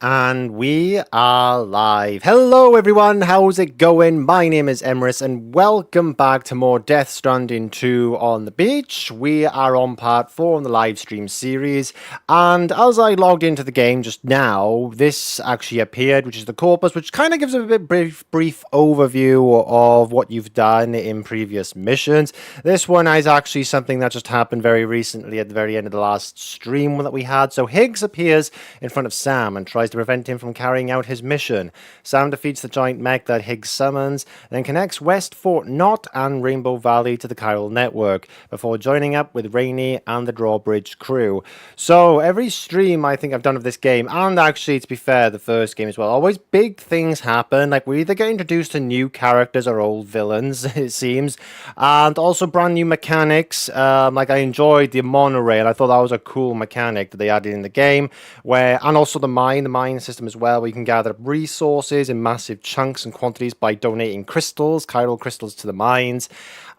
And we are live. Hello everyone, how's it going? My name is Emrys and welcome back to more Death Stranding 2 on the beach. We are on part 4 on the live stream series, and as I logged into the game just now, this actually appeared, which is the corpus, which kind of gives a bit brief overview of what you've done in previous missions. This one is actually something that just happened very recently at the very end of the last stream that we had. So Higgs appears in front of Sam and tries to prevent him from carrying out his mission. Sam defeats the giant mech that Higgs summons, then connects West Fort Knot and Rainbow Valley to the Chiral Network, before joining up with Rainey and the Drawbridge crew. So every stream I think I've done of this game, and actually to be fair, the first game as well, always big things happen. Like, we either get introduced to new characters or old villains, it seems, and also brand new mechanics. Like, I enjoyed the monorail. I thought that was a cool mechanic that they added in the game, and also the mine system as well, where you can gather up resources in massive chunks and quantities by donating crystals, chiral crystals, to the mines.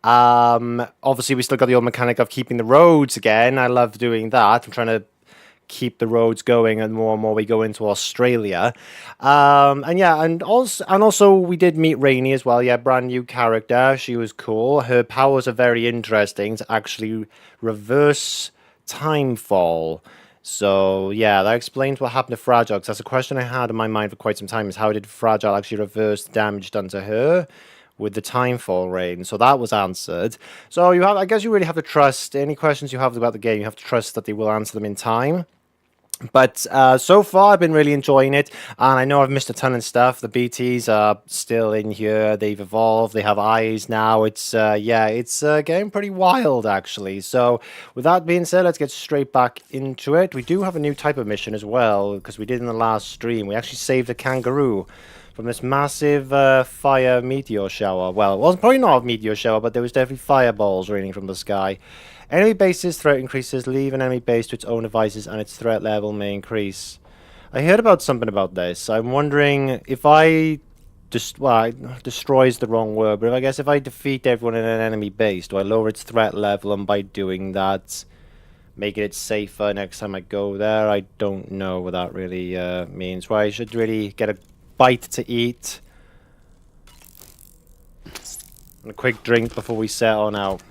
Obviously we still got the old mechanic of keeping the roads again. I love doing that. I'm trying to keep the roads going, and more we go into Australia. And also we did meet Rainey as well. Yeah, brand new character. She was cool. Her powers are very interesting to actually reverse time fall. So yeah, that explains what happened to Fragile, because that's a question I had in my mind for quite some time, is how did Fragile actually reverse the damage done to her with the timefall rain? So that was answered. So I guess you really have to trust any questions you have about the game. You have to trust that they will answer them in time. But so far, I've been really enjoying it, and I know I've missed a ton of stuff. The BTs are still in here. They've evolved. They have eyes now. It's getting pretty wild, actually. So with that being said, let's get straight back into it. We do have a new type of mission as well, because we did in the last stream. We actually saved a kangaroo from this massive fire meteor shower. Well, it wasn't probably not a meteor shower, but there was definitely fireballs raining from the sky. Enemy base's threat increases. Leave an enemy base to its own devices and its threat level may increase. I heard about something about this. I'm wondering if destroys the wrong word, but I guess if I defeat everyone in an enemy base, do I lower its threat level, and by doing that, making it safer next time I go there? I don't know what that really means. Well, I should really get a bite to eat and a quick drink before we set on out.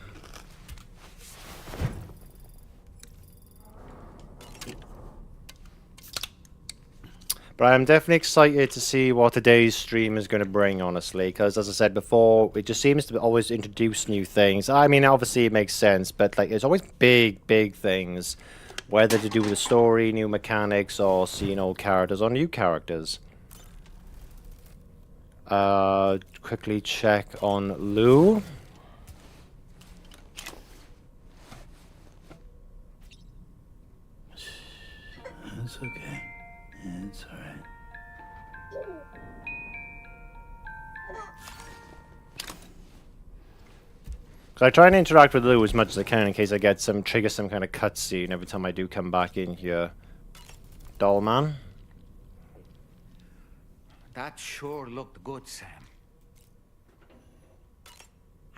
But I'm definitely excited to see what today's stream is going to bring, honestly, because as I said before, it just seems to always introduce new things. I mean, obviously it makes sense, but like, there's always big things, whether to do with the story, new mechanics, or seeing old characters or new characters. Quickly check on Lou. It's okay. It's alright. So I try and interact with Lou as much as I can in case I trigger some kind of cutscene every time I do come back in here. Dollman. That sure looked good, Sam.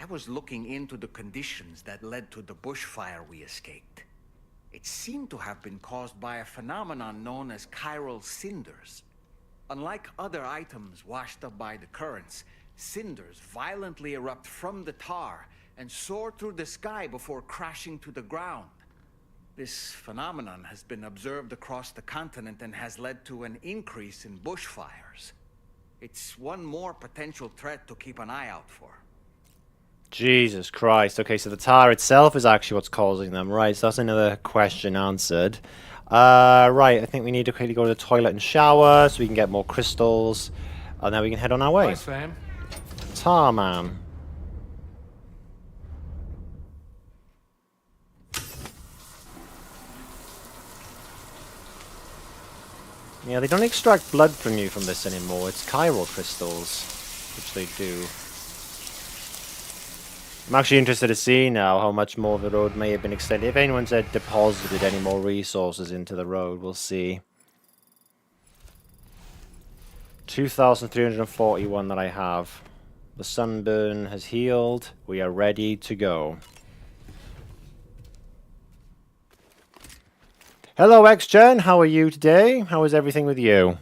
I was looking into the conditions that led to the bushfire we escaped. It seemed to have been caused by a phenomenon known as chiral cinders. Unlike other items washed up by the currents, cinders violently erupt from the tar and soar through the sky before crashing to the ground. This phenomenon has been observed across the continent and has led to an increase in bushfires. It's one more potential threat to keep an eye out for. Jesus Christ. Okay, so the tar itself is actually what's causing them. Right, so that's another question answered. Right, I think we need to quickly go to the toilet and shower so we can get more crystals. And then we can head on our way. Hi, Sam. Tar man. Yeah, they don't extract blood from you from this anymore. It's chiral crystals, which they do. I'm actually interested to see now how much more of the road may have been extended. If anyone's deposited any more resources into the road, we'll see. 2,341 that I have. The sunburn has healed. We are ready to go. Hello, X-Gen. How are you today? How is everything with you?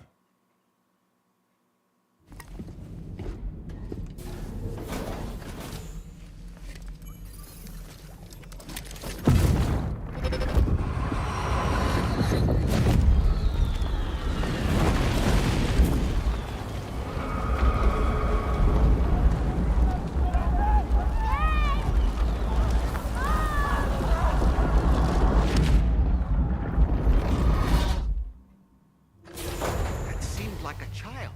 That seemed like a child.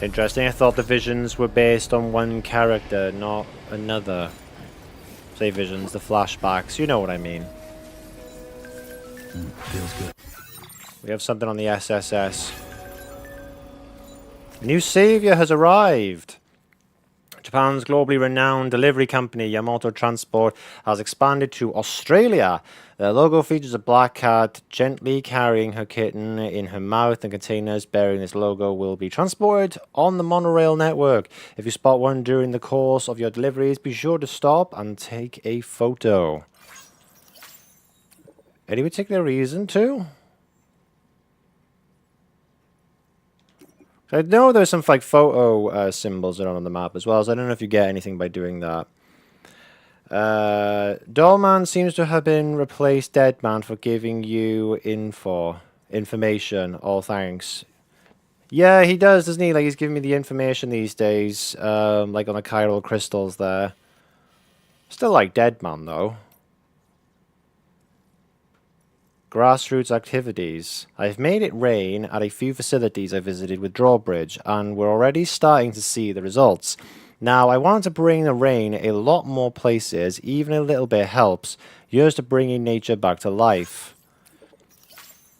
Interesting. I thought the visions were based on one character, not another. Say visions, the flashbacks. You know what I mean. Feels good. We have something on the SSS. A new savior has arrived. Japan's globally renowned delivery company Yamato Transport has expanded to Australia. The logo features a black cat gently carrying her kitten in her mouth, and containers bearing this logo will be transported on the monorail network. If you spot one during the course of your deliveries, be sure to stop and take a photo. Any particular reason to? I know there's some like photo symbols around on the map as well, so I don't know if you get anything by doing that. Dollman seems to have been replaced Deadman for giving you information. All thanks. Yeah, he does, doesn't he? Like he's giving me the information these days, like on the chiral crystals there. Still like Deadman though. Grassroots activities. I've made it rain at a few facilities I visited with Drawbridge, and we're already starting to see the results. Now, I want to bring the rain a lot more places, even a little bit helps. Yours to bringing nature back to life.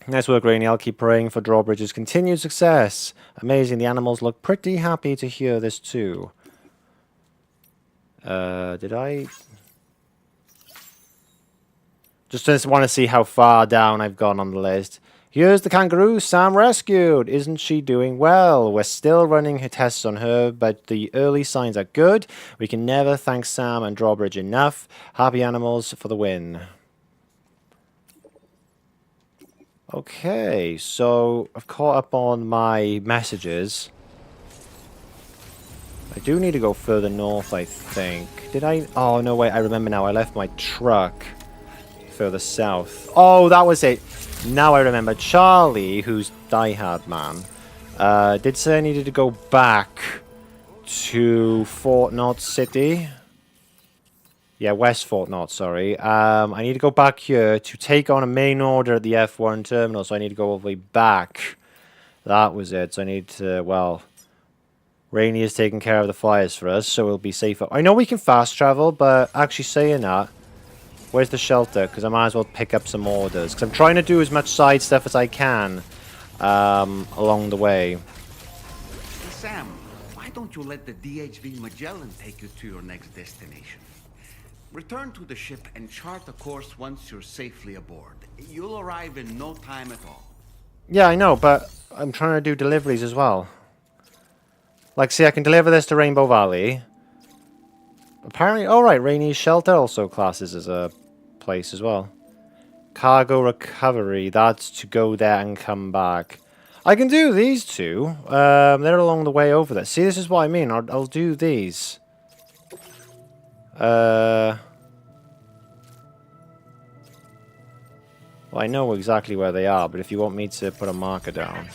Nice work, Rainy. I'll keep praying for Drawbridge's continued success. Amazing, the animals look pretty happy to hear this too. Did I... Just want to see how far down I've gone on the list. Here's the kangaroo Sam rescued. Isn't she doing well? We're still running her tests on her, but the early signs are good. We can never thank Sam and Drawbridge enough. Happy animals for the win. Okay, so I've caught up on my messages. I do need to go further north, I think. Did I? Oh, no, wait, I remember now. I left my truck further south. Oh, that was it. Now I remember. Charlie, who's Die Hard Man, did say I needed to go back to Fort Knott City. Yeah, West Fort Knott, sorry. I need to go back here to take on a main order at the F1 terminal, so I need to go all the way back. That was it. So I need to, well, Rainy is taking care of the flyers for us, so we'll be safer. I know we can fast travel, but actually saying that, where's the shelter? Because I might as well pick up some orders. Because I'm trying to do as much side stuff as I can along the way. Hey, Sam, why don't you let the DHV Magellan take you to your next destination? Return to the ship and chart a course once you're safely aboard. You'll arrive in no time at all. Yeah, I know, but I'm trying to do deliveries as well. Like, see, I can deliver this to Rainbow Valley. Apparently, alright, Rainy's Shelter also classes as a place as well. Cargo recovery, that's to go there and come back. I can do these two. They're along the way over there. See, this is what I mean. I'll do these. Well, I know exactly where they are, but if you want me to put a marker down.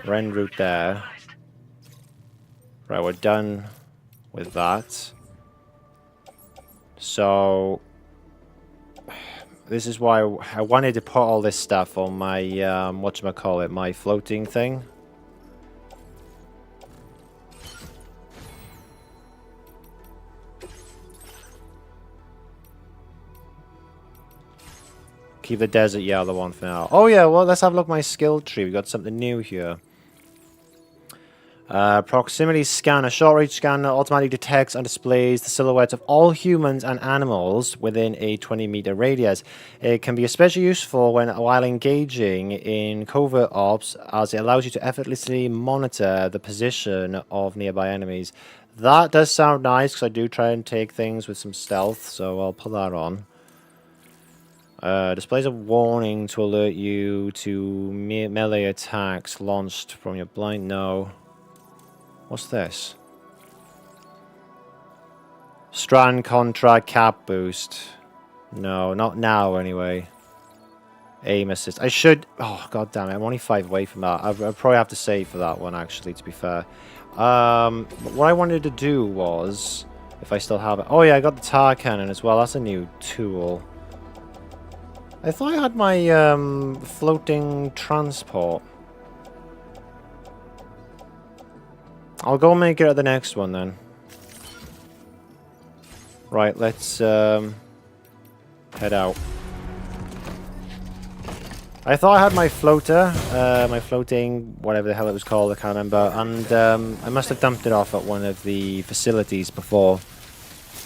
Rend route there. Right, we're done with that. So, this is why I wanted to put all this stuff on my, whatchamacallit, my floating thing. Keep the desert yellow one for now. Oh yeah, well, let's have a look at my skill tree. We got something new here. Proximity scanner. Short-range scanner automatically detects and displays the silhouettes of all humans and animals within a 20-meter radius. It can be especially useful while engaging in covert ops, as it allows you to effortlessly monitor the position of nearby enemies. That does sound nice, because I do try and take things with some stealth, so I'll put that on. Displays a warning to alert you to melee attacks launched from your blind. No. What's this? Strand contract cap boost. No, not now anyway. Aim assist. I should... Oh, god damn it. I'm only 5 away from that. I'll probably have to save for that one, actually, to be fair. But what I wanted to do was... If I still have it... Oh, yeah, I got the tar cannon as well. That's a new tool. I thought I had my floating transport. I'll go make it at the next one then. Right, let's head out. I thought I had my floater, my floating, whatever the hell it was called, I can't remember, and I must have dumped it off at one of the facilities before.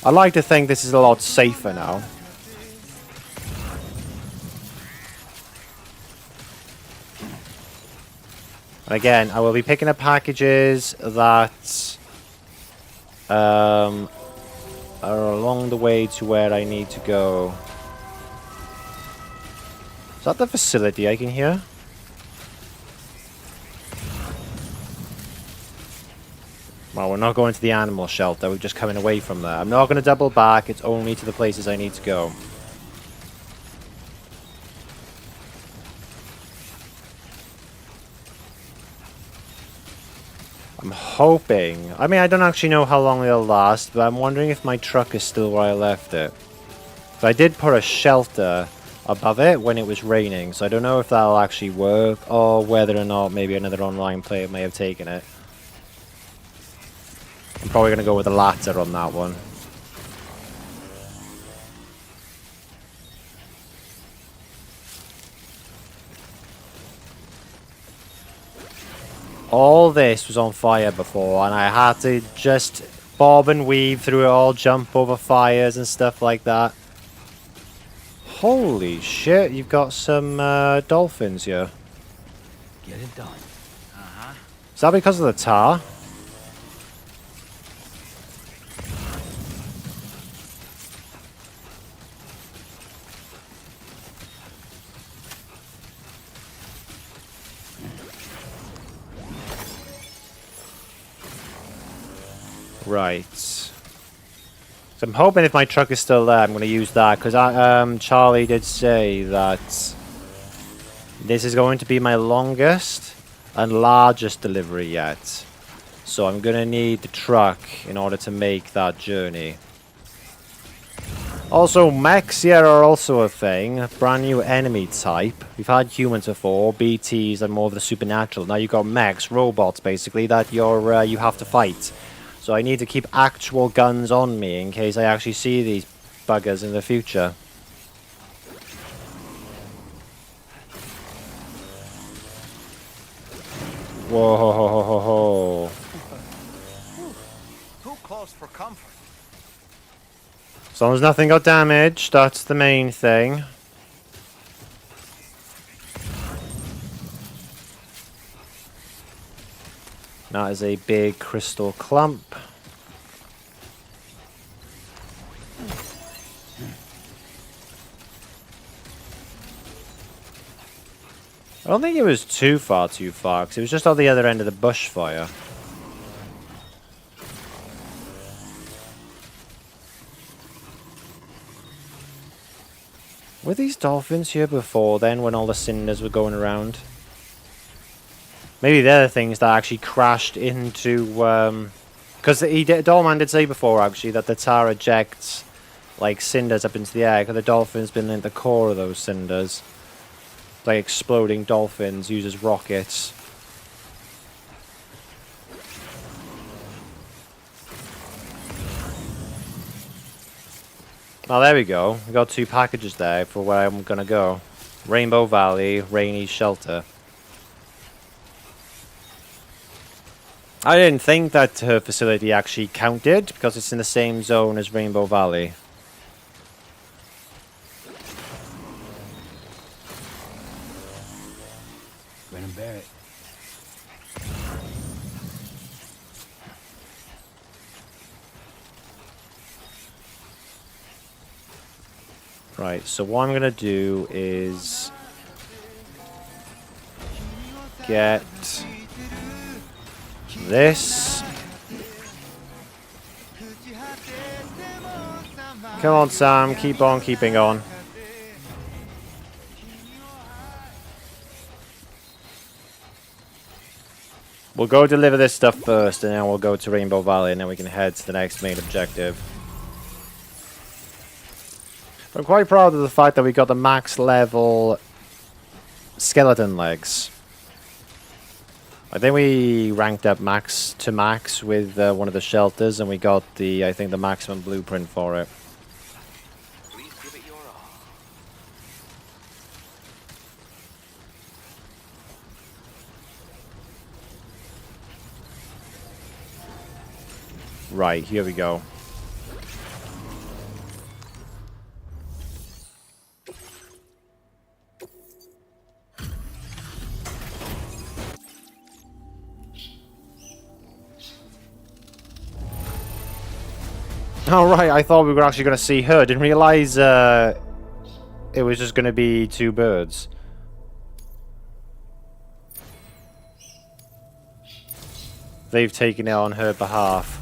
I'd like to think this is a lot safer now. And again, I will be picking up packages that are along the way to where I need to go. Is that the facility I can hear? Well, we're not going to the animal shelter. We're just coming away from there. I'm not going to double back. It's only to the places I need to go. I'm hoping... I mean, I don't actually know how long they'll last, but I'm wondering if my truck is still where I left it. But I did put a shelter above it when it was raining, so I don't know if that'll actually work, or whether or not maybe another online player may have taken it. I'm probably going to go with the latter on that one. All this was on fire before, and I had to just bob and weave through it all, jump over fires and stuff like that. Holy shit, you've got some dolphins here. Get it done. Uh-huh. Is that because of the tar? Right. So I'm hoping if my truck is still there, I'm going to use that, because Charlie did say that this is going to be my longest and largest delivery yet. So I'm going to need the truck in order to make that journey. Also, mechs here are also a thing. A brand new enemy type. We've had humans before, BTs and more of the supernatural. Now you've got mechs, robots basically, that you have to fight. So I need to keep actual guns on me in case I actually see these buggers in the future. Whoa, ho, ho, ho, ho, ho. Too close for comfort. As long as nothing got damaged, that's the main thing. That is a big crystal clump. I don't think it was too far, because it was just on the other end of the bushfire. Were these dolphins here before then, when all the cinders were going around? Maybe they're the things that actually crashed into... Because Dollman did say before, actually, that the tar ejects, like, cinders up into the air, because the dolphin's been in the core of those cinders. Like, exploding dolphins uses rockets. Oh, there we go. We got 2 packages there for where I'm gonna go. Rainbow Valley, Rainy Shelter. I didn't think that her facility actually counted because it's in the same zone as Rainbow Valley. Brennan Barrett. Right, so what I'm gonna do is get this. Come on, Sam, keep on keeping on. We'll go deliver this stuff first, and then we'll go to Rainbow Valley, and then we can head to the next main objective. I'm quite proud of the fact that we got the max level skeleton legs. I think we ranked up max to max with one of the shelters, and we got the, I think, the maximum blueprint for it. Please give it your all. Right, here we go. Alright, I thought we were actually going to see her. Didn't realize it was just going to be two birds. They've taken it on her behalf.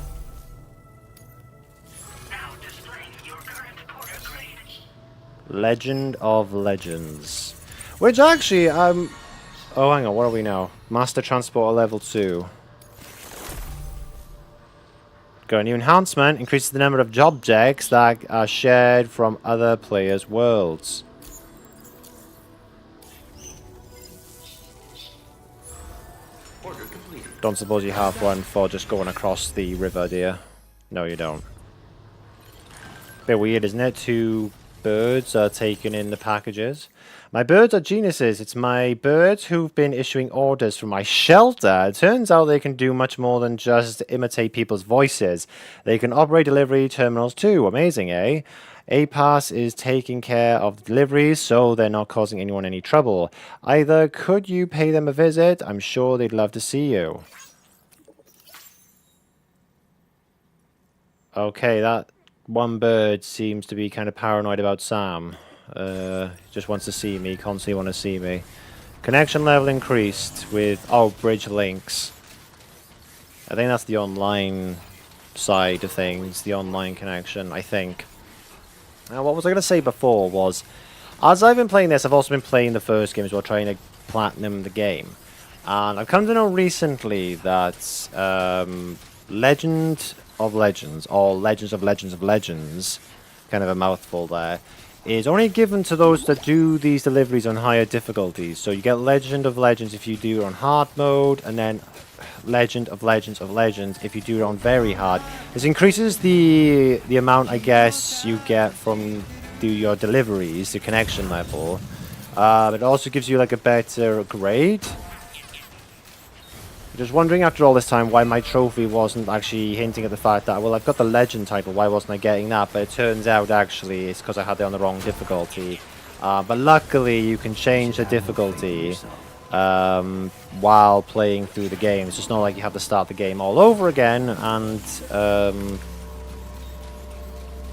Now displaying your current porter grade. Legend of Legends. Which actually, oh, hang on, what are we now? Master Transporter level 2. Got a new enhancement. Increases the number of objects that are shared from other players' worlds. Order completed. Don't suppose you have one for just going across the river, do you? No, you don't. Bit weird, isn't it? Two birds are taking in the packages. My birds are geniuses. It's my birds who've been issuing orders from my shelter. It turns out they can do much more than just imitate people's voices. They can operate delivery terminals too. Amazing, eh? APAS is taking care of deliveries, so they're not causing anyone any trouble. Either could you pay them a visit? I'm sure they'd love to see you. Okay, that one bird seems to be kind of paranoid about Sam. Just wants to see me, constantly want to see me. Connection level increased with, oh, bridge links. I think that's the online side of things, the online connection, I think. Now, what was I going to say before was, as I've been playing this, I've also been playing the first game as well, trying to platinum the game. And I've come to know recently that Legend of Legends, or Legends of Legends of Legends, kind of a mouthful there, is only given to those that do these deliveries on higher difficulties. So you get Legend of Legends if you do it on hard mode, and then Legend of Legends of Legends if you do it on very hard. This increases the amount, I guess, you get from your deliveries, the connection level. It also gives you like a better grade. Just wondering after all this time why my trophy wasn't actually hinting at the fact that, well, I've got the legend title, why wasn't I getting that? But it turns out actually it's because I had it on the wrong difficulty. But luckily you can change the difficulty while playing through the game. It's just not like you have to start the game all over again and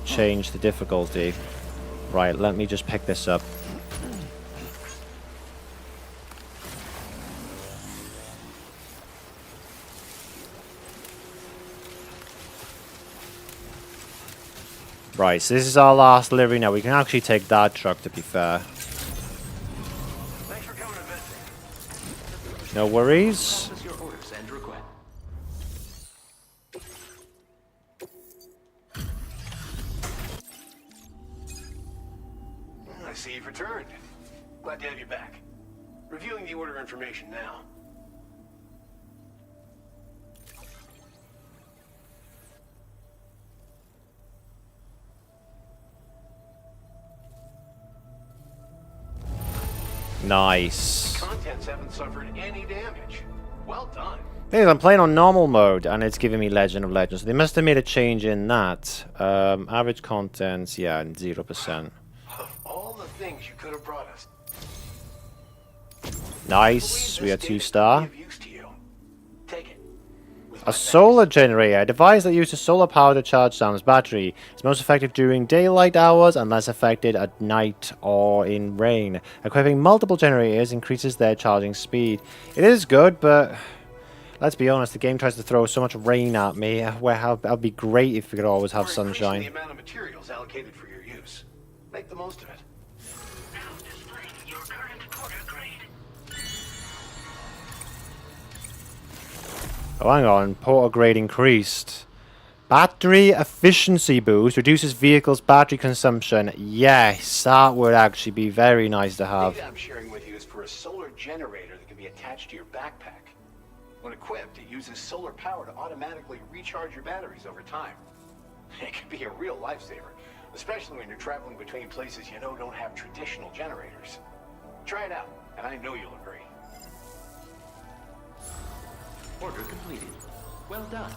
change the difficulty. Right, let me just pick this up. Right, so this is our last delivery now. We can actually take that truck, to be fair. Thanks for coming to visit. No worries. Process your orders and request. I see you've returned. Glad to have you back. Reviewing the order information now. Nice. Contents haven't suffered any damage. Well done. Thing is, I'm playing on normal mode, and it's giving me Legend of Legends. So they must have made a change in that. Average contents, yeah, 0%. Of all the things you could have brought us. Nice, we are 2-star. Take it. With A my solar thanks. generator, a device that uses solar power to charge Sam's battery. It's most effective during daylight hours and less affected at night or in rain. Equipping multiple generators increases their charging speed. It is good, but let's be honest, the game tries to throw so much rain at me. Where that'd be great if we could always have We're increasing sunshine. the amount of materials allocated for your use. Make the most of it. Now displaying your current order grade. Oh, hang on. Portal grade increased. Battery efficiency boost reduces vehicle's battery consumption. Yes, that would actually be very nice to have. Data I'm sharing with you is for a solar generator that can be attached to your backpack. When equipped, it uses solar power to automatically recharge your batteries over time. It can be a real lifesaver, especially when you're traveling between places you know don't have traditional generators. Try it out, and I know you'll agree. Order completed. Well done.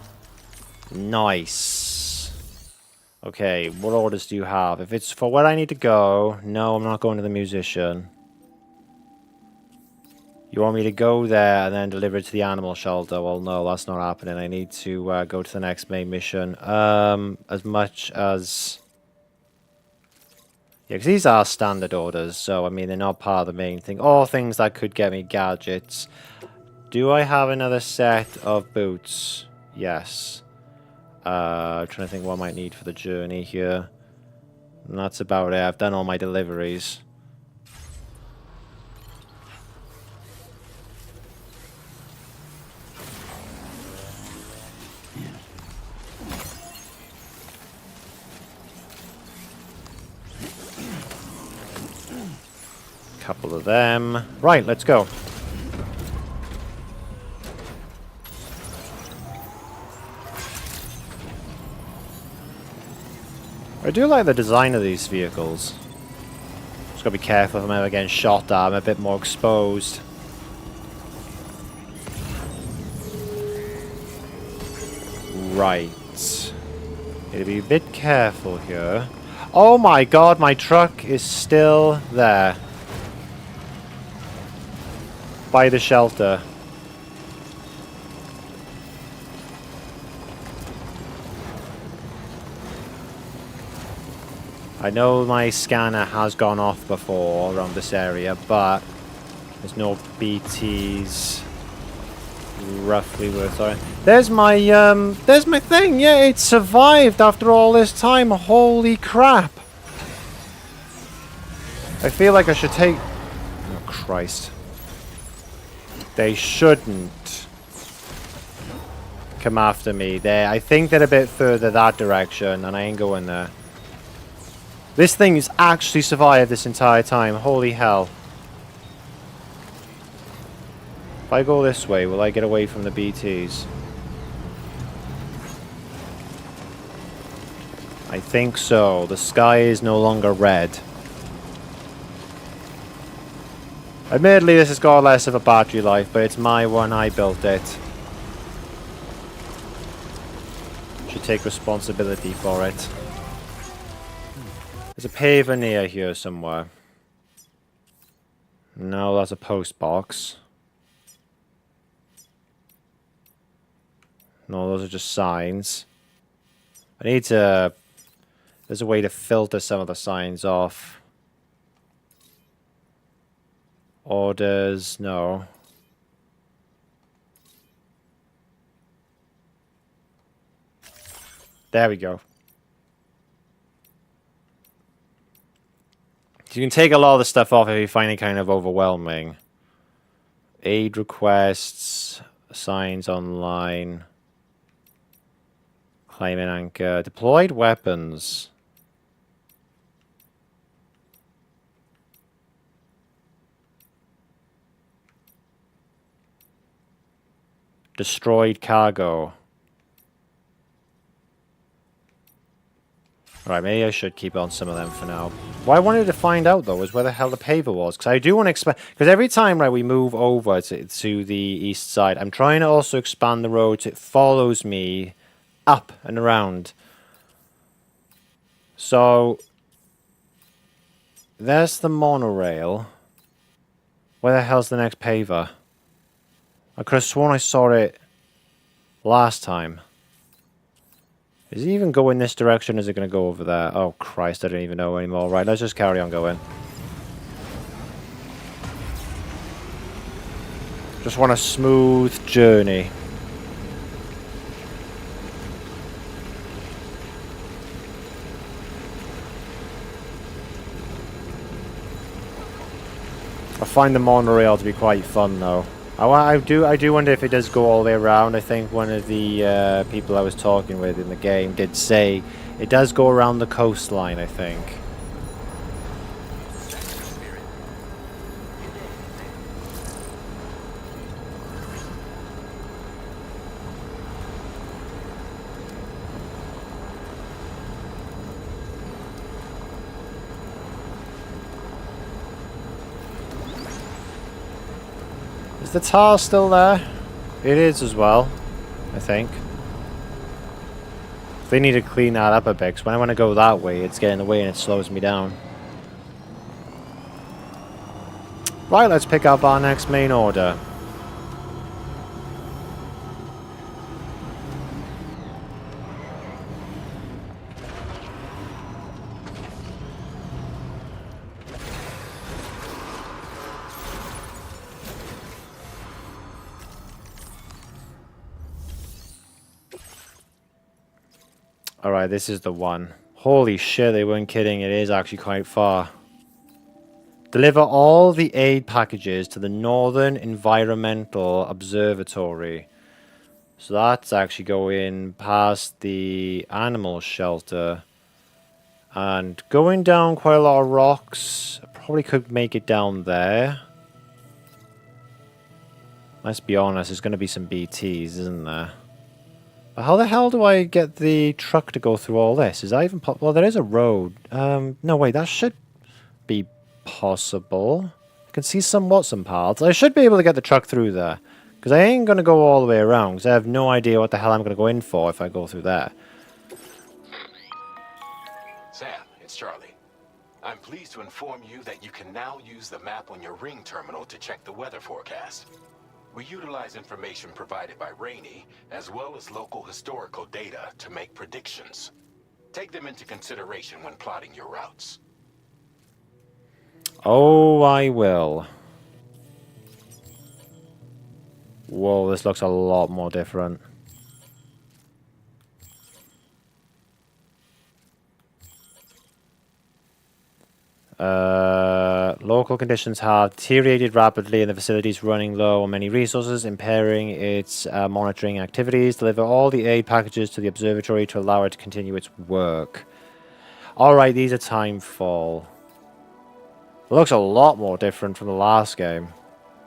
Nice. Okay, what orders do you have? If it's for where I need to go, no, I'm not going to the musician. You want me to go there and then deliver it to the animal shelter? Well, no, that's not happening. I need to go to the next main mission. As much as... Yeah, because these are standard orders, so, I mean, they're not part of the main thing. Or things that could get me gadgets. Do I have another set of boots? Yes. Trying to think what I might need for the journey here. And that's about it. I've done all my deliveries. Couple of them. Right, let's go. I do like the design of these vehicles. Just gotta be careful if I'm ever getting shot at. I'm a bit more exposed. Right. Gotta be a bit careful here. Oh my god, my truck is still there. By the shelter. I know my scanner has gone off before around this area, but there's no BTs roughly worth it. There's my thing. Yeah, it survived after all this time. Holy crap. I feel like I should take... Oh, Christ. They shouldn't come after me there. I think they're a bit further that direction, and I ain't going there. This thing's actually survived this entire time. Holy hell. If I go this way, will I get away from the BTs? I think so. The sky is no longer red. Admittedly, this has got less of a battery life, but it's my one. I built it. Should take responsibility for it. There's a paver near here somewhere. No, that's a post box. No, those are just signs. I need to... There's a way to filter some of the signs off. Orders, no. There we go. You can take a lot of the stuff off if you find it kind of overwhelming. Aid requests, signs online, claiming anchor, deployed weapons. Destroyed cargo. Alright, maybe I should keep on some of them for now. What I wanted to find out, though, is where the hell the paver was. Because I do want to expand... Because every time, right, we move over to the east side, I'm trying to also expand the road so it follows me up and around. So... There's the monorail. Where the hell's the next paver? I could have sworn I saw it last time. Is it even going this direction? Is it going to go over there? Oh, Christ, I don't even know anymore. Right, let's just carry on going. Just want a smooth journey. I find the monorail to be quite fun, though. I do wonder if it does go all the way around. I think one of the people I was talking with in the game did say it does go around the coastline, I think. Is the tar still there? It is as well, I think. They need to clean that up a bit, because when I want to go that way, it's getting in the way and it slows me down. Right, let's pick up our next main order. Alright, this is the one. Holy shit, they weren't kidding. It is actually quite far. Deliver all the aid packages to the Northern Environmental Observatory. So that's actually going past the animal shelter. And going down quite a lot of rocks. I probably could make it down there. Let's be honest, there's going to be some BTs, isn't there? But how the hell do I get the truck to go through all this? Is that even well, there is a road. No, wait, that should be possible. I can see some paths. I should be able to get the truck through there. Because I ain't going to go all the way around. Because I have no idea what the hell I'm going to go in for if I go through there. Sam, it's Charlie. I'm pleased to inform you that you can now use the map on your ring terminal to check the weather forecast. We utilize information provided by Rainey, as well as local historical data to make predictions. Take them into consideration when plotting your routes. Oh, I will. Whoa, this looks a lot more different. Local conditions have deteriorated rapidly and the facility is running low on many resources, impairing its monitoring activities. Deliver all the aid packages to the observatory to allow it to continue its work. Alright, these are timefall. It looks a lot more different from the last game.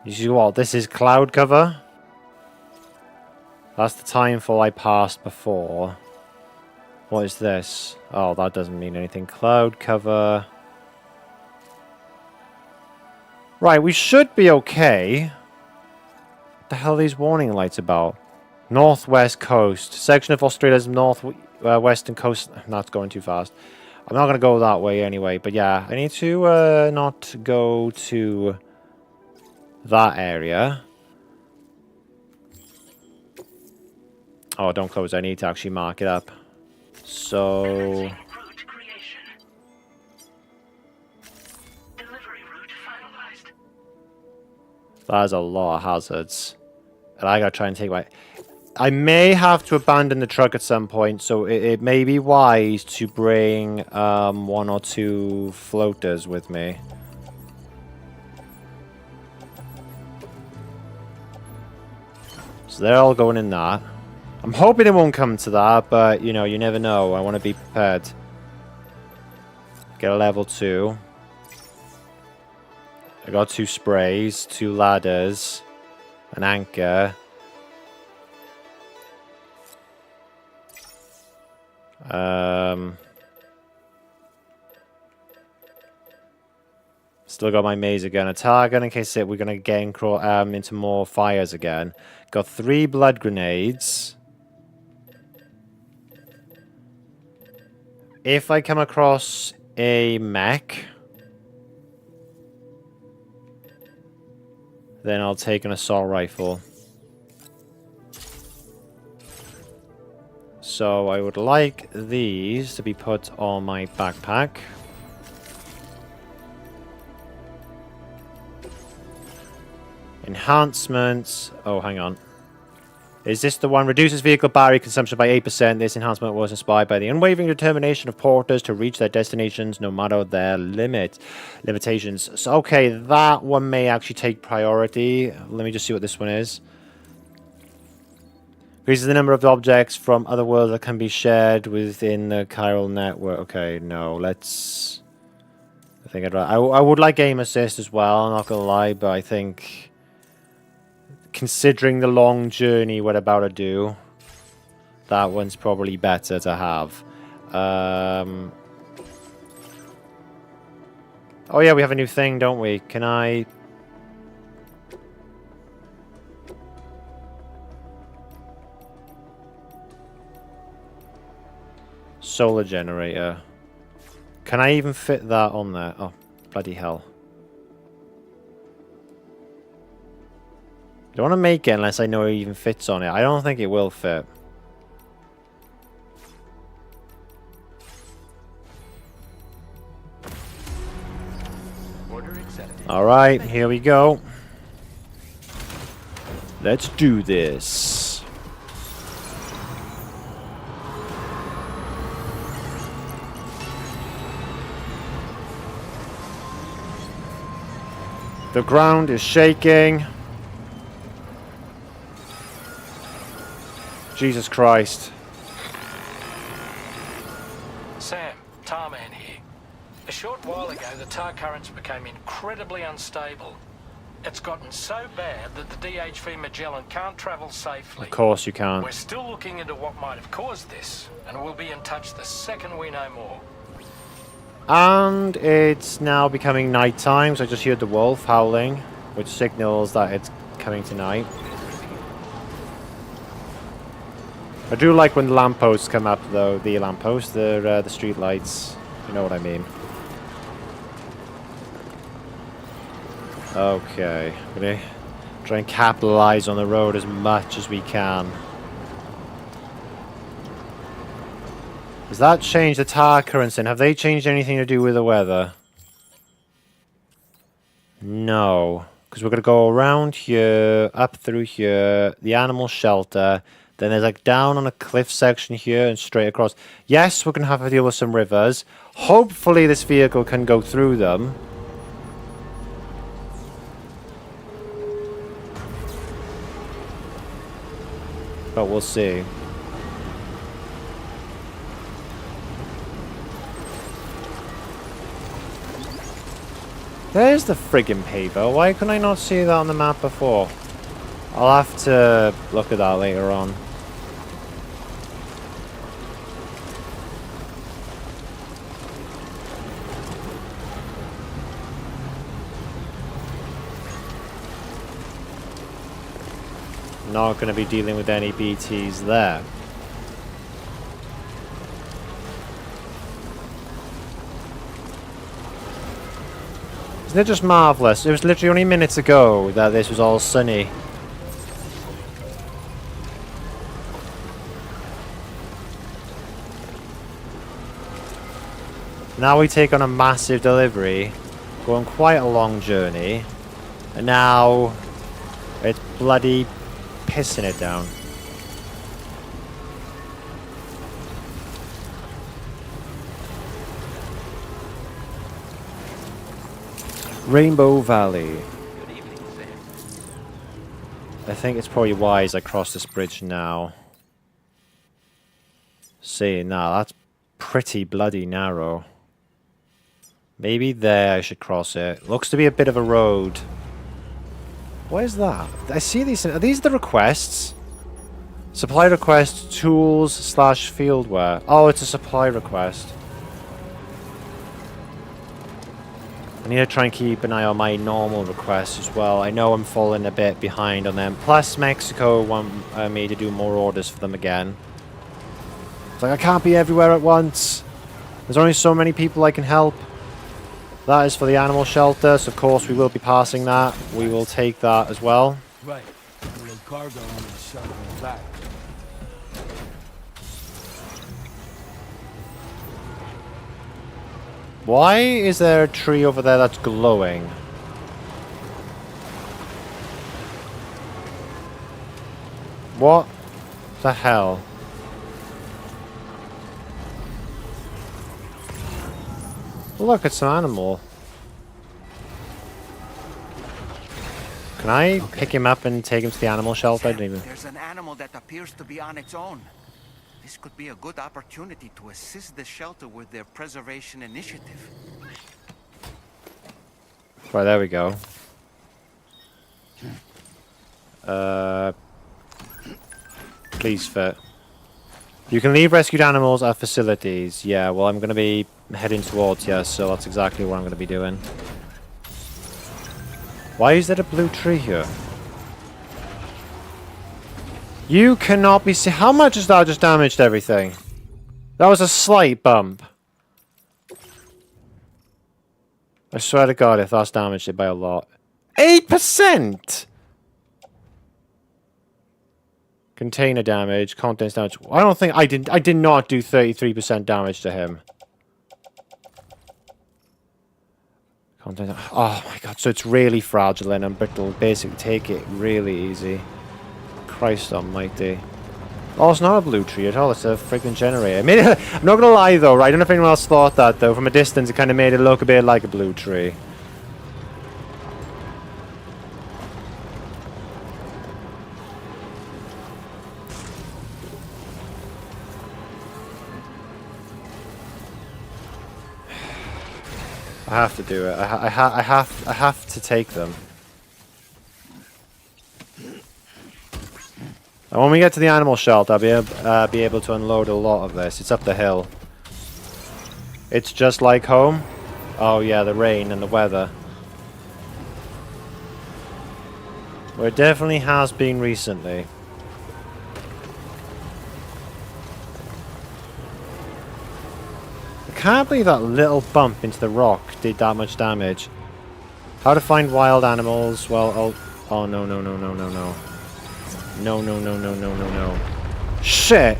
You see what? This is cloud cover. That's the timefall I passed before. What is this? Oh, that doesn't mean anything. Cloud cover. Right, we should be okay. What the hell are these warning lights about? Northwest coast. Section of Australia's northwestern coast. That's going too fast. I'm not going to go that way anyway. But yeah, I need to not go to that area. Oh, don't close. I need to actually mark it up. So... There's a lot of hazards. And I gotta try and take my... I may have to abandon the truck at some point, so it may be wise to bring 1 or 2 floaters with me. So they're all going in that. I'm hoping it won't come to that, but, you know, you never know. I want to be prepared. Get a level 2. I got 2 sprays, 2 ladders, an anchor. Still got my maze again. A target in case we're going to get into more fires again. Got 3 blood grenades. If I come across a mech, then I'll take an assault rifle. So I would like these to be put on my backpack. Enhancements. Oh, hang on. Is this the one? Reduces vehicle battery consumption by 8%. This enhancement was inspired by the unwavering determination of porters to reach their destinations no matter their limitations. So, okay, that one may actually take priority. Let me just see what this one is. Increases the number of objects from other worlds that can be shared within the Chiral Network. Okay, no, let's... I think I would like aim assist as well, I'm not gonna lie, but I think... Considering the long journey we're about to do, that one's probably better to have. Oh yeah, we have a new thing, don't we? Can I... Solar generator. Can I even fit that on there? Oh, bloody hell. I don't want to make it unless I know it even fits on it. I don't think it will fit. Order accepted. Alright, here we go. Let's do this. The ground is shaking. Jesus Christ. Sam, Tarman here. A short while ago, the tar currents became incredibly unstable. It's gotten so bad that the DHV Magellan can't travel safely. Of course you can't. We're still looking into what might have caused this, and we'll be in touch the second we know more. And it's now becoming night time, so I just heard the wolf howling, which signals that it's coming tonight. I do like when the lampposts come up, though. The lampposts, the street lights. You know what I mean. Okay, I'm gonna try and capitalize on the road as much as we can. Does that change the tar currents then? Have they changed anything to do with the weather? No. Because we're going to go around here, up through here, the animal shelter. Then there's like down on a cliff section here and straight across. Yes, we're going to have to deal with some rivers. Hopefully this vehicle can go through them. But we'll see. There's the friggin' paver. Why couldn't I not see that on the map before? I'll have to look at that later on. Not going to be dealing with any BTs there. Isn't it just marvellous? It was literally only minutes ago that this was all sunny. Now we take on a massive delivery, going quite a long journey, and now it's bloody pissing it down. Rainbow Valley. Good evening, Sam. I think it's probably wise I cross this bridge now. See, now that's pretty bloody narrow. Maybe there I should cross it. Looks to be a bit of a road. What is that? I see these. Are these the requests? Supply request, tools / fieldware. Oh, it's a supply request. I need to try and keep an eye on my normal requests as well. I know I'm falling a bit behind on them. Plus, Mexico want me to do more orders for them again. It's like I can't be everywhere at once. There's only so many people I can help. That is for the animal shelter, so of course we will be passing that. We will take that as well. Right. A little cargo on the shuttle in the back. Why is there a tree over there that's glowing? What the hell? Look, it's an animal. Can I pick him up and take him to the animal shelter? I didn't even... There's an animal that appears to be on its own. This could be a good opportunity to assist the shelter with their preservation initiative. Right, there we go. Please fit. You can leave rescued animals at facilities. Yeah, well, I'm going to be heading towards you, so that's exactly what I'm going to be doing. Why is there a blue tree here? You cannot be see. How much has that just damaged everything? That was a slight bump. I swear to God, if that's damaged it by a lot. 8%! Container damage, contents damage. I don't think I did not do 33% damage to him. Content. Oh my God! So it's really fragile and brittle. Basically, take it really easy. Christ Almighty! Oh, it's not a blue tree at all. It's a freaking generator. I'm not gonna lie though, right? I don't know if anyone else thought that though. From a distance, it kind of made it look a bit like a blue tree. I have to do it. I have to take them. And when we get to the animal shelter, I'll be able to unload a lot of this. It's up the hill. It's just like home. Oh yeah, the rain and the weather. Well, it definitely has been recently. I can't believe that little bump into the rock did that much damage. How to find wild animals? Well, oh no no no no no no. No no no no no no no. Shit!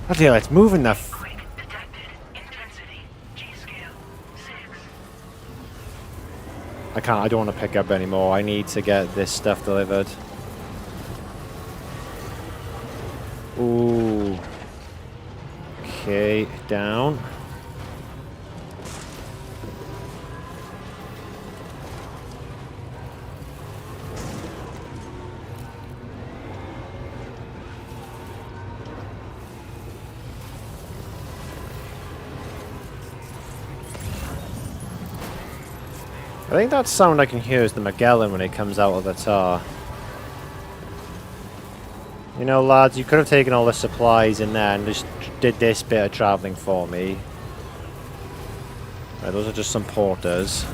Bloody hell, it's moving that. Quick detected. Intensity. G-scale. 6. I don't want to pick up anymore. I need to get this stuff delivered. Ooh. Okay, down. I think that sound I can hear is the Magellan when it comes out of the tar. You know, lads, you could have taken all the supplies in there and just did this bit of travelling for me. Right, those are just some porters.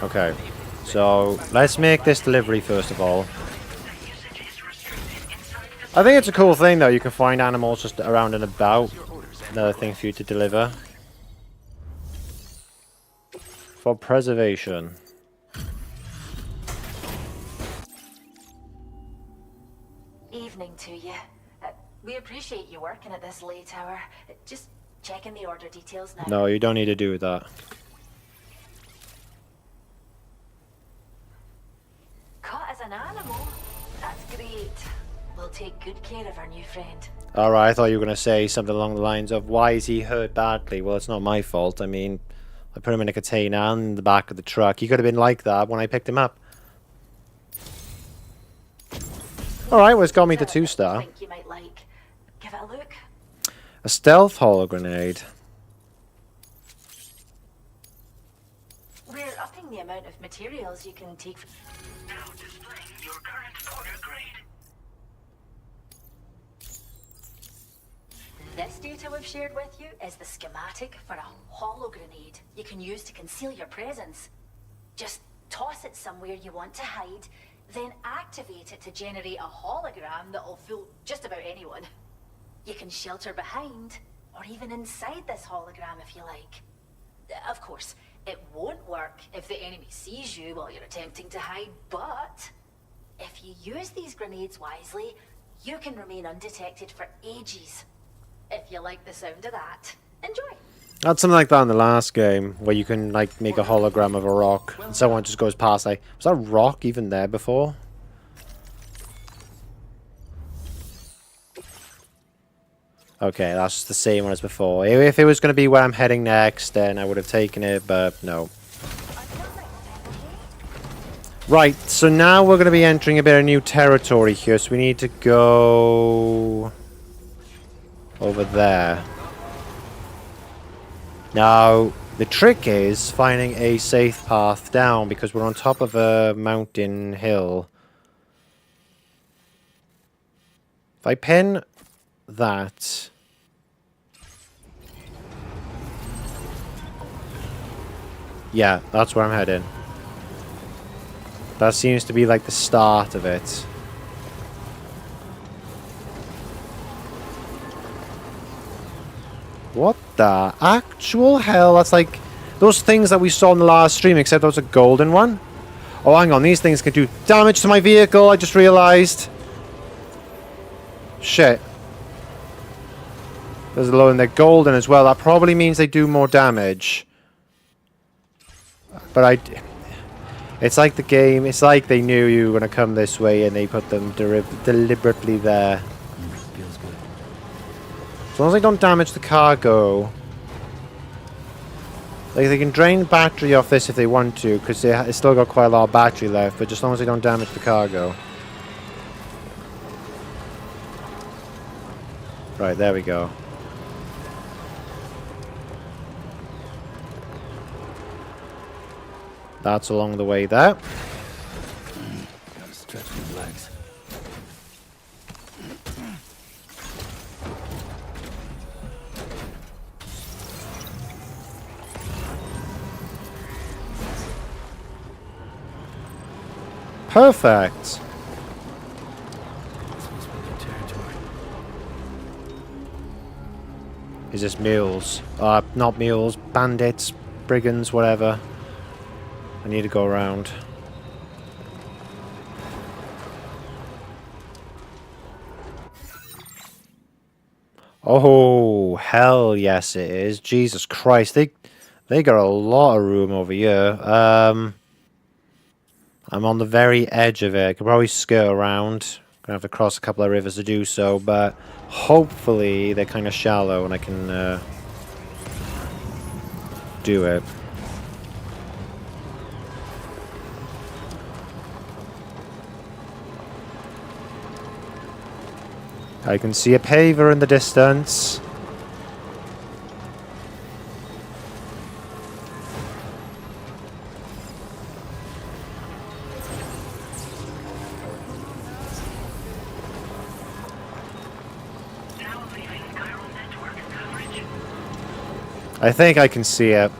Okay, so let's make this delivery first of all. I think it's a cool thing though, you can find animals just around and about. Another thing for you to deliver. For preservation. Evening to you. We appreciate you working at this late hour. Just checking the order details now. No, you don't need to do that. Caught as an animal? That's great. We'll take good care of our new friend. Alright, I thought you were going to say something along the lines of, why is he hurt badly? Well, it's not my fault. I mean, I put him in a container in the back of the truck. He could have been like that when I picked him up. Alright, well, it's got me to 2-star. I think you might like. Give it a look. A stealth holo grenade. the amount of materials you can take. Now displaying your current order grade. This data we've shared with you is the schematic for a holo grenade you can use to conceal your presence. Just toss it somewhere you want to hide, then activate it to generate a hologram that'll fool just about anyone. You can shelter behind, or even inside this hologram if you like. Of course, it won't work if the enemy sees you while you're attempting to hide, but if you use these grenades wisely, you can remain undetected for ages. If you like the sound of that, enjoy. That's something like that in the last game, where you can like make a hologram of a rock, and someone just goes past like, was that rock even there before? Okay, that's just the same one as before. If it was going to be where I'm heading next, then I would have taken it, but no. Right, so now we're going to be entering a bit of new territory here, so we need to go over there. Now, the trick is finding a safe path down, because we're on top of a mountain hill. If I pin that... yeah, that's where I'm heading. That seems to be like the start of it. What the actual hell? That's like those things that we saw in the last stream, except that was a golden one. Oh, hang on. These things can do damage to my vehicle, I just realized. Shit. There's a low and they're golden as well. That probably means they do more damage. But it's like the game, it's like they knew you were going to come this way and they put them deliberately there. Feels good. As long as they don't damage the cargo. Like, they can drain the battery off this if they want to, because it's still got quite a lot of battery left, but just as long as they don't damage the cargo. Right, there we go. That's along the way there. Gotta stretch my legs. Perfect. This must be new territory. Is this mules? Not mules. Bandits, brigands, whatever. I need to go around. Oh, hell yes it is. Jesus Christ, they got a lot of room over here. I'm on the very edge of it. I could probably skirt around. Gonna have to cross a couple of rivers to do so, but hopefully they're kind of shallow and I can do it. I can see a paver in the distance. Now leaving Chiral Network coverage. I think I can see it.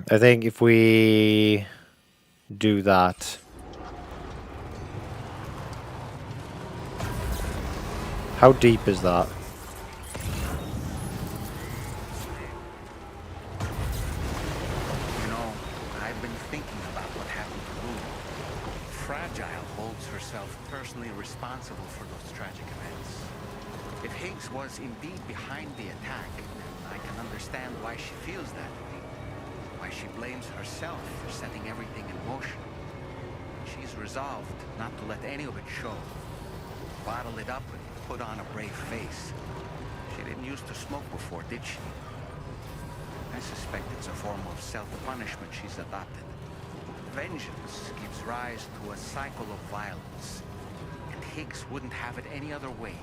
I think if we do that. How deep is that? You know, I've been thinking about what happened to Luna. Fragile holds herself personally responsible for those tragic events. If Higgs was indeed behind the attack, I can understand why she feels that way. Why she blames herself for setting everything in motion. She's resolved not to let any of it show. Bottle it up and put on a brave face. She didn't used to smoke before, did she? suspect it's a form of self-punishment she's adopted. Vengeance gives rise to a cycle of violence, and Higgs wouldn't have it any other way.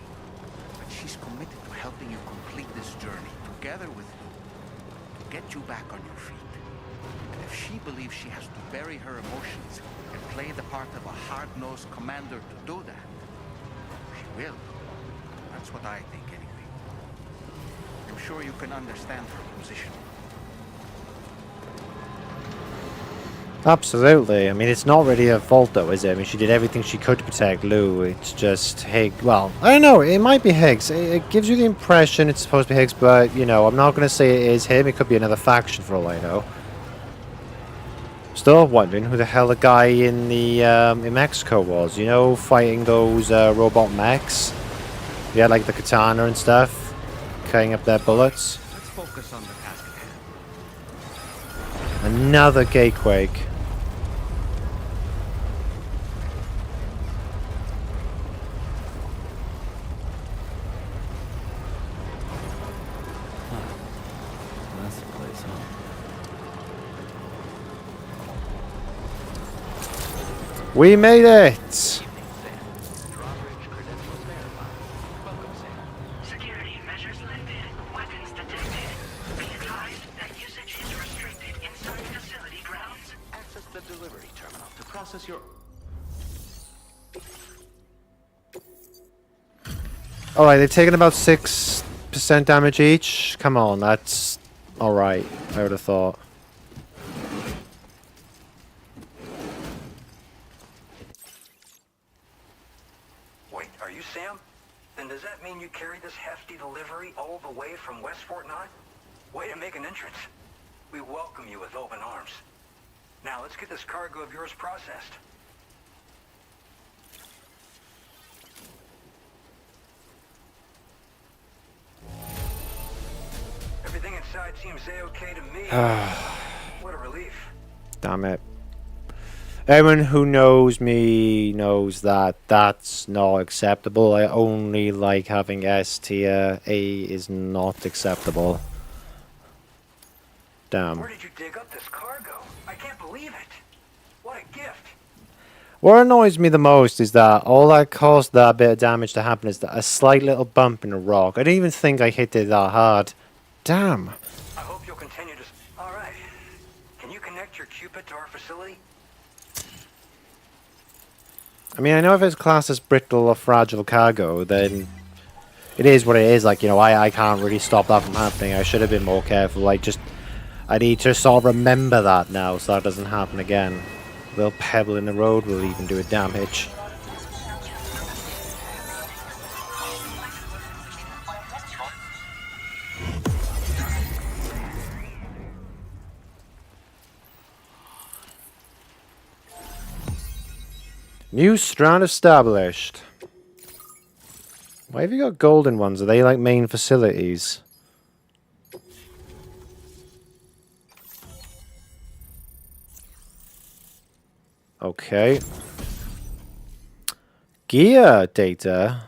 But she's committed to helping you complete this journey, together with you, to get you back on your feet. And if she believes she has to bury her emotions and play the part of a hard-nosed commander to do that, she will. That's what I think, anyway. I'm sure you can understand her position. Absolutely. I mean, it's not really her fault, though, is it? I mean, she did everything she could to protect Lou. It's just Higgs. Well, I don't know. It might be Higgs. It gives you the impression it's supposed to be Higgs, but, you know, I'm not going to say it is him. It could be another faction for all I know. Still wondering who the hell the guy in the in Mexico was. You know, fighting those robot mechs. He had, like, the katana and stuff, cutting up their bullets. Let's focus on the task at hand. Another gatequake. That's the place, huh? We made it! Security measures lifted. Weapons detected. Be advised that usage is restricted inside facility grounds. Access the delivery terminal to process your... Alright, they've taken about 6% damage each. Come on, that's alright, I would have thought. Wait, are you Sam? Then does that mean you carried this hefty delivery all the way from West Fort 9? Way to make an entrance. We welcome you with open arms. Now let's get this cargo of yours processed. Everything inside seems A-okay to me. What a relief. Damn it. Everyone who knows me knows that that's not acceptable. I only like having S tier. A is not acceptable. Damn. Where did you dig up this cargo? I can't believe it. What a gift. What annoys me the most is that all that caused that bit of damage to happen is that a slight little bump in a rock. I didn't even think I hit it that hard. Damn. I hope you'll continue to... All right. Can you connect your Cupid to our facility? I mean, I know if it's classed as brittle or fragile cargo, then it is what it is. Like, you know, I can't really stop that from happening. I should have been more careful. Like, just... I need to sort of remember that now so that doesn't happen again. A little pebble in the road will even do it damage. New strand established. Why have you got golden ones? Are they like main facilities? Okay. Gear data.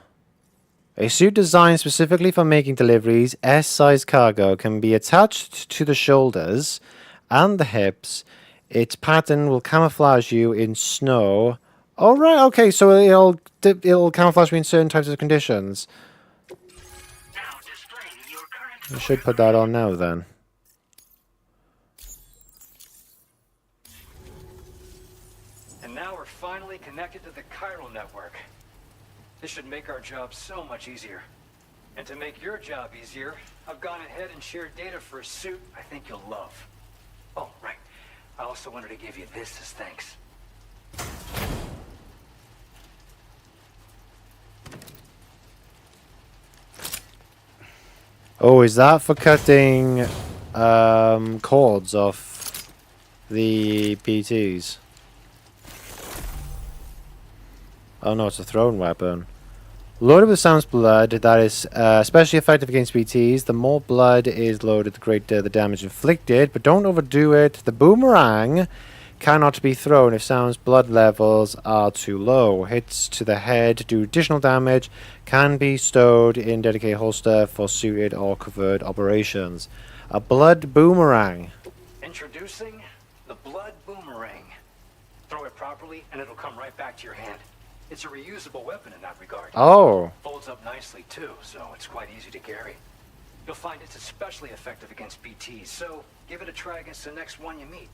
A suit designed specifically for making deliveries, S-size cargo, can be attached to the shoulders and the hips. Its pattern will camouflage you in snow. Oh, right, okay, so it'll camouflage me in certain types of conditions. Now displaying your current... I should put that on now, then. And now we're finally connected to the Chiral Network. This should make our job so much easier. And to make your job easier, I've gone ahead and shared data for a suit I think you'll love. Oh, right. I also wanted to give you this as thanks. Oh, is that for cutting cords off the PTs? Oh no, it's a thrown weapon. Loaded with Sam's blood, that is especially effective against PTs. The more blood is loaded, the greater the damage inflicted. But don't overdo it. The boomerang cannot be thrown if Sam's blood levels are too low. Hits to the head do additional damage. Can be stowed in dedicated holster for suited or covered operations. A blood boomerang. Introducing the Blood Boomerang. Throw it properly and it'll come right back to your hand. It's a reusable weapon in that regard. Oh. Folds up nicely too, so it's quite easy to carry. You'll find it's especially effective against BTs, so give it a try against the next one you meet.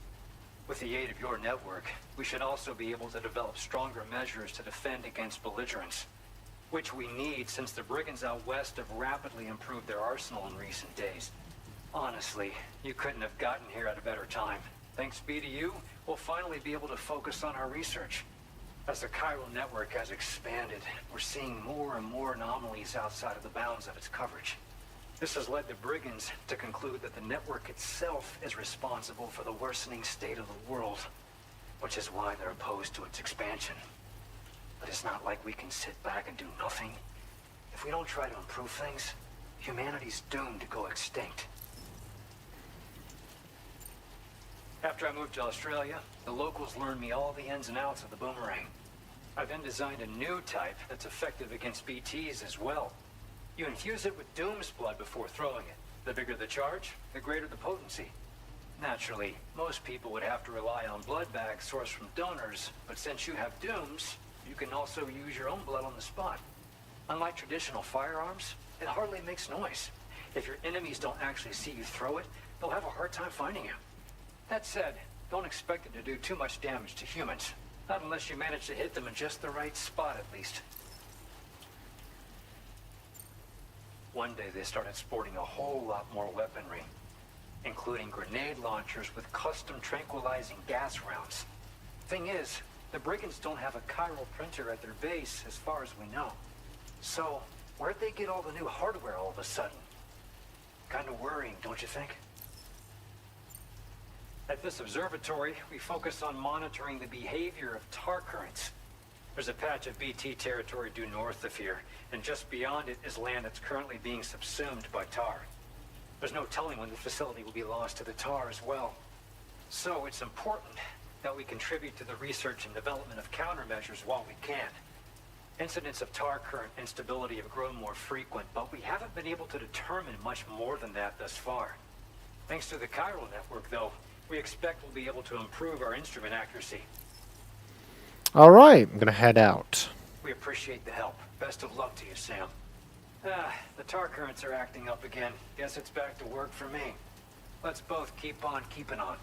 With the aid of your network, we should also be able to develop stronger measures to defend against belligerents, which we need since the brigands out west have rapidly improved their arsenal in recent days. Honestly, you couldn't have gotten here at a better time. Thanks be to you, we'll finally be able to focus on our research. As the Chiral Network has expanded, we're seeing more and more anomalies outside of the bounds of its coverage. This has led the brigands to conclude that the network itself is responsible for the worsening state of the world, which is why they're opposed to its expansion. But it's not like we can sit back and do nothing. If we don't try to improve things, humanity's doomed to go extinct. After I moved to Australia, the locals learned me all the ins and outs of the boomerang. I then designed a new type that's effective against BTs as well. You infuse it with Doom's blood before throwing it. The bigger the charge, the greater the potency. Naturally, most people would have to rely on blood bags sourced from donors, but since you have Doom's, you can also use your own blood on the spot. Unlike traditional firearms, it hardly makes noise. If your enemies don't actually see you throw it, they'll have a hard time finding you. That said, don't expect it to do too much damage to humans. Not unless you manage to hit them in just the right spot, at least. One day they started sporting a whole lot more weaponry, including grenade launchers with custom tranquilizing gas rounds. Thing is, the brigands don't have a chiral printer at their base as far as we know. So, where'd they get all the new hardware all of a sudden? Kind of worrying, don't you think? At this observatory, we focus on monitoring the behavior of tar currents. There's a patch of BT territory due north of here, and just beyond it is land that's currently being subsumed by tar. There's no telling when the facility will be lost to the tar as well. So it's important that we contribute to the research and development of countermeasures while we can. Incidents of tar current instability have grown more frequent, but we haven't been able to determine much more than that thus far. Thanks to the Chiral Network, though, we expect we'll be able to improve our instrument accuracy. Alright, I'm gonna head out. We appreciate the help. Best of luck to you, Sam. The tar currents are acting up again. Guess it's back to work for me. Let's both keep on keeping on.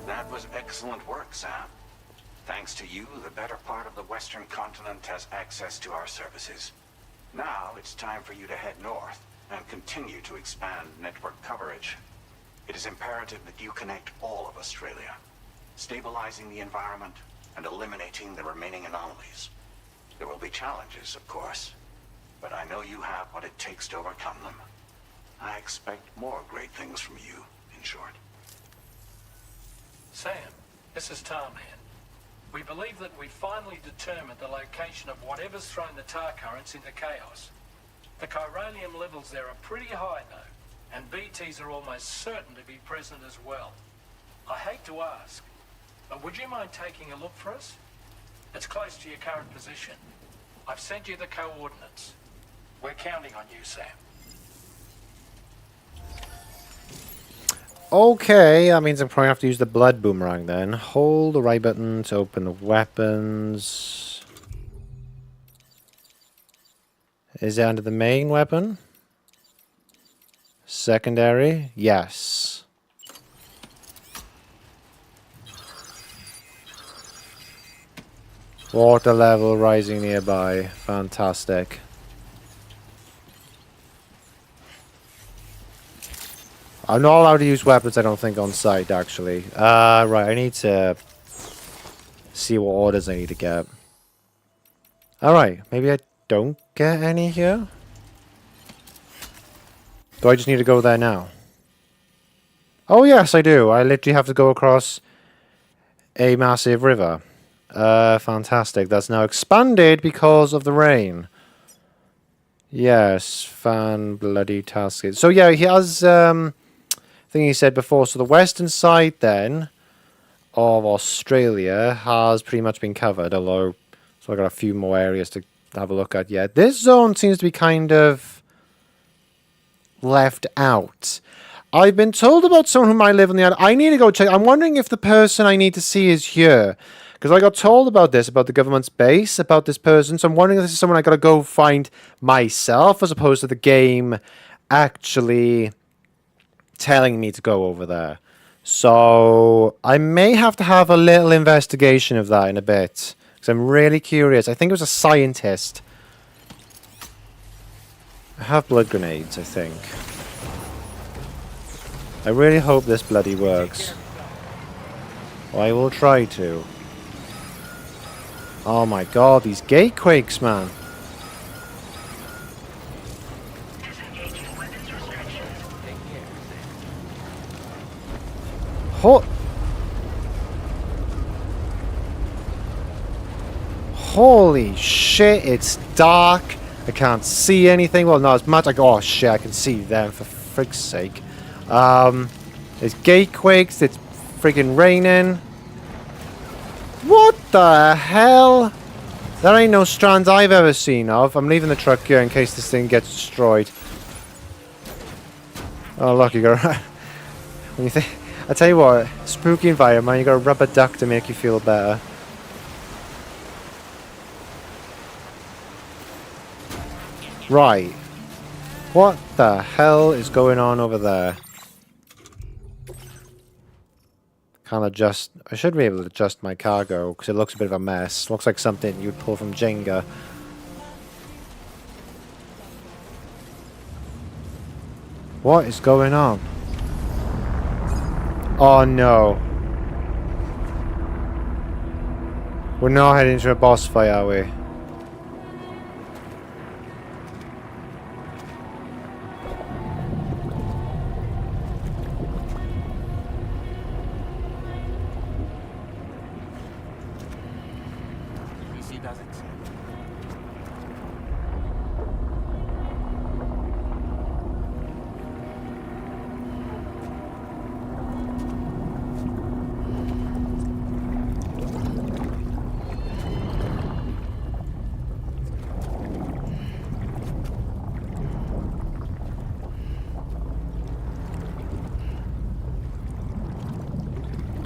That was excellent work, Sam. Thanks to you, the better part of the Western continent has access to our services. Now it's time for you to head north and continue to expand network coverage. It is imperative that you connect all of Australia, stabilizing the environment and eliminating the remaining anomalies. There will be challenges, of course, but I know you have what it takes to overcome them. I expect more great things from you, in short. Sam, this is Tom here. We believe that we finally determined the location of whatever's thrown the tar currents into chaos. The chiralium levels there are pretty high though, and BTs are almost certain to be present as well. I hate to ask, but would you mind taking a look for us? It's close to your current position. I've sent you the coordinates. We're counting on you, Sam. Okay, that means I'm probably have to use the blood boomerang then. Hold the right button to open the weapons. Is it under the main weapon? Secondary? Yes. Water level rising nearby. Fantastic. I'm not allowed to use weapons, I don't think, on site, actually. Right, I need to see what orders I need to get. Alright, maybe I don't get any here? Do I just need to go there now? Oh, yes, I do. I literally have to go across a massive river. Fantastic. That's now expanded because of the rain. Yes, fan-bloody-tastic. So, yeah, he has... I think he said before, so the western side then of Australia has pretty much been covered, although so I got a few more areas to have a look at yet. This zone seems to be kind of left out. I've been told about someone who might live on the island. I need to go check. I'm wondering if the person I need to see is here. Because I got told about this, about the government's base, about this person. So I'm wondering if this is someone I got to go find myself, as opposed to the game actually telling me to go over there. So I may have to have a little investigation of that in a bit. Because I'm really curious. I think it was a scientist. I have blood grenades, I think. I really hope this bloody works. Well, I will try to. Oh my god, these gatequakes, man. Holy shit, it's dark. I can't see anything. Well, not as much. Oh shit, I can see them, for frick's sake. There's gatequakes. It's freaking raining. What the hell? That ain't no strands I've ever seen of. I'm leaving the truck here in case this thing gets destroyed. Oh look, you got when you think, I tell you what, spooky environment, you got a rubber duck to make you feel better. Right. What the hell is going on over there? Can't adjust. I should be able to adjust my cargo because it looks a bit of a mess. Looks like something you'd pull from Jenga. What is going on? Oh no. We're not heading into a boss fight, are we?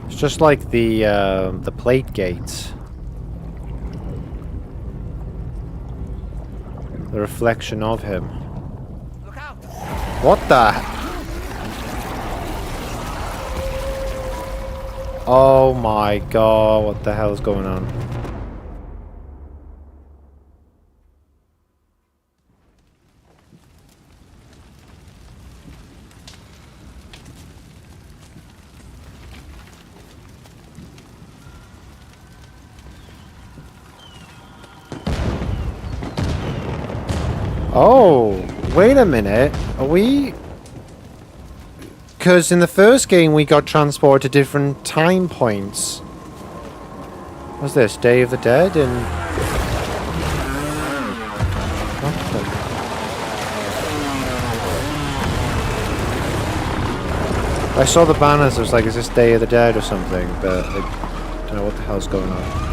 It's just like the plate gates. The reflection of him. Look out! What the? Oh my god, what the hell is going on? Oh, wait a minute. Are we... Because in the first game we got transported to different time points. What's this? Day of the Dead? And... What the... I saw the banners, I was like, is this Day of the Dead or something? But I don't know what the hell's going on.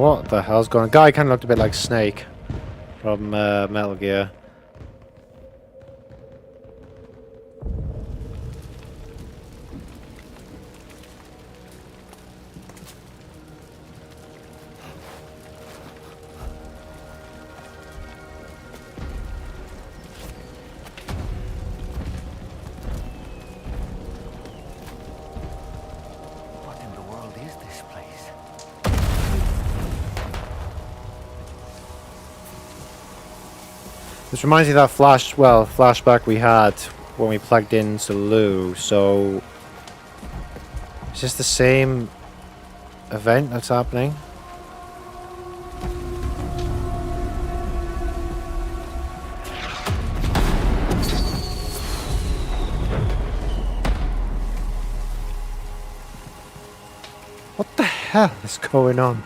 What the hell's going on? Guy kind of looked a bit like Snake from Metal Gear. What in the world is this place? This reminds me of that flashback we had when we plugged into Lou. So, is this the same event that's happening? What the hell is going on?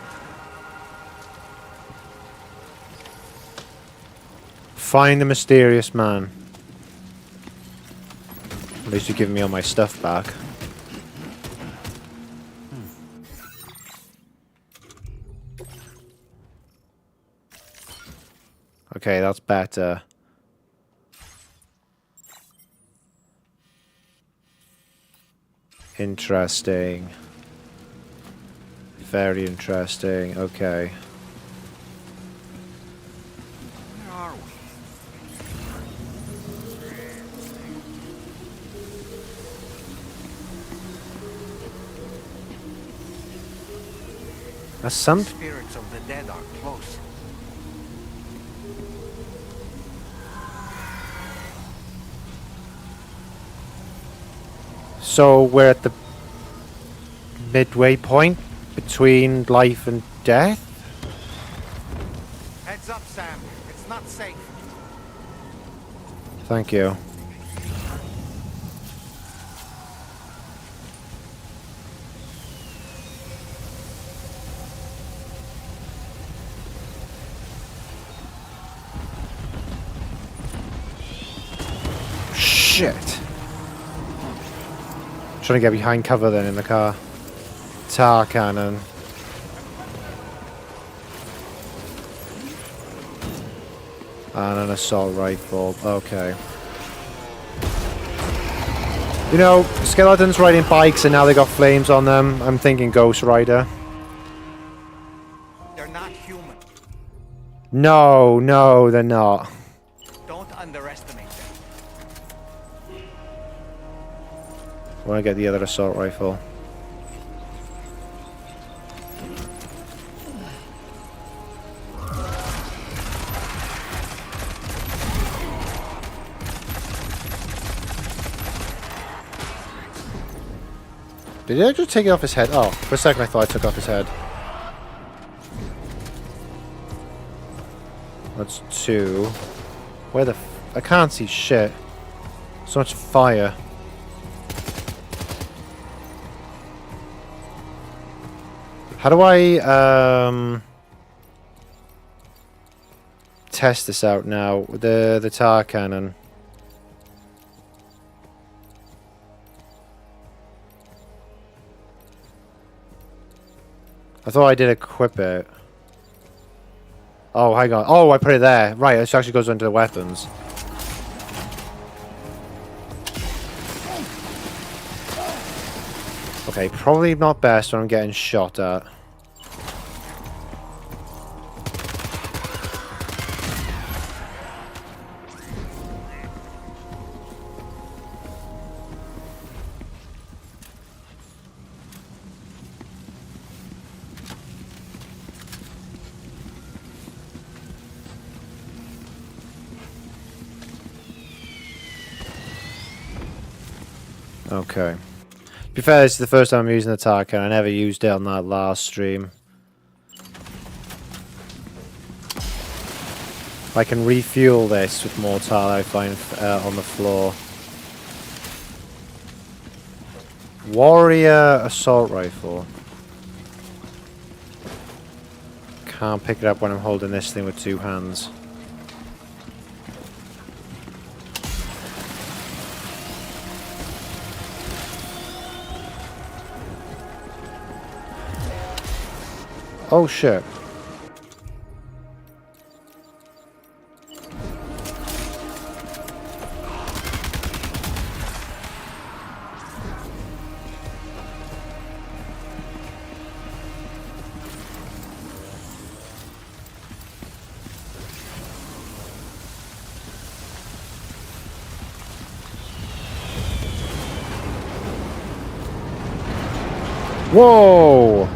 Find the mysterious man. At least you're giving me all my stuff back. Okay, that's better. Interesting. Very interesting. Okay. Where are we? That's some. Spirits of the dead are close. So we're at the midway point between life and death? Heads up, Sam. It's not safe. Thank you. Shit. Trying to get behind cover then in the car. Tar cannon. And an assault rifle. Okay. You know, skeletons riding bikes and now they got flames on them. I'm thinking Ghost Rider. They're not human. No, no, they're not. Don't underestimate them. I want to get the other assault rifle. Did I just take it off his head? Oh, for a second I thought I took off his head. That's two. Where the I can't see shit. So much fire. How do I test this out now with the tar cannon? I thought I did equip it. Oh, hang on. Oh, I put it there. Right, this actually goes into the weapons. Okay, probably not best when I'm getting shot at. Okay. To be fair, this is the first time I'm using the tar cannon. I never used it on that last stream. I can refuel this with more tar I find on the floor. Warrior assault rifle. Can't pick it up when I'm holding this thing with two hands. Oh shit. Whoa!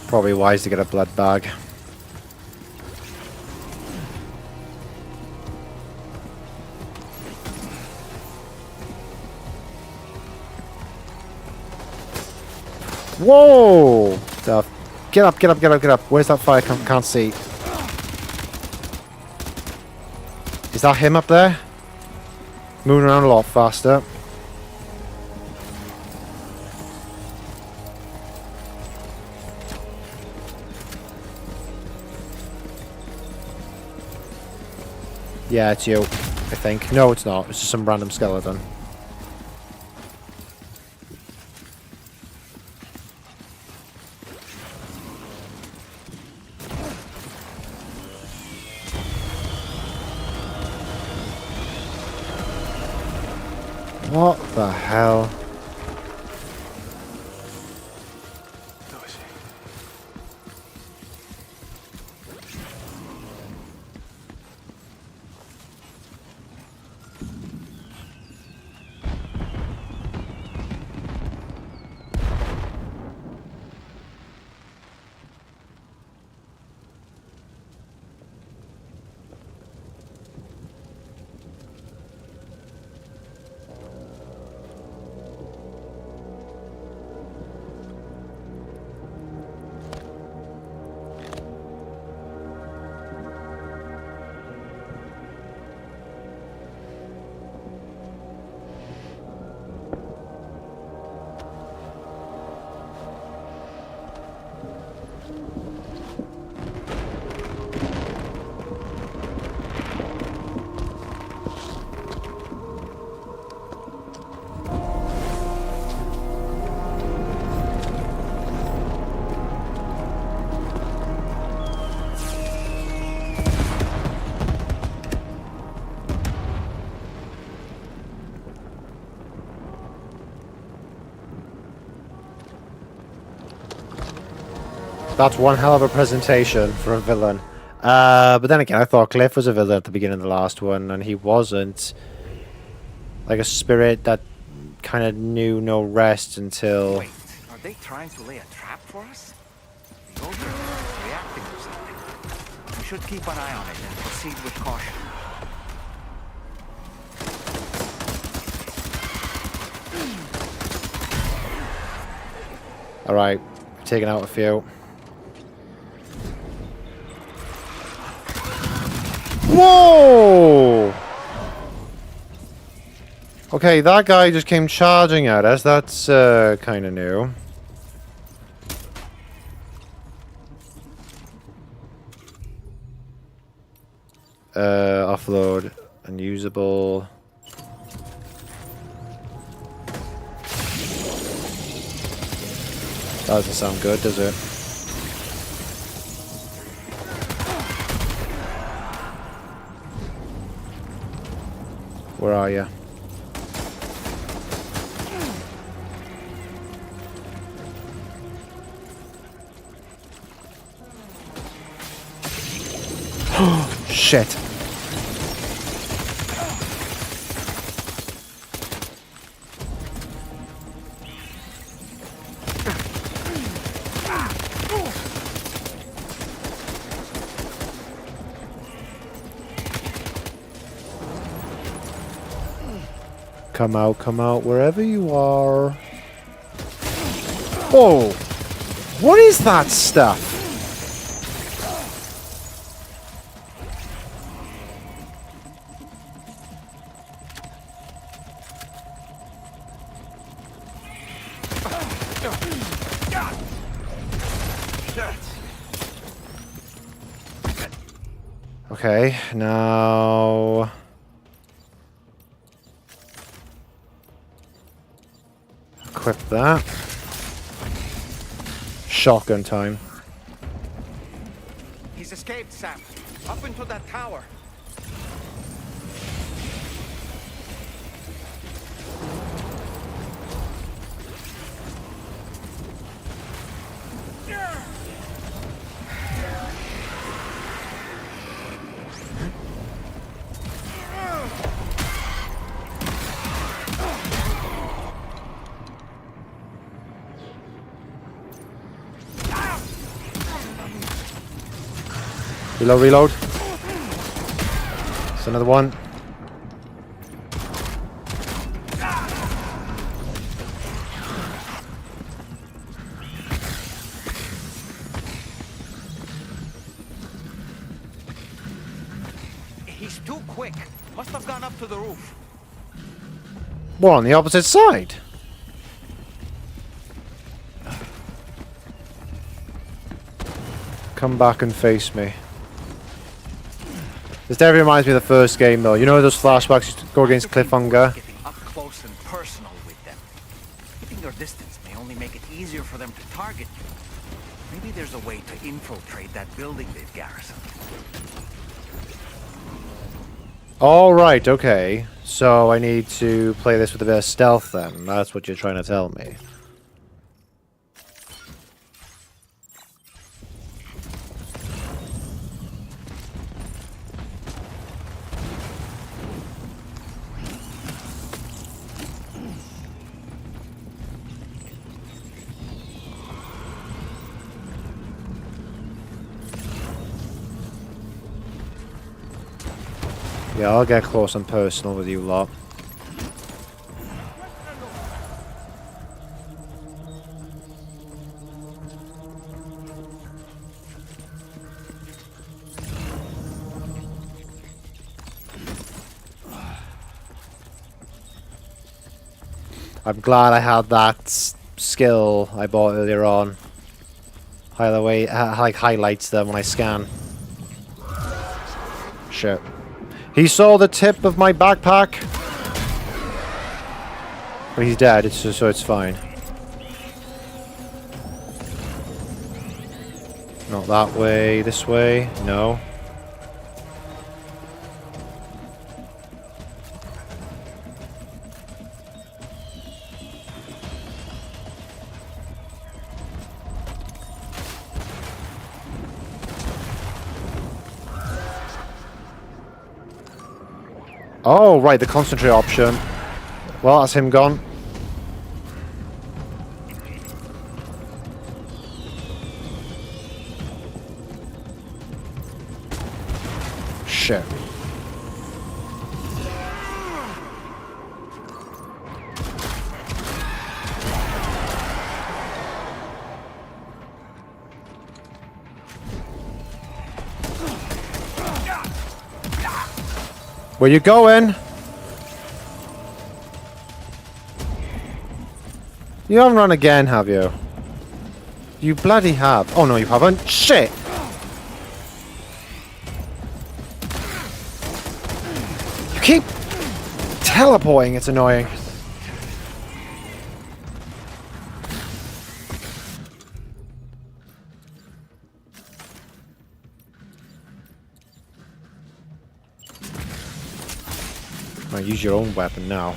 Probably wise to get a blood bag. Whoa! Get up, get up, get up, get up. Where's that fire? Can't see. Is that him up there? Moving around a lot faster. Yeah, it's you, I think. No, it's not. It's just some random skeleton. What the hell? That's one hell of a presentation for a villain. But then again, I thought Cliff was a villain at the beginning of the last one, and he wasn't. Like a spirit that kind of knew no rest until... Wait, are they trying to lay a trap for us? The ogre is reacting to something. We should keep an eye on it and proceed with caution. Alright, taking out a few. Whoa! Okay, that guy just came charging at us. That's kind of new. Offload. Unusable. That doesn't sound good, does it? Where are you? Shit. Come out, wherever you are. Oh! What is that stuff? Okay, now... equip that. shotgun time. He's escaped, Sam. Up into that tower. Reload, reload. It's another one. He's too quick. Must have gone up to the roof. What, on the opposite side? Come back and face me. This definitely reminds me of the first game, though. You know those flashbacks used to go against Cliffhanger? Getting up close and personal with them. Keeping your distance may only make it easier for them to target you. Maybe there's a way to infiltrate that building they've garrisoned. Alright, okay. So I need to play this with a bit of stealth then. That's what you're trying to tell me. Yeah, I'll get close and personal with you lot. I'm glad I had that skill I bought earlier on. Like highlights them when I scan. Shit. He saw the tip of my backpack. But he's dead, so it's fine. Not that way, this way, no. Oh, right, the concentrate option. Well, that's him gone. Shit. Where you going? You haven't run again, have you? You bloody have. Oh no, you haven't. Shit! You keep teleporting, it's annoying. Might use your own weapon now.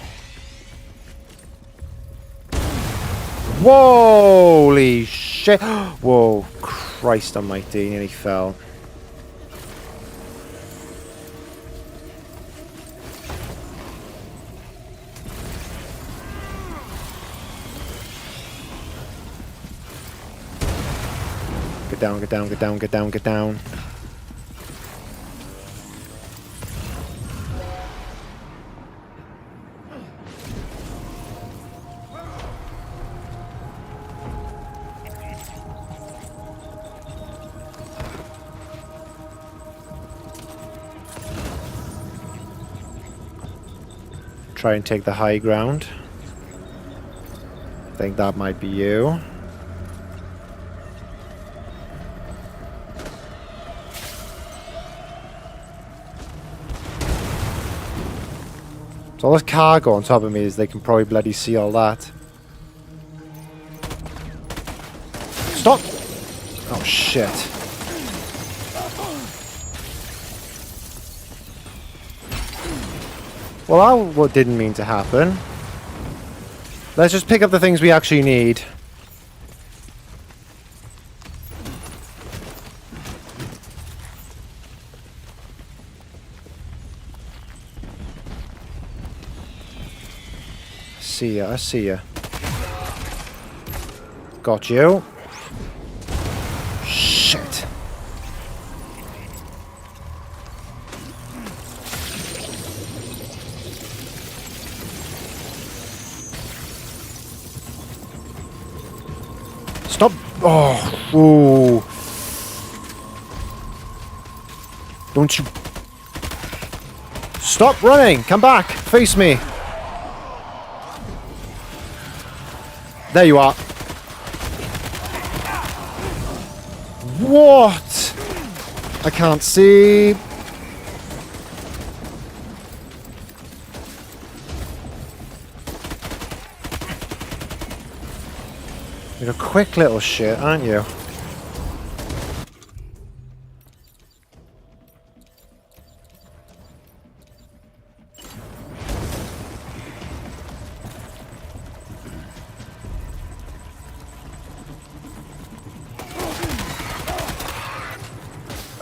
Holy shit! Whoa, Christ almighty, nearly fell. Get down, get down, get down, get down, get down. Try and take the high ground. I think that might be you. So all this cargo on top of me is they can probably bloody see all that. Stop! Oh, shit. Well, that what didn't mean to happen. Let's just pick up the things we actually need. See ya, I see ya. Got you. Shit. Stop. Oh. Ooh. Don't you. Stop running. Come back. Face me. There you are. What? I can't see. You're a quick little shit, aren't you?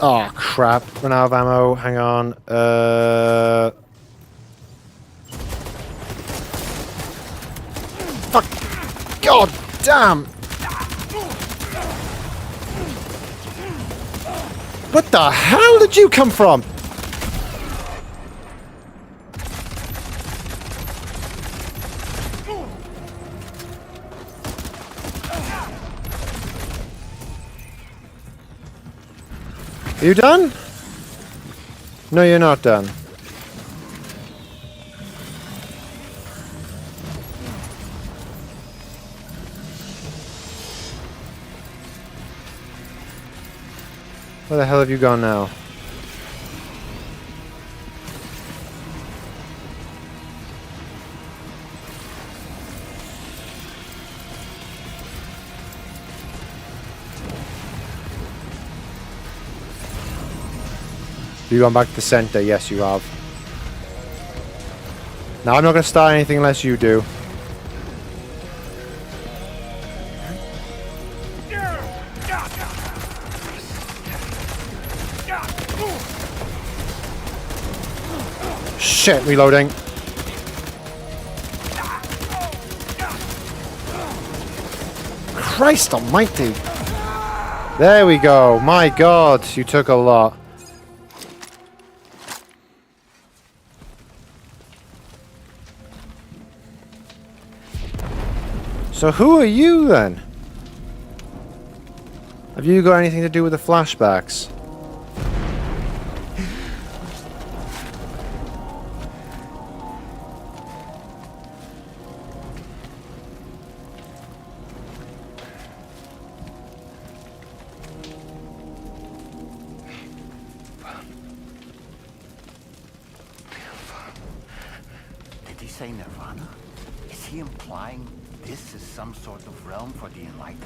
Oh, crap. Run out of ammo. Hang on. Fuck. God damn. What the hell did you come from? Are you done? No, you're not done. Where the hell have you gone now? You gone back to the center? Yes, you have. Now I'm not going to start anything unless you do. Shit, reloading. Christ almighty. There we go. My God, you took a lot. So who are you then? Have you got anything to do with the flashbacks? Did he say Nirvana? Is he implying this is some sort of realm for the enlightened?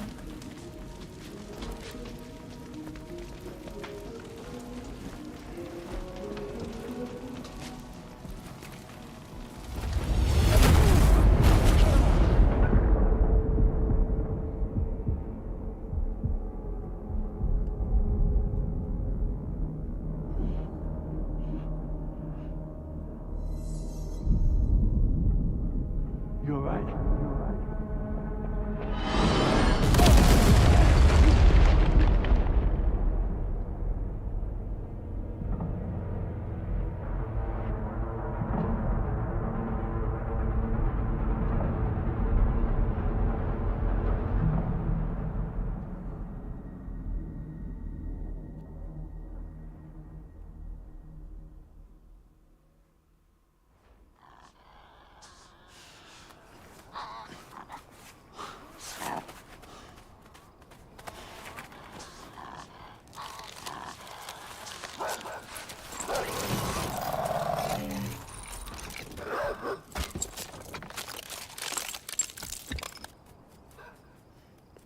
You're right.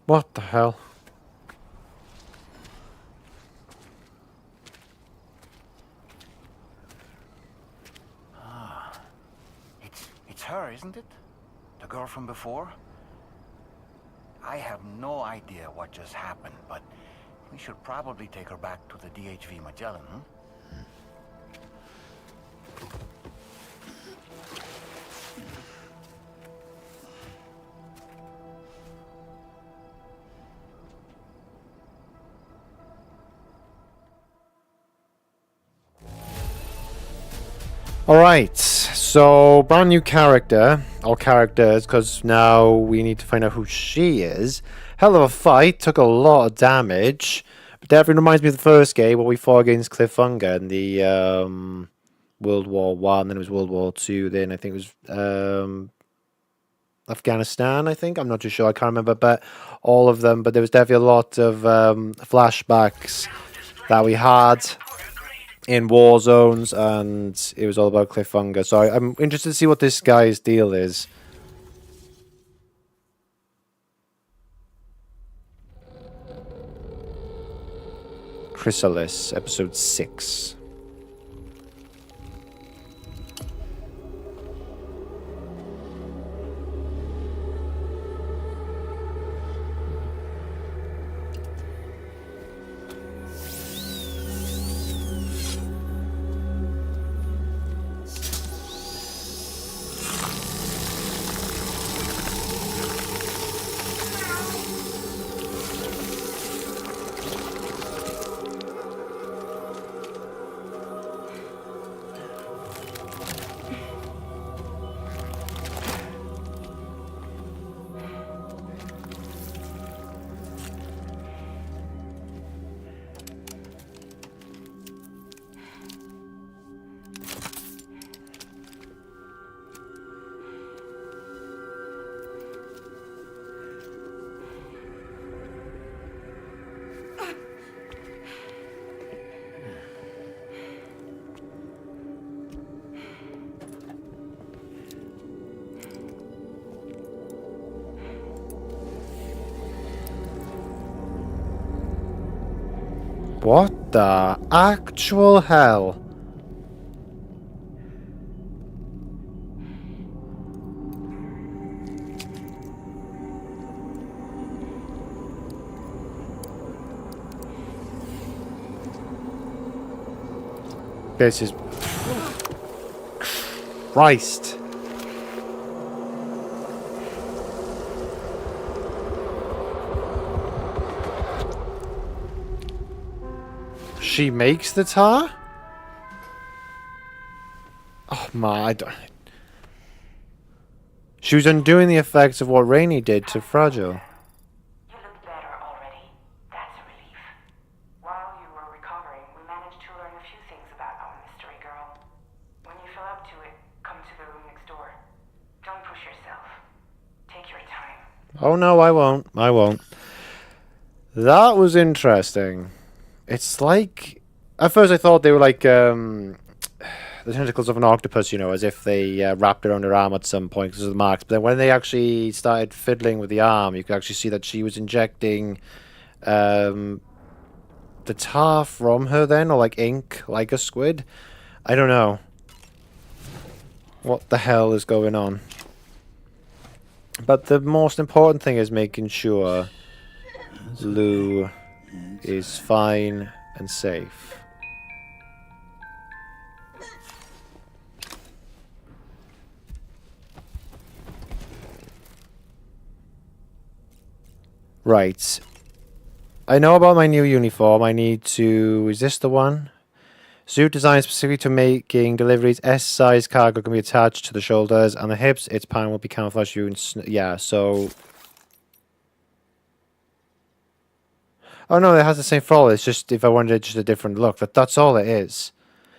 What the hell? her, isn't it? The girl from before? I have no idea what just happened, but we should probably take her back to the DHV Magellan, hmm? Alright, so brand new character, or characters, because now we need to find out who she is. Hell of a fight, took a lot of damage. But definitely reminds me of the first game where we fought against Cliffhanger in the World War One, then it was World War Two, then I think it was Afghanistan, I think. I'm not too sure, I can't remember, but all of them. But there was definitely a lot of flashbacks that we had in war zones, and it was all about Cliffhanger. So I'm interested to see what this guy's deal is. Chrysalis, episode 6. What the actual hell? This is... Christ. She makes the tar? Oh my, I don't... She was undoing the effects of what Rainey did to Fragile. You look better already. That's a relief. While you were recovering, we managed to learn a few things about our mystery girl. When you feel up to it, come to the room next door. Don't push yourself. Take your time. Oh no, I won't. I won't. That was interesting. It's like... At first I thought they were like the tentacles of an octopus, you know, as if they wrapped around her arm at some point because of the marks. But then when they actually started fiddling with the arm, you could actually see that she was injecting the tar from her then, or like ink, like a squid. I don't know. What the hell is going on? But the most important thing is making sure Lou is fine and safe. Right. I know about my new uniform. I need to... Is this the one? Suit designed specifically to making deliveries. S-size cargo can be attached to the shoulders and the hips. Its pattern will be camouflaged. Yeah, so... Oh no, it has the same fall. It's just if I wanted just a different look. That's all it is.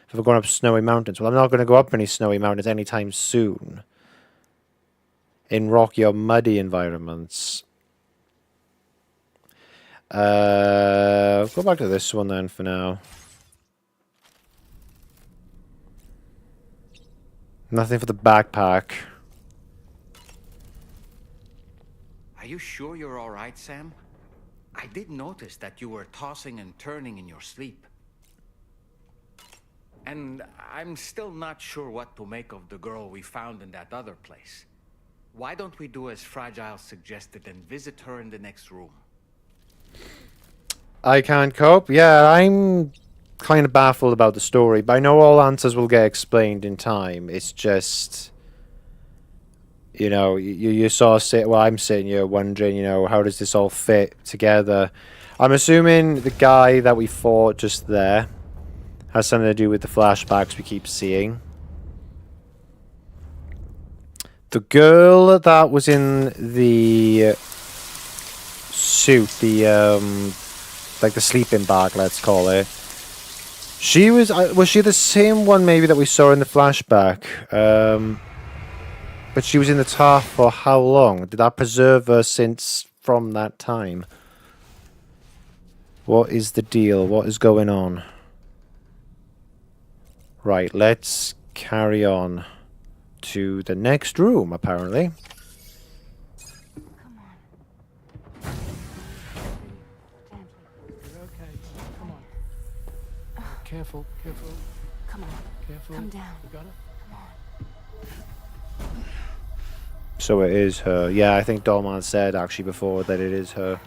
If we're going up snowy mountains. Well, I'm not going to go up any snowy mountains anytime soon. In rocky or muddy environments. Go back to this one then for now. Nothing for the backpack. Are you sure you're all right, Sam? I did notice that you were tossing and turning in your sleep. And I'm still not sure what to make of the girl we found in that other place. Why don't we do as Fragile suggested and visit her in the next room? I can't cope. Yeah, I'm kind of baffled about the story, but I know all answers will get explained in time. It's just, you know, you sort of sit. Well, I'm sitting here wondering, you know, how does this all fit together? I'm assuming the guy that we fought just there has something to do with the flashbacks we keep seeing. The girl that was in the suit, the like the sleeping bag, let's call it. She was she the same one maybe that we saw in the flashback? But she was in the tar for how long? Did that preserve her since from that time? What is the deal? What is going on? Right, let's carry on to the next room, apparently. You're okay. Come on. Careful, careful. Come on. Careful. Come down. You got it? So it is her. Yeah, I think Dolman said actually before that it is her.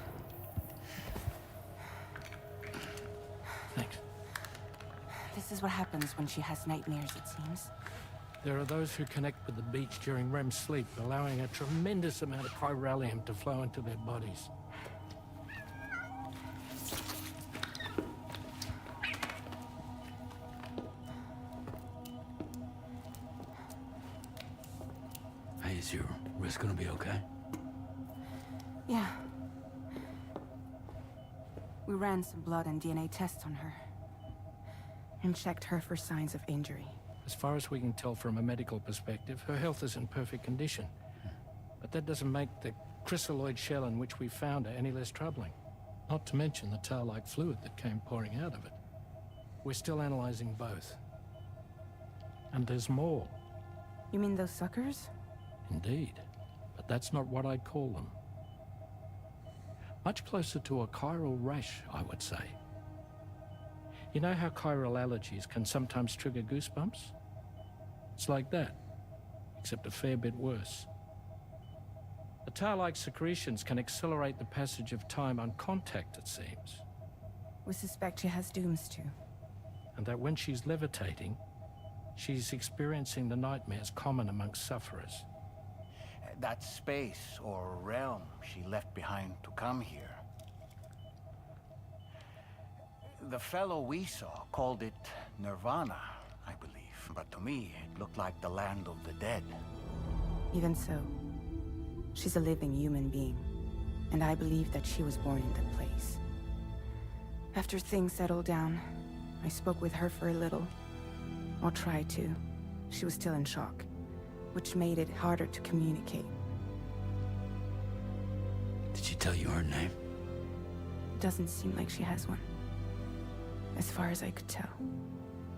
Thanks. This is what happens when she has nightmares, it seems. There are those who connect with the beach during REM sleep, allowing a tremendous amount of chiralium to flow into their bodies. Hey, is your wrist gonna be okay? Yeah. We ran some blood and DNA tests on her. And checked her for signs of injury. As far as we can tell from a medical perspective, her health is in perfect condition. But that doesn't make the chrysaloid shell in which we found her any less troubling. Not to mention the tar-like fluid that came pouring out of it. We're still analyzing both. And there's more. You mean those suckers? Indeed. But that's not what I'd call them. Much closer to a chiral rash, I would say. You know how chiral allergies can sometimes trigger goosebumps? It's like that, except a fair bit worse. The tar-like secretions can accelerate the passage of time on contact, it seems. We suspect she has dooms too. And that when she's levitating, she's experiencing the nightmares common amongst sufferers. That space or realm she left behind to come here. The fellow we saw called it Nirvana, I believe. But to me, it looked like the land of the dead. Even so, she's a living human being. And I believe that she was born in that place. After things settled down, I spoke with her for a little. Or tried to. She was still in shock, which made it harder to communicate. Did she tell you her name? Doesn't seem like she has one. As far as I could tell.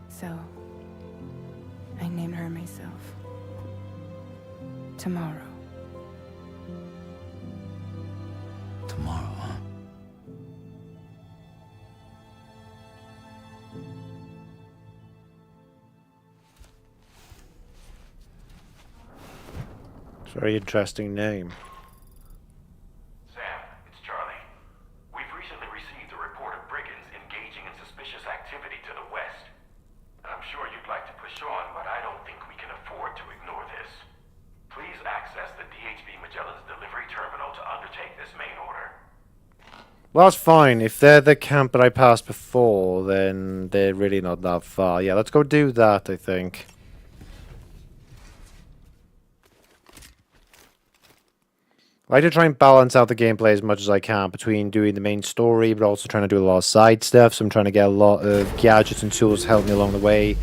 So, I named her myself. Tomorrow. Tomorrow, huh? It's a very interesting name. Sam, it's Charlie. We've recently received a report of brigands engaging in suspicious activity to the west. I'm sure you'd like to push on, but I don't think we can afford to ignore this. Please access the DHV Magellan's delivery terminal to undertake this main order. Well, that's fine. If they're the camp that I passed before, then they're really not that far. Yeah, let's go do that, I think. I like to try and balance out the gameplay as much as I can between doing the main story, but also trying to do a lot of side stuff. So I'm trying to get a lot of gadgets and tools to help me along the way.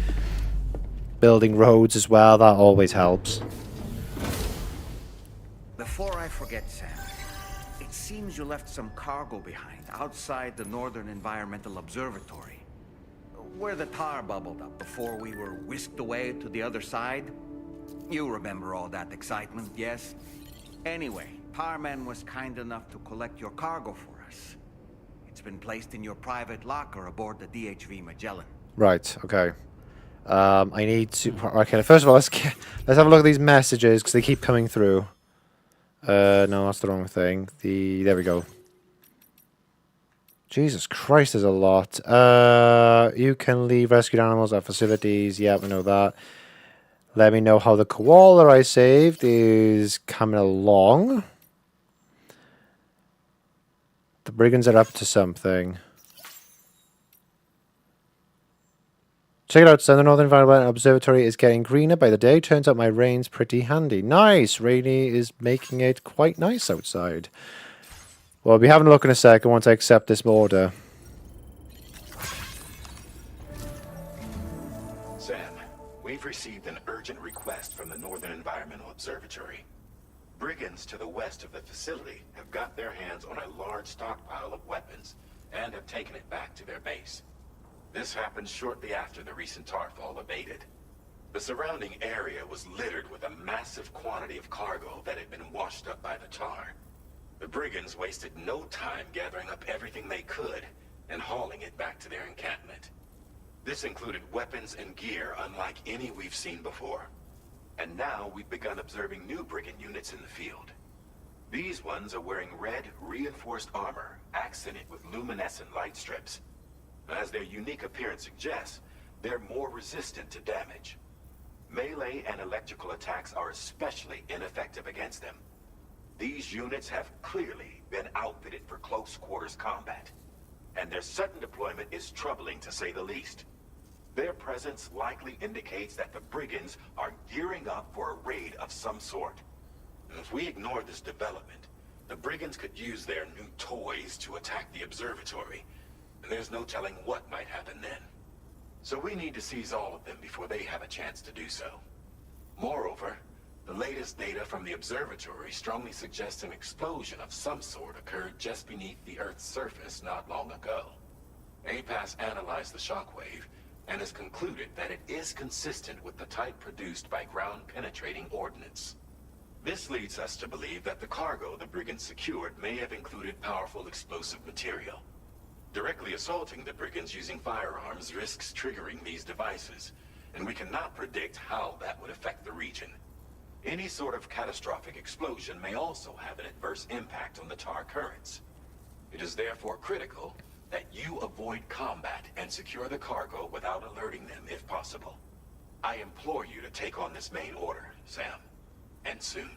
Building roads as well, that always helps. Before I forget, Sam, it seems you left some cargo behind outside the Northern Environmental Observatory, where the tar bubbled up before we were whisked away to the other side. You remember all that excitement, yes? Anyway, Tarman was kind enough to collect your cargo for us. It's been placed in your private locker aboard the DHV Magellan. Right, okay. I need to... Okay, first of all, let's have a look at these messages, because they keep coming through. No, that's the wrong thing. There we go. Jesus Christ, there's a lot. You can leave rescued animals at facilities. Yeah, we know that. Let me know how the koala I saved is coming along. The brigands are up to something. Check it out, son. The Northern Environmental Observatory is getting greener by the day. Turns out my rain's pretty handy. Nice! Rainy is making it quite nice outside. Well, I'll be having a look in a second once I accept this order. Sam, we've received an urgent request from the Northern Environmental Observatory. Brigands to the west of the facility have got their hands on a large stockpile of weapons and have taken it back to their base. This happened shortly after the recent tarfall abated. The surrounding area was littered with a massive quantity of cargo that had been washed up by the tar. The brigands wasted no time gathering up everything they could and hauling it back to their encampment. This included weapons and gear unlike any we've seen before. And now we've begun observing new brigand units in the field. These ones are wearing red, reinforced armor, accented with luminescent light strips. As their unique appearance suggests, they're more resistant to damage. Melee and electrical attacks are especially ineffective against them. These units have clearly been outfitted for close quarters combat, and their sudden deployment is troubling to say the least. Their presence likely indicates that the brigands are gearing up for a raid of some sort. And if we ignore this development, the brigands could use their new toys to attack the observatory, and there's no telling what might happen then. So we need to seize all of them before they have a chance to do so. Moreover, the latest data from the observatory strongly suggests an explosion of some sort occurred just beneath the Earth's surface not long ago. APAS analyzed the shockwave and has concluded that it is consistent with the type produced by ground-penetrating ordnance. This leads us to believe that the cargo the brigands secured may have included powerful explosive material. Directly assaulting the brigands using firearms risks triggering these devices, and we cannot predict how that would affect the region. Any sort of catastrophic explosion may also have an adverse impact on the tar currents. It is therefore critical that you avoid combat and secure the cargo without alerting them if possible. I implore you to take on this main order, Sam, and soon.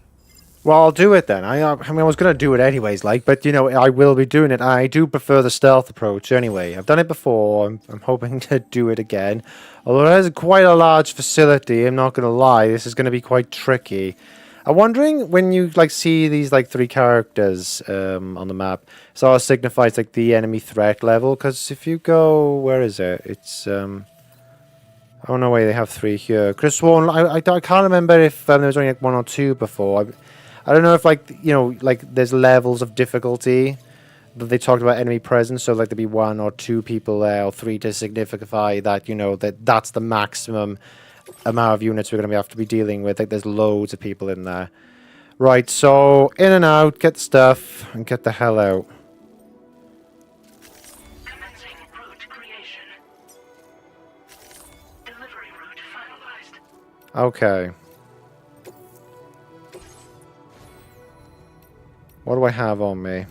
Well, I'll do it then. I mean, I was going to do it anyways, but, you know, I will be doing it. I do prefer the stealth approach anyway. I've done it before. I'm hoping to do it again. Although it has quite a large facility, I'm not going to lie. This is going to be quite tricky. I'm wondering, when you, see these, 3 characters on the map, so it signifies, the enemy threat level. Because if you go... Where is it? It's... Oh, no way, they have 3 here. Chris Swan, I can't remember if there was only, 1 or 2 before. I don't know if, there's levels of difficulty that they talked about enemy presence. So, there'd be 1 or 2 people there, or 3 to signify that, that's the maximum amount of units we're going to have to be dealing with. There's loads of people in there. Right, so, in and out, get the stuff, and get the hell out. Commencing route creation. Delivery route finalized. Okay. What do I have on me?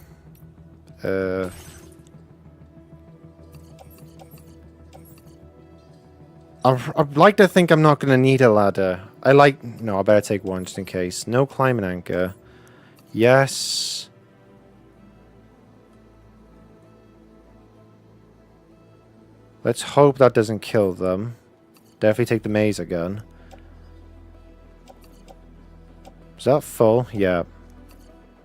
I'd like to think I'm not going to need a ladder. No, I better take one just in case. No climbing anchor. Yes. Let's hope that doesn't kill them. Definitely take the mazer gun. Is that full? Yeah.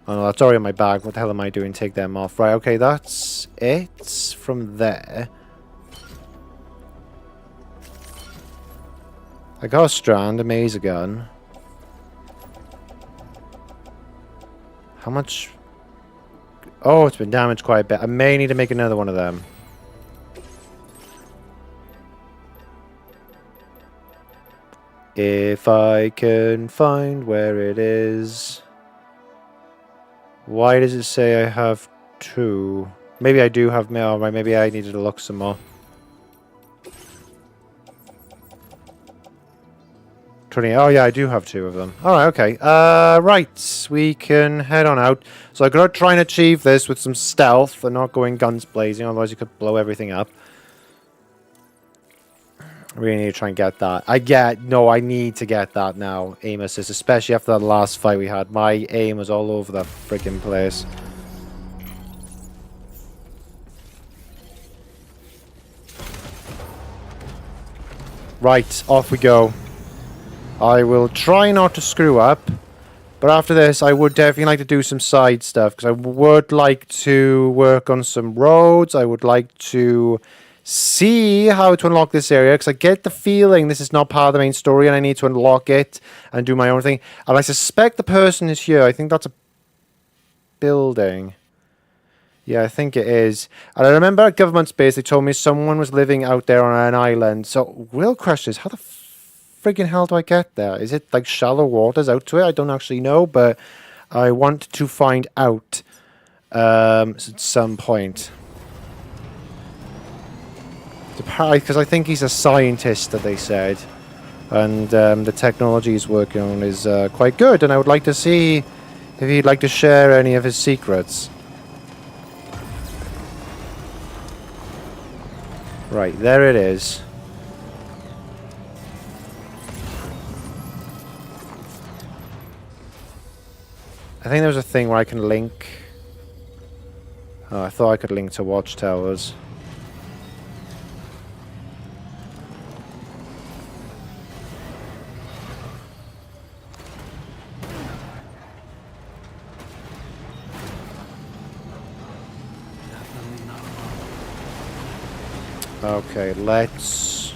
Oh no, that's already on my bag. What the hell am I doing? Take them off. Right, okay, that's it from there. I got a strand, a mazer gun. How much? Oh, it's been damaged quite a bit. I may need to make another one of them. If I can find where it is. Why does it say I have 2? Maybe I do have more. Right, maybe I needed to look some more. 20. Oh yeah, I do have 2 of them. Alright, okay. Right. We can head on out. So I gotta try and achieve this with some stealth and not going guns blazing, otherwise you could blow everything up. I really need to try and get that. I need to get that now, aim assist, especially after that last fight we had. My aim was all over that freaking place. Right, off we go. I will try not to screw up, but after this I would definitely like to do some side stuff, because I would like to work on some roads. I would like to see how to unlock this area, because I get the feeling this is not part of the main story and I need to unlock it and do my own thing. And I suspect the person is here. I think that's a building. Yeah, I think it is. And I remember at government base they told me someone was living out there on an island. So real question is, how the friggin' hell do I get there? Is it like shallow waters out to it? I don't actually know, but I want to find out at some point. Because I think he's a scientist, that they said, and the technology he's working on is quite good, and I would like to see if he'd like to share any of his secrets. Right, there it is. I think there was a thing where I can link... Oh, I thought I could link to watchtowers. Okay, let's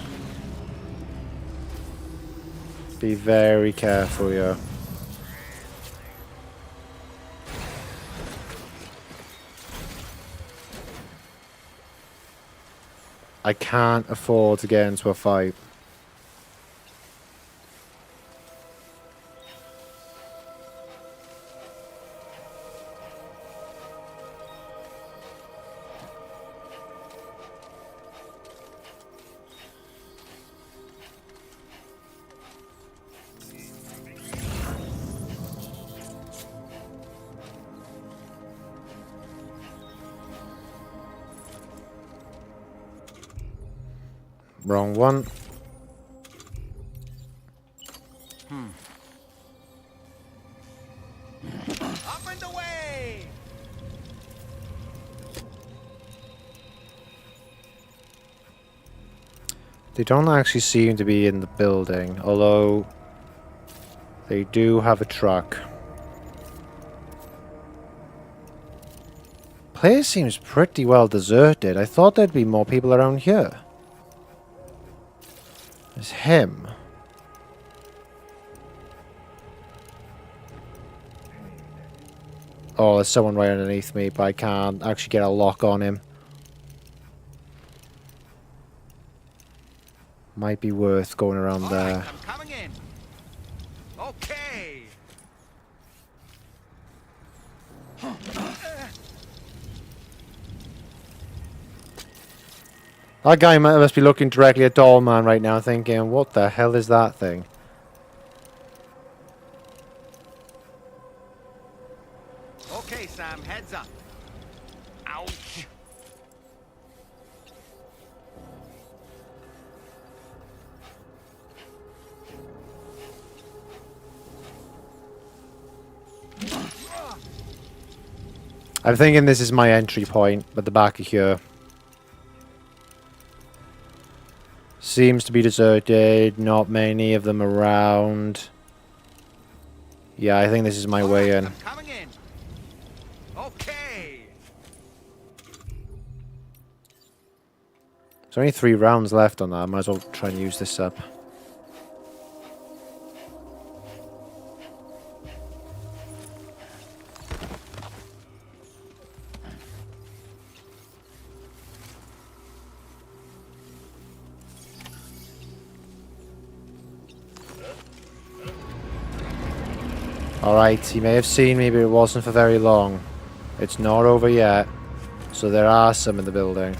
be very careful here. I can't afford to get into a fight. Wrong one. Up and away! They don't actually seem to be in the building, although they do have a truck. Place seems pretty well deserted. I thought there'd be more people around here. It's him. Oh, there's someone right underneath me, but I can't actually get a lock on him. Might be worth going around there. I'm coming in. Okay. That guy must be looking directly at Dollman right now, thinking, what the hell is that thing? Okay, Sam, heads up. Ouch. I'm thinking this is my entry point at the back of here. Seems to be deserted, not many of them around. Yeah, I think this is my way in. I'm coming in. Okay. There's only 3 rounds left on that. I might as well try and use this up. Alright, he may have seen me, but it wasn't for very long. It's not over yet. So there are some in the building.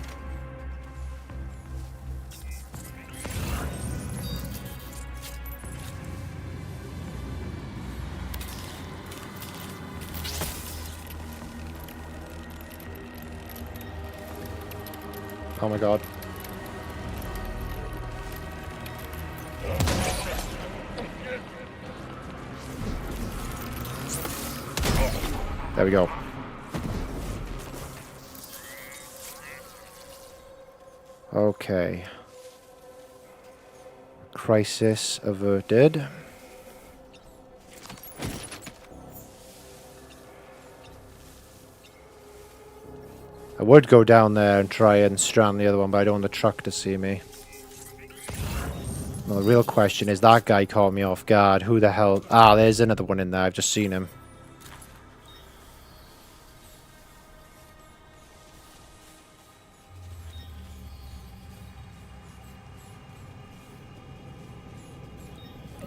Oh my god. There we go. Okay. Crisis averted. I would go down there and try and strand the other one, but I don't want the truck to see me. Well, the real question is, that guy caught me off guard. Who the hell? Ah, there's another one in there. I've just seen him.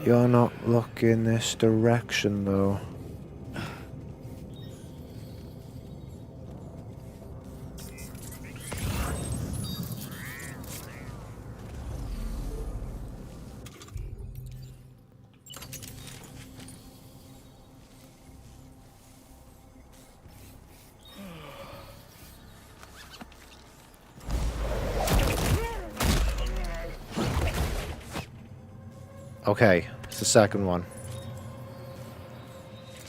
You're not looking this direction, though. Okay, it's the second one.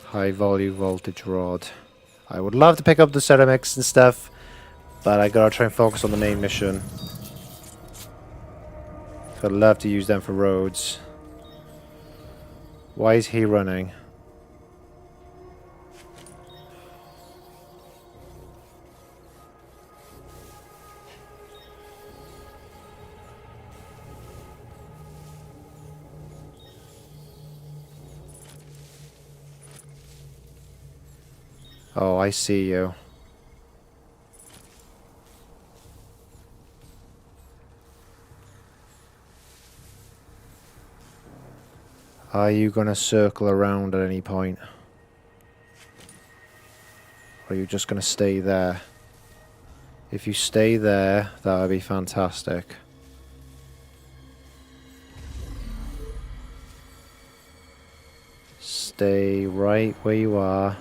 High volume voltage rod. I would love to pick up the ceramics and stuff, but I gotta try and focus on the main mission. I'd love to use them for roads. Why is he running? Oh, I see you. Are you gonna circle around at any point? Or are you just gonna stay there? If you stay there, that would be fantastic. Stay right where you are.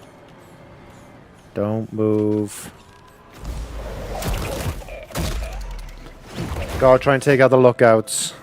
Don't move. Gotta try and take out the lookouts.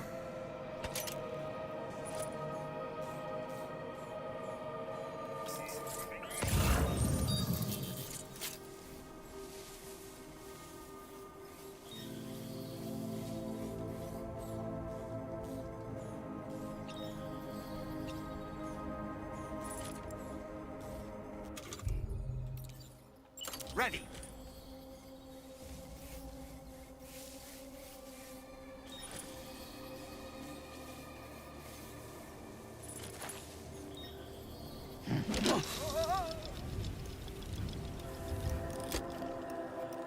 Ready.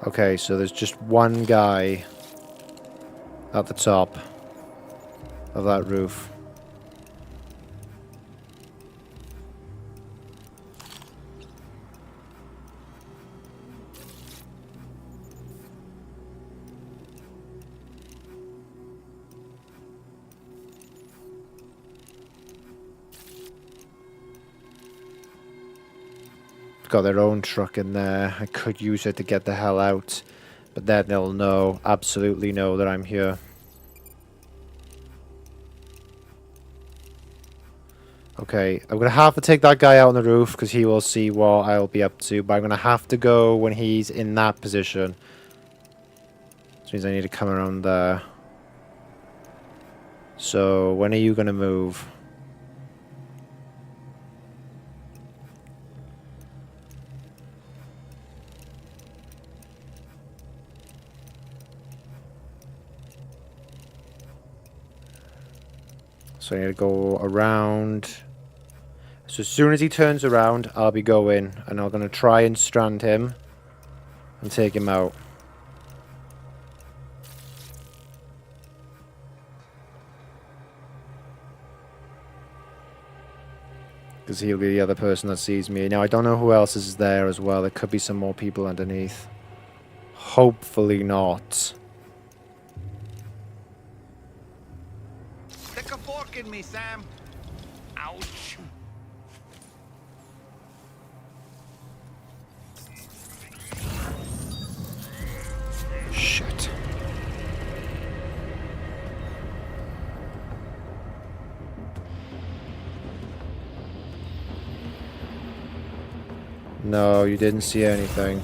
Okay, so there's just one guy at the top of that roof. Got their own truck in there. I could use it to get the hell out, but then they'll know, absolutely know, that I'm here. Okay, I'm gonna have to take that guy out on the roof because he will see what I'll be up to, but I'm gonna have to go when he's in that position. Which means I need to come around there. So, when are you gonna move? So I need to go around. So as soon as he turns around, I'll be going. And I'm going to try and strand him. And take him out. Because he'll be the other person that sees me. Now I don't know who else is there as well. There could be some more people underneath. Hopefully not. Stick a fork in me, Sam. Ouch. Shit. No, you didn't see anything.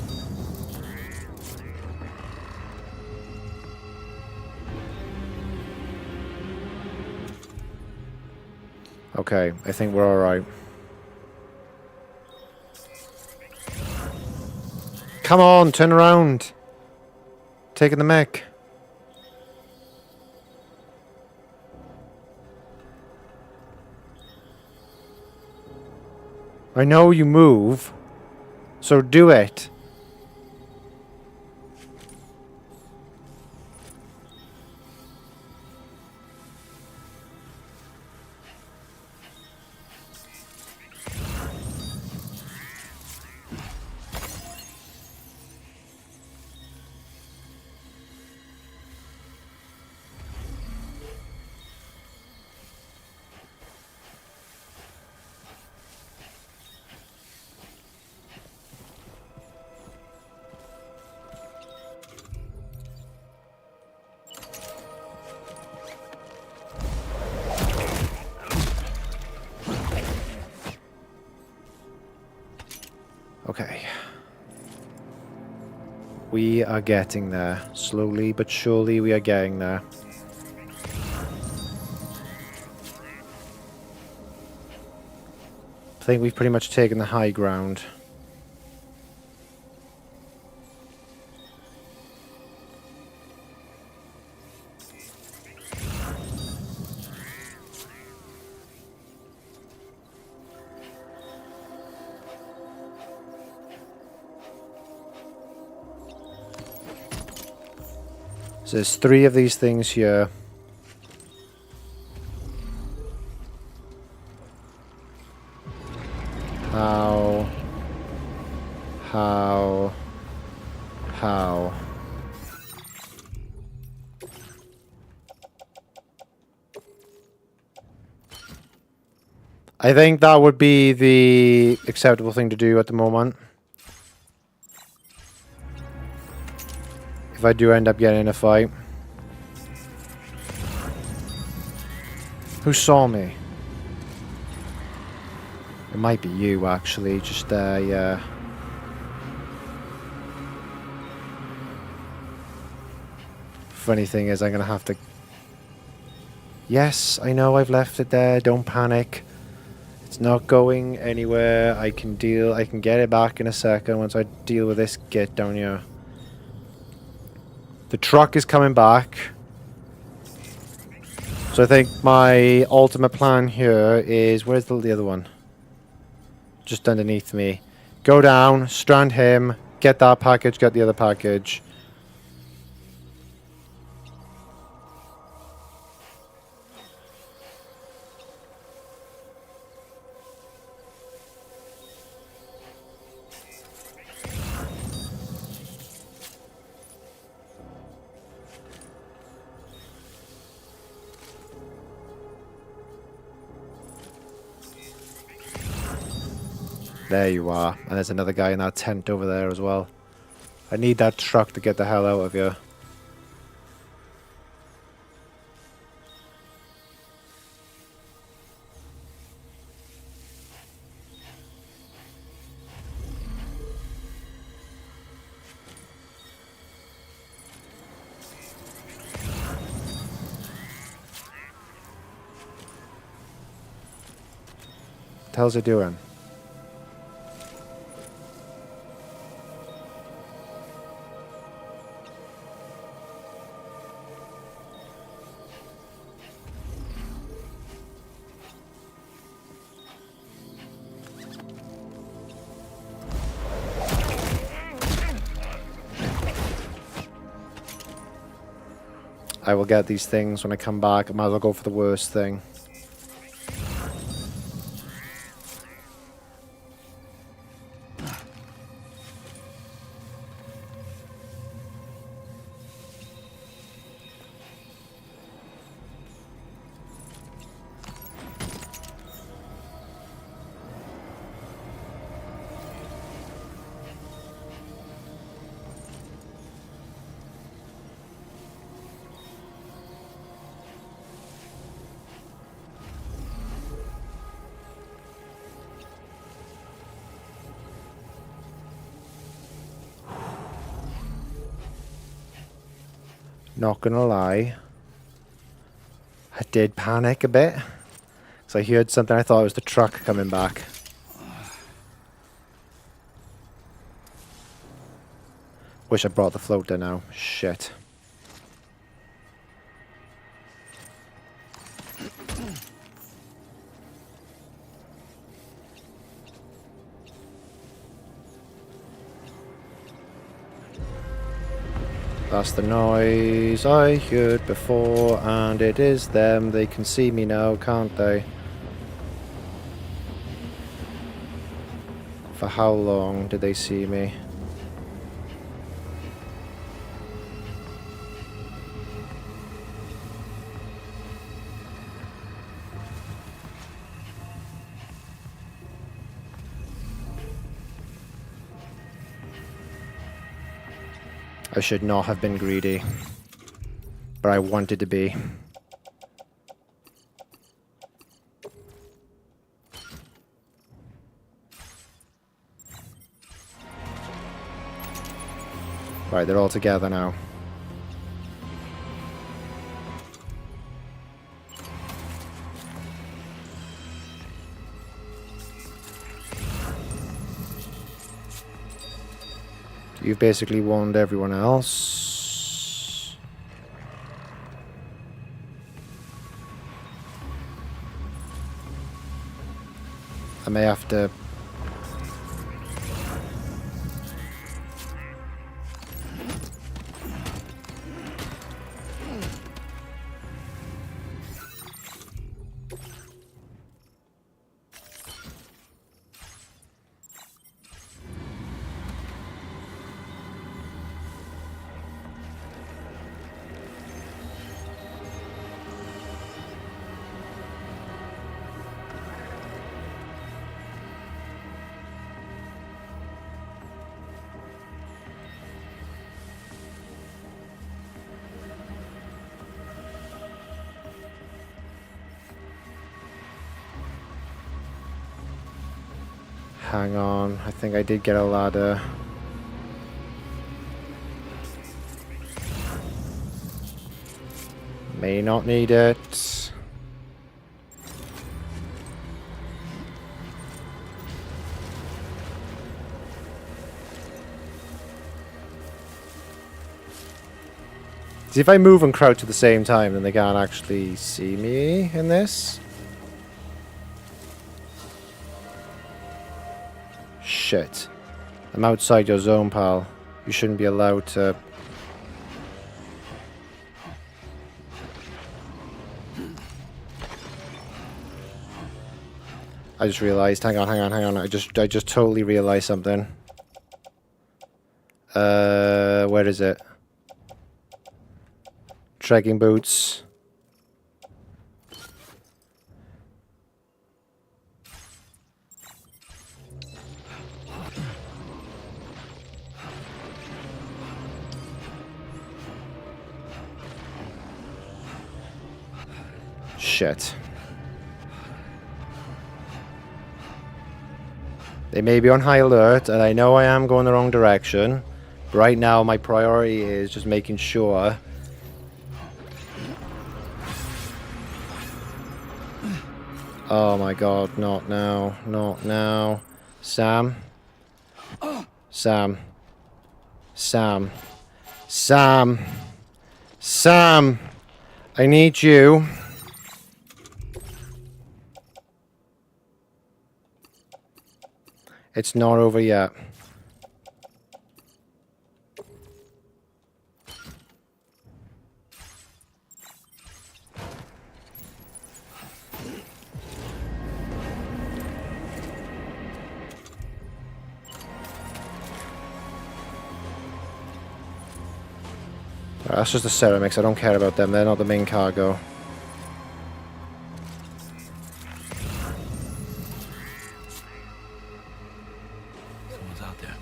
Okay, I think we're alright. Come on, turn around. Taking the mech. I know you move, so do it. Okay. We are getting there. Slowly but surely we are getting there. I think we've pretty much taken the high ground. So there's 3 of these things here. How? I think that would be the acceptable thing to do at the moment. If I do end up getting in a fight. Who saw me? It might be you, actually. Just there, yeah. Funny thing is, I'm gonna have to... Yes, I know I've left it there. Don't panic. It's not going anywhere. I can get it back in a second once I deal with this git down here. The truck is coming back. So I think my ultimate plan here is... Where's the other one? Just underneath me. Go down, strand him, get that package, get the other package. There you are. And there's another guy in that tent over there as well. I need that truck to get the hell out of here. What the hell's it doing? I will get these things when I come back. I might as well go for the worst thing. Not gonna lie. I did panic a bit. Because I heard something, I thought it was the truck coming back. Wish I brought the floater now. Shit. That's the noise I heard before, and it is them. They can see me now, can't they? For how long did they see me? I should not have been greedy, but I wanted to be. Right, they're all together now. You've basically warned everyone else. I may have to... Hang on, I think I did get a ladder. May not need it. See, if I move and crouch at the same time, then they can't actually see me in this. Shit. I'm outside your zone, pal. You shouldn't be allowed to... I just realized. Hang on. I just totally realized something. Where is it? Trekking boots. Shit. They may be on high alert, and I know I am going the wrong direction. But right now, my priority is just making sure... Oh my god, not now. Not now. Sam? Sam. Sam. Sam. Sam! I need you. It's not over yet. That's just the ceramics. I don't care about them. They're not the main cargo. Someone's out there.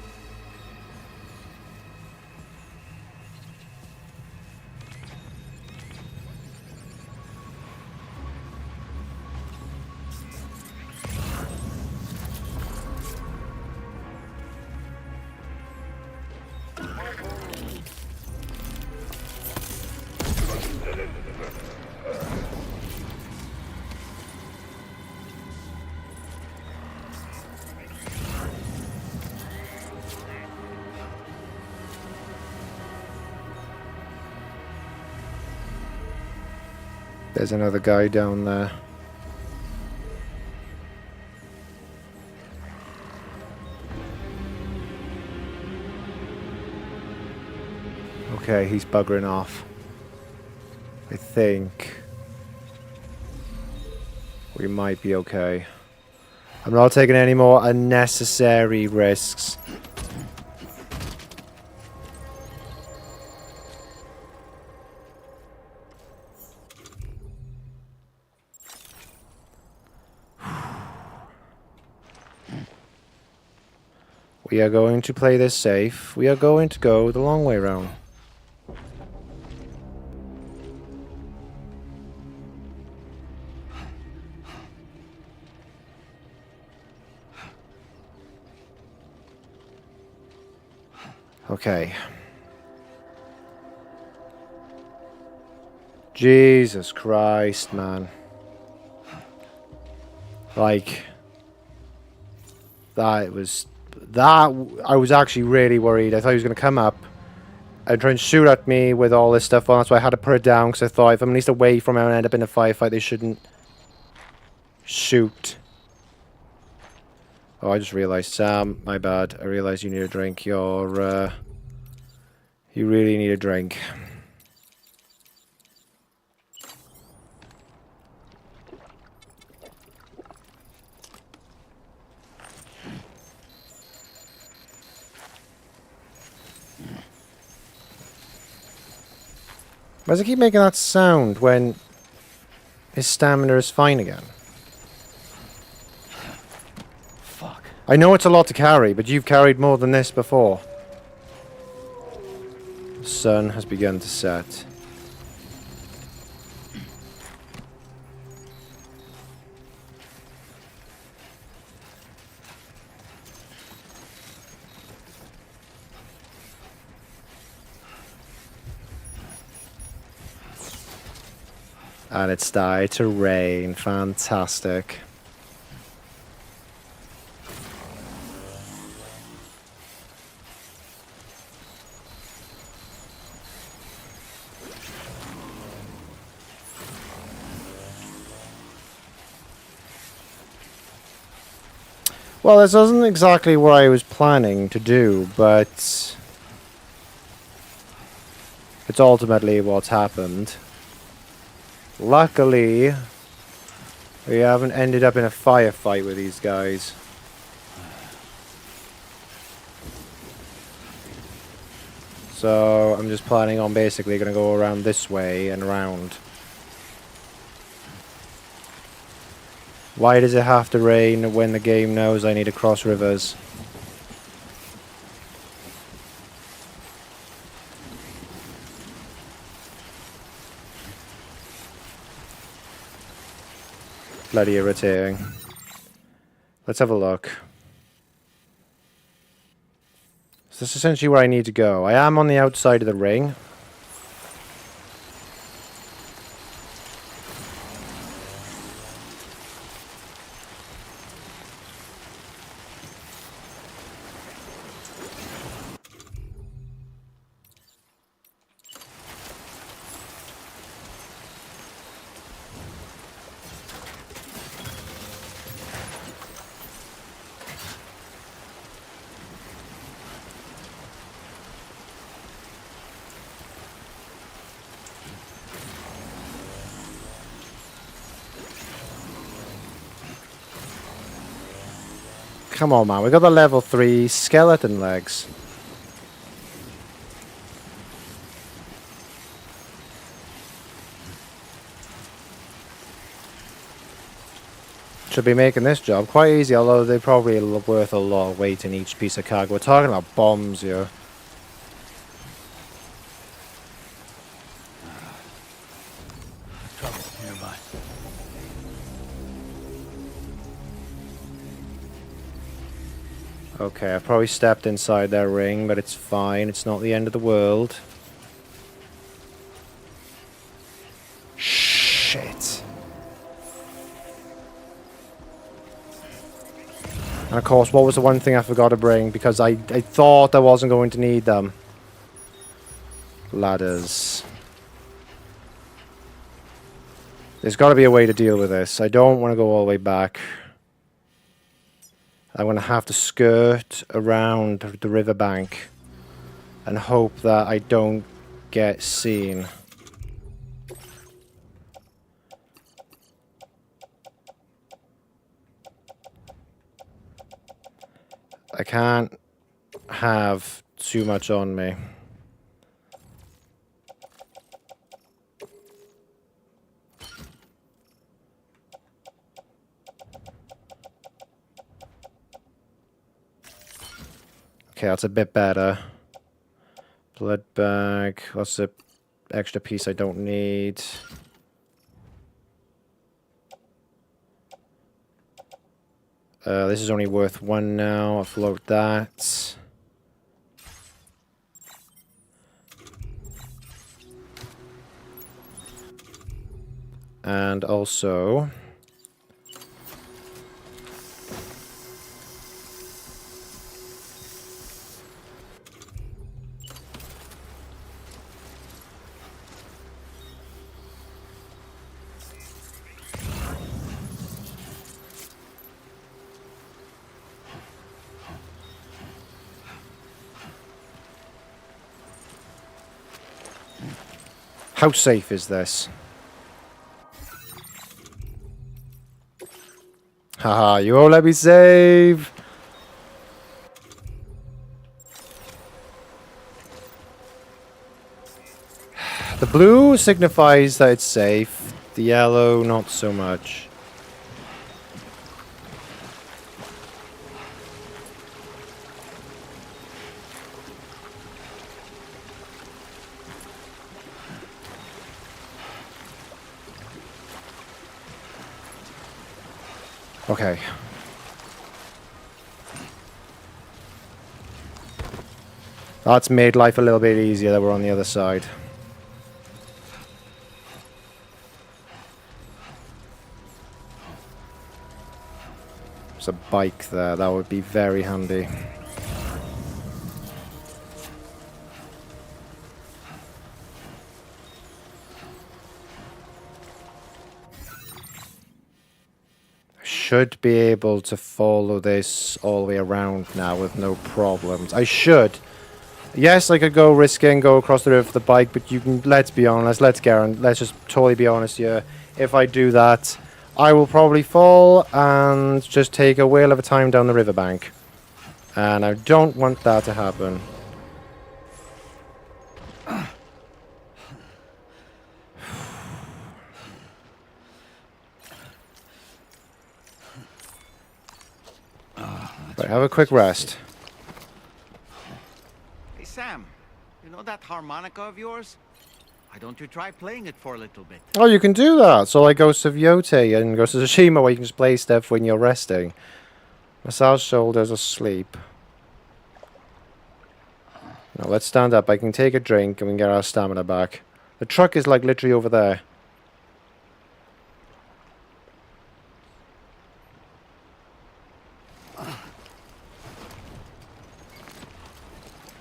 There's another guy down there. Okay, he's buggering off. I think we might be okay. I'm not taking any more unnecessary risks. We are going to play this safe. We are going to go the long way round. Okay. Jesus Christ, man. Like, I was actually really worried. I thought he was going to come up and try and shoot at me with all this stuff on. That's why I had to put it down, because I thought if I'm at least away from him and end up in a firefight, they shouldn't shoot. Oh, I just realized, Sam, my bad. I realized you need a drink. You really need a drink. Why does it keep making that sound when his stamina is fine again? Fuck. I know it's a lot to carry, but you've carried more than this before. The sun has begun to set. And it started to rain. Fantastic. Well, this wasn't exactly what I was planning to do, but it's ultimately what's happened. Luckily, we haven't ended up in a firefight with these guys. So I'm just planning on basically going to go around this way and around. Why does it have to rain when the game knows I need to cross rivers? Bloody irritating. Let's have a look. So this is essentially where I need to go. I am on the outside of the ring. Come on, man. We got the level 3 skeleton legs. Should be making this job quite easy, although they're probably worth a lot of weight in each piece of cargo. We're talking about bombs here. Trouble nearby. Okay, I probably stepped inside their ring, but it's fine. It's not the end of the world. Shit. And of course, what was the one thing I forgot to bring? Because I thought I wasn't going to need them. Ladders. There's got to be a way to deal with this. I don't want to go all the way back. I'm going to have to skirt around the riverbank and hope that I don't get seen. I can't have too much on me. Okay, that's a bit better. Blood bag. What's the extra piece I don't need? This is only worth 1 now. I'll float that. And also... How safe is this? Haha, you won't let me save! The blue signifies that it's safe. The yellow, not so much. Okay. That's made life a little bit easier that we're on the other side. There's a bike there, that would be very handy. Should be able to follow this all the way around now with no problems. I should. Yes, I could go risk it and go across the river with the bike, but you can. Let's be honest. Let's just totally be honest here. If I do that, I will probably fall and just take a whale of a time down the riverbank, and I don't want that to happen. Right, have a quick rest. Hey, Sam. You know that harmonica of yours? Why don't you try playing it for a little bit? Oh, you can do that. So like Ghost of Yote and Ghost of Tsushima, where you can just play stuff when you're resting. Massage shoulders asleep. Now let's stand up. I can take a drink and we can get our stamina back. The truck is like literally over there.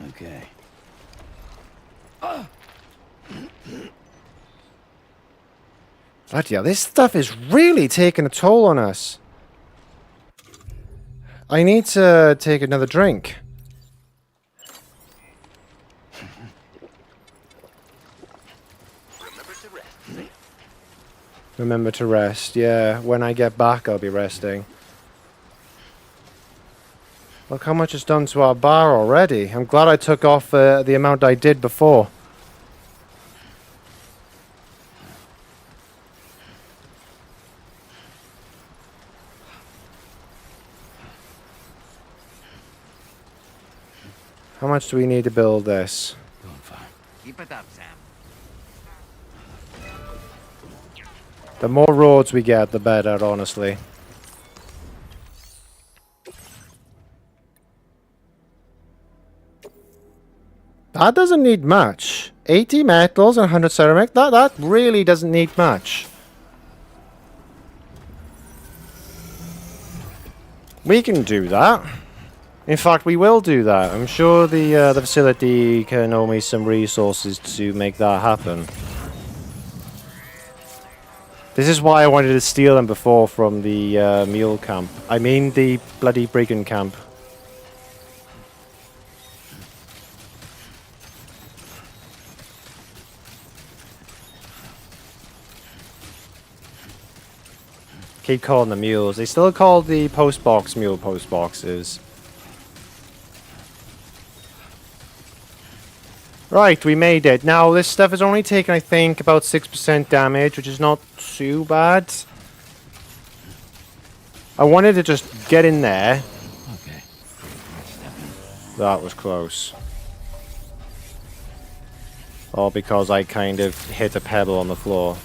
Okay. Bloody hell, this stuff is really taking a toll on us. I need to take another drink. Remember to rest. Yeah, when I get back, I'll be resting. Look how much it's done to our bar already. I'm glad I took off the amount I did before. How much do we need to build this? Going fine. Keep it up, Sam. The more roads we get, the better, honestly. That doesn't need much. 80 metals and 100 ceramic. That really doesn't need much. We can do that. In fact, we will do that. I'm sure the facility can owe me some resources to make that happen. This is why I wanted to steal them before from the mule camp. I mean the bloody brigand camp. Keep calling them mules. They still call the postbox mule postboxes. Right, we made it. Now, this stuff has only taken, I think, about 6% damage, which is not too bad. I wanted to just get in there. Okay. That was close. All because I kind of hit a pebble on the floor.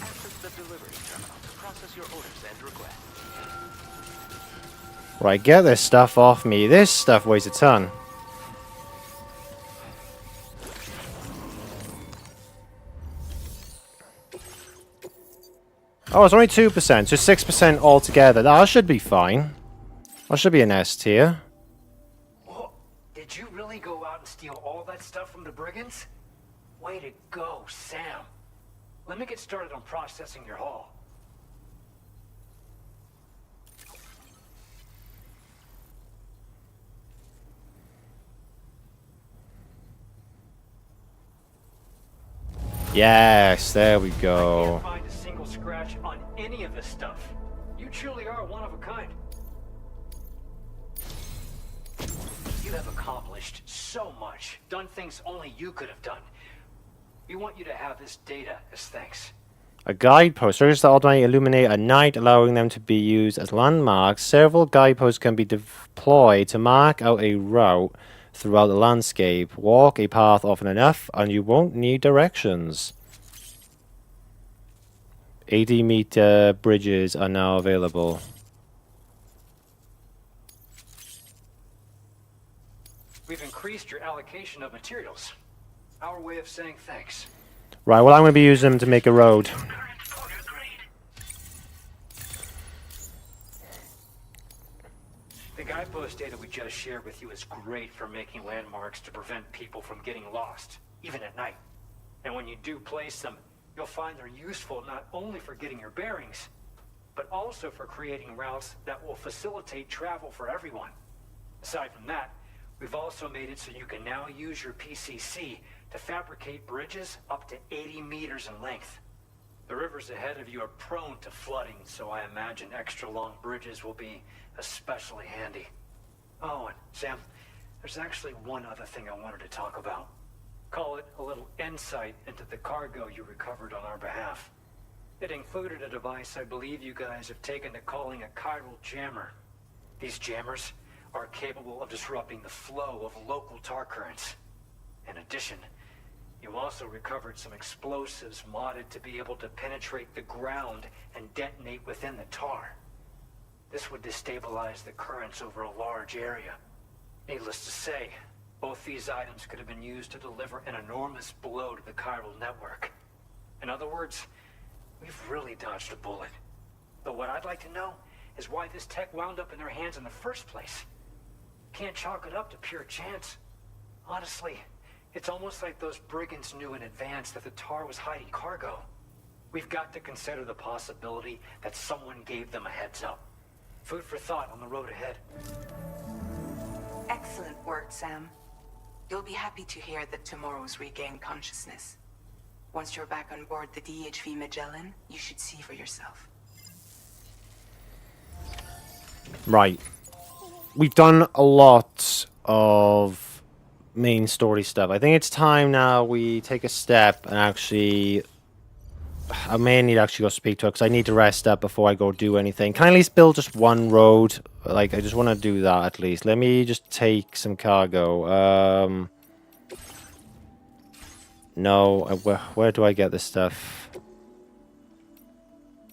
Access the delivery terminal to process your orders and requests. Right, get this stuff off me. This stuff weighs a ton. Oh, it's only 2%, so 6% altogether. That should be fine. That should be an S tier. Whoa, did you really go out and steal all that stuff from the brigands? Way to go, Sam. Let me get started on processing your haul. Yes, there we I go. can't find a single scratch on any of this stuff. You truly are one of a kind. You have accomplished so much, done things only you could have done. We want you to have this data as thanks. A guidepost. Structures that automatically illuminate at night, allowing them to be used as landmarks. Several guideposts can be deployed to mark out a route throughout the landscape. Walk a path often enough, and you won't need directions. 80-meter bridges are now available. We've increased your allocation of materials. Our way of saying thanks. Right, well, I'm going to be using them to make a road. The guidepost data we just shared with you is great for making landmarks to prevent people from getting lost, even at night. And when you do place them, you'll find they're useful not only for getting your bearings, but also for creating routes that will facilitate travel for everyone. Aside from that, we've also made it so you can now use your PCC to fabricate bridges up to 80 meters in length. The rivers ahead of you are prone to flooding, so I imagine extra long bridges will be especially handy. Oh, and Sam, there's actually one other thing I wanted to talk about. Call it a little insight into the cargo you recovered on our behalf. It included a device I believe you guys have taken to calling a chiral jammer. These jammers are capable of disrupting the flow of local tar currents. In addition, you also recovered some explosives modded to be able to penetrate the ground and detonate within the tar. This would destabilize the currents over a large area. Needless to say, both these items could have been used to deliver an enormous blow to the chiral network. In other words, we've really dodged a bullet. But what I'd like to know is why this tech wound up in their hands in the first place. Can't chalk it up to pure chance. Honestly, it's almost like those brigands knew in advance that the tar was hiding cargo. We've got to consider the possibility that someone gave them a heads up. Food for thought on the road ahead. Excellent work, Sam. You'll be happy to hear that tomorrow's regained consciousness. Once you're back on board the DHV Magellan, you should see for yourself. Right. We've done a lot of main story stuff. I think it's time now we take a step and actually... I may need to actually go speak to her because I need to rest up before I go do anything. Can I at least build just one road? Like, I just want to do that at least. Let me just take some cargo. No, where do I get this stuff?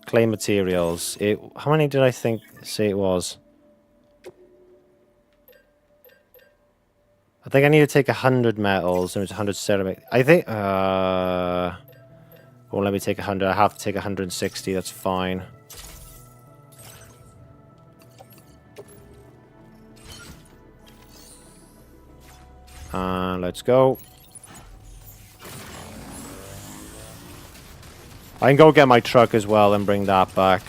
Clay materials. How many did I say it was? I think I need to take 100 metals and it's 100 ceramic. I think, well, let me take 100. I have to take 160. That's fine. Let's go. I can go get my truck as well and bring that back.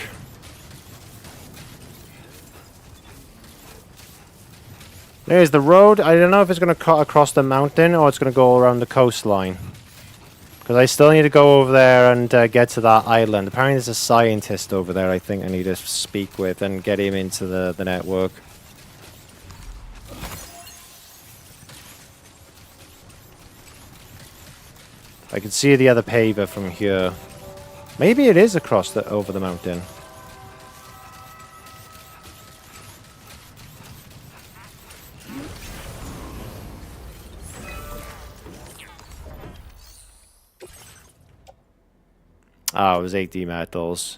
There's the road. I don't know if it's going to cut across the mountain or it's going to go around the coastline. Because I still need to go over there and get to that island. Apparently there's a scientist over there I think I need to speak with and get him into the network. I can see the other paver from here. Maybe it is across over the mountain. Oh, it was 80 metals.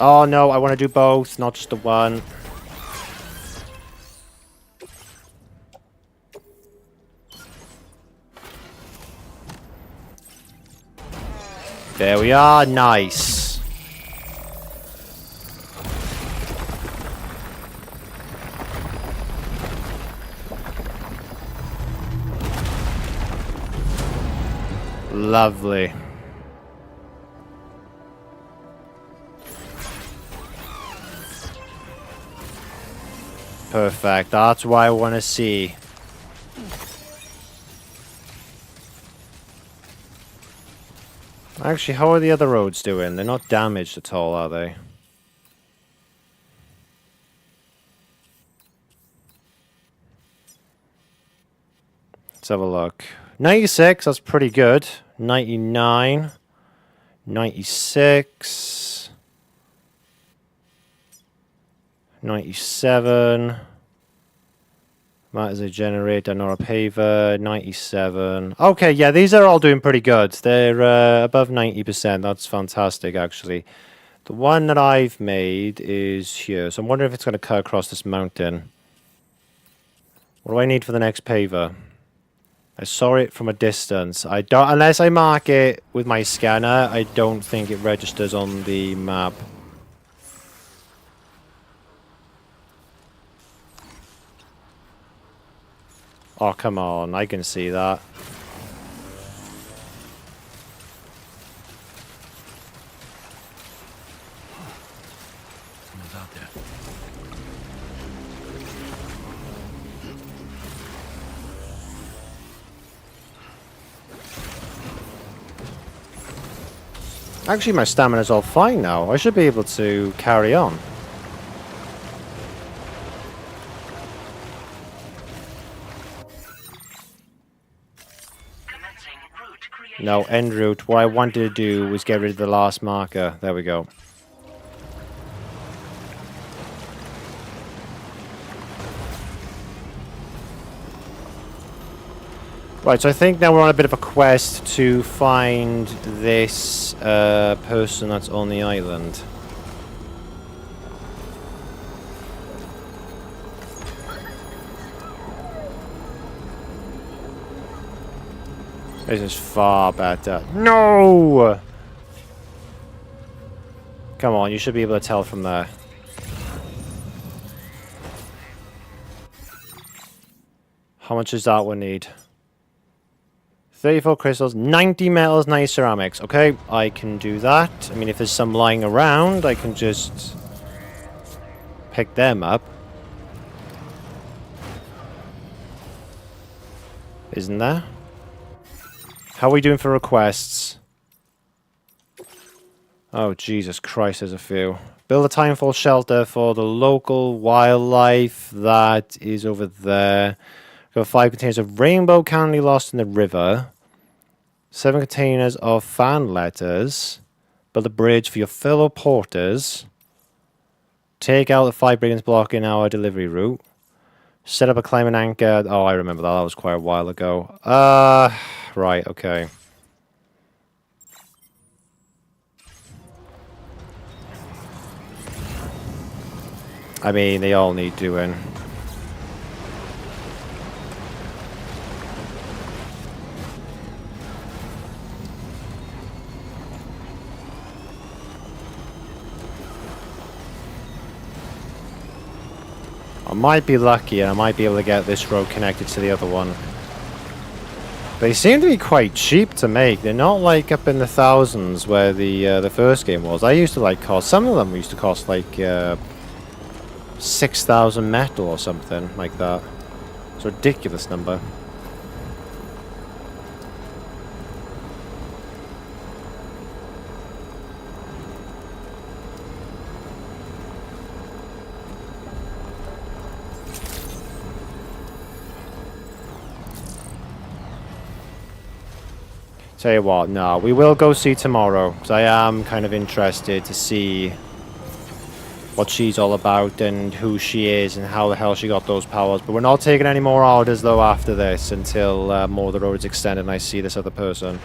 Oh no, I want to do both, not just the one. There we are, nice. Lovely. Perfect, that's what I want to see. Actually, how are the other roads doing? They're not damaged at all, are they? Let's have a look. 96, that's pretty good. 99. 96. 97. That is a generator, nor a paver. 97. Okay, yeah, these are all doing pretty good. They're above 90%. That's fantastic, actually. The one that I've made is here. So I'm wondering if it's going to cut across this mountain. What do I need for the next paver? I saw it from a distance. I don't, unless I mark it with my scanner, I don't think it registers on the map. Oh, come on. I can see that. Someone's out there. Actually, my stamina's all fine now. I should be able to carry on. No, end route. What I wanted to do was get rid of the last marker. There we go. Right, so I think now we're on a bit of a quest to find this person that's on the island. This is far better. No! Come on, you should be able to tell from there. How much does that one need? 34 crystals, 90 metals, 90 ceramics. Okay, I can do that. I mean, if there's some lying around, I can just pick them up. Isn't there? How are we doing for requests? Oh, Jesus Christ, there's a few. Build a timefall shelter for the local wildlife. That is over there. Got 5 containers of rainbow candy lost in the river. 7 containers of fan letters. Build a bridge for your fellow porters. Take out the 5 brigands blocking our delivery route. Set up a climbing anchor. Oh, I remember that. That was quite a while ago. Right, okay. I mean, they all need doing. I might be lucky and I might be able to get this road connected to the other one. They seem to be quite cheap to make. They're not like up in the thousands where the first game was. I used to like cost, some of them used to cost like 6,000 metal or something like that. It's a ridiculous number. Tell you what, no, we will go see tomorrow, because I am kind of interested to see what she's all about and who she is and how the hell she got those powers. But we're not taking any more orders though after this until more of the road is extended and I see this other person.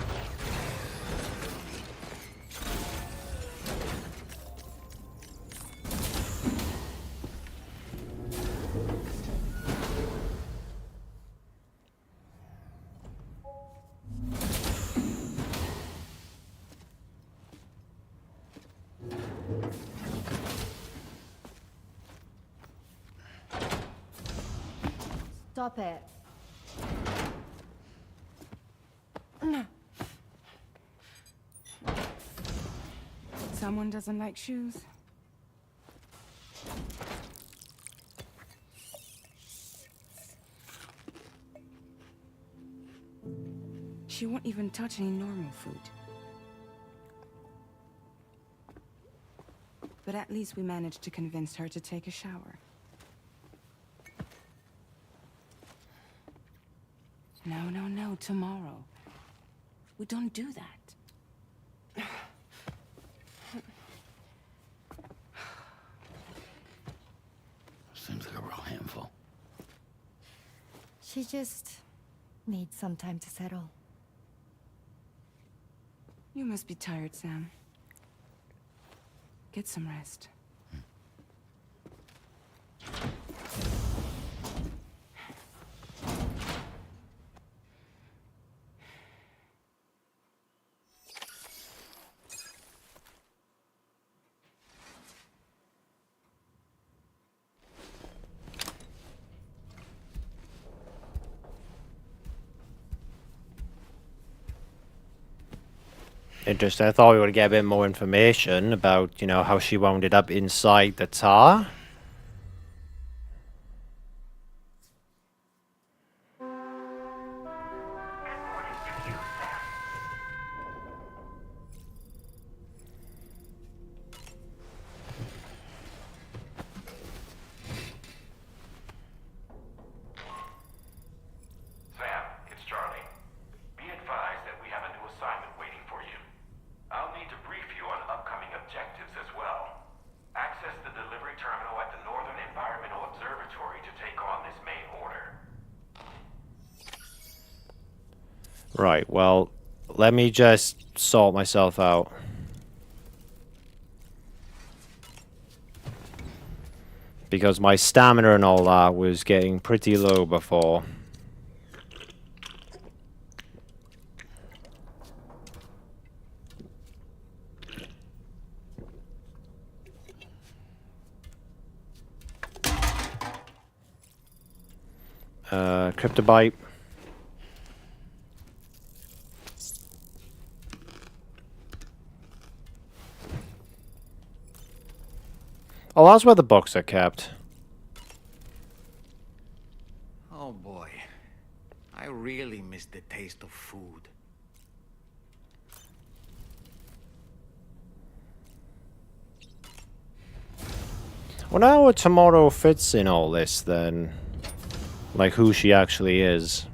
Stop it. Someone doesn't like shoes? She won't even touch any normal food. But at least we managed to convince her to take a shower. No, no, no, tomorrow. We don't do that. Seems like a real handful. She just needs some time to settle. You must be tired, Sam. Get some rest. Interesting. I thought we would get a bit more information about, you know, how she wound up inside the tar. Sam, it's Charlie. Be advised that we have a new assignment waiting for you. I'll need to brief you on upcoming objectives as well. Access the delivery terminal at the Northern Environmental Observatory to take on this main order. Right, well, let me just sort myself out. Because my stamina and all that was getting pretty low before. Cryptobite. Oh, that's where the books are kept. Oh boy. I really miss the taste of food. Well, now what tomorrow fits in all this, then. Like, who she actually is.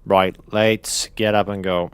Right, let's get up and go.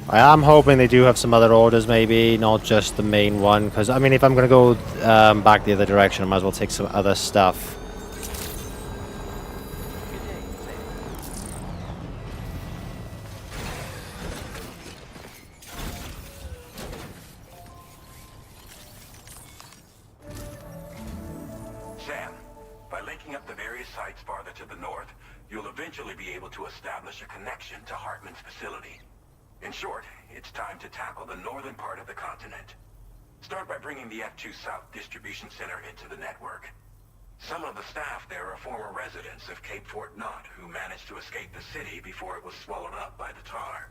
I am hoping they do have some other orders, maybe, not just the main one. Because, I mean, if I'm going to go back the other direction, I might as well take some other stuff. Sam, by linking up the various sites farther to the north, you'll eventually be able to establish a connection to Hartman's facility. In short, it's time to tackle the northern part of the continent. Start by bringing the F2 South distribution center into the network. Some of the staff there are former residents of Cape Fort Knot who managed to escape the city before it was swallowed up by the tar.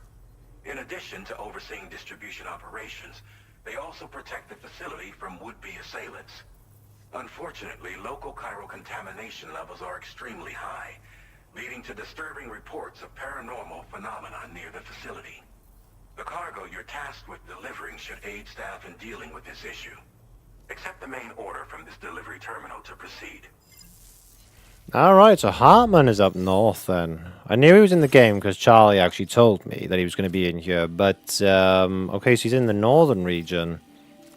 In addition to overseeing distribution operations, they also protect the facility from would-be assailants. Unfortunately, local chiral contamination levels are extremely high, leading to disturbing reports of paranormal phenomena near the facility. The cargo you're tasked with delivering should aid staff in dealing with this issue. Accept the main order from this delivery terminal to proceed. Alright, so Hartman is up north then. I knew he was in the game because Charlie actually told me that he was going to be in here, but, okay, so he's in the northern region.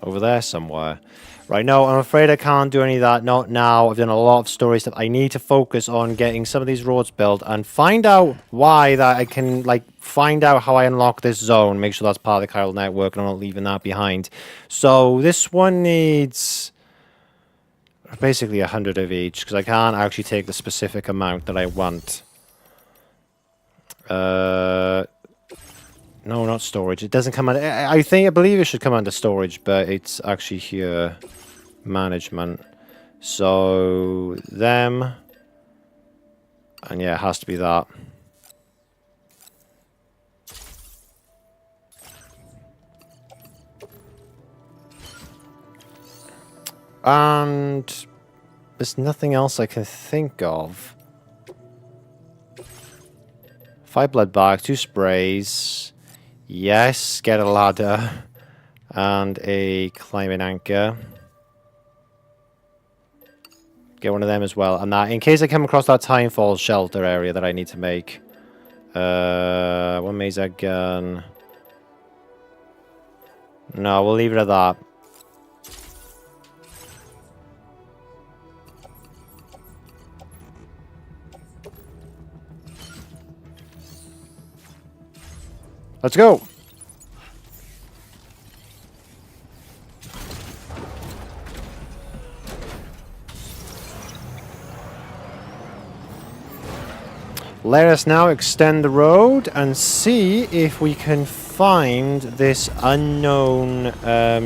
Over there somewhere. Right, no, I'm afraid I can't do any of that, not now. I've done a lot of story stuff. I need to focus on getting some of these roads built and find out why that I can, like, find out how I unlock this zone. Make sure that's part of the Chiral Network and I'm not leaving that behind. So, this one needs basically 100 of each, because I can't actually take the specific amount that I want. No, not storage. It doesn't come under... I believe it should come under storage, but it's actually here. Management. So, them. And yeah, it has to be that. And there's nothing else I can think of. 5 blood bags, 2 sprays. Yes, get a ladder. And a climbing anchor. Get one of them as well. And that, in case I come across that Timefall shelter area that I need to make. One Mesa gun. No, we'll leave it at that. Let's go. Let us now extend the road and see if we can find this unknown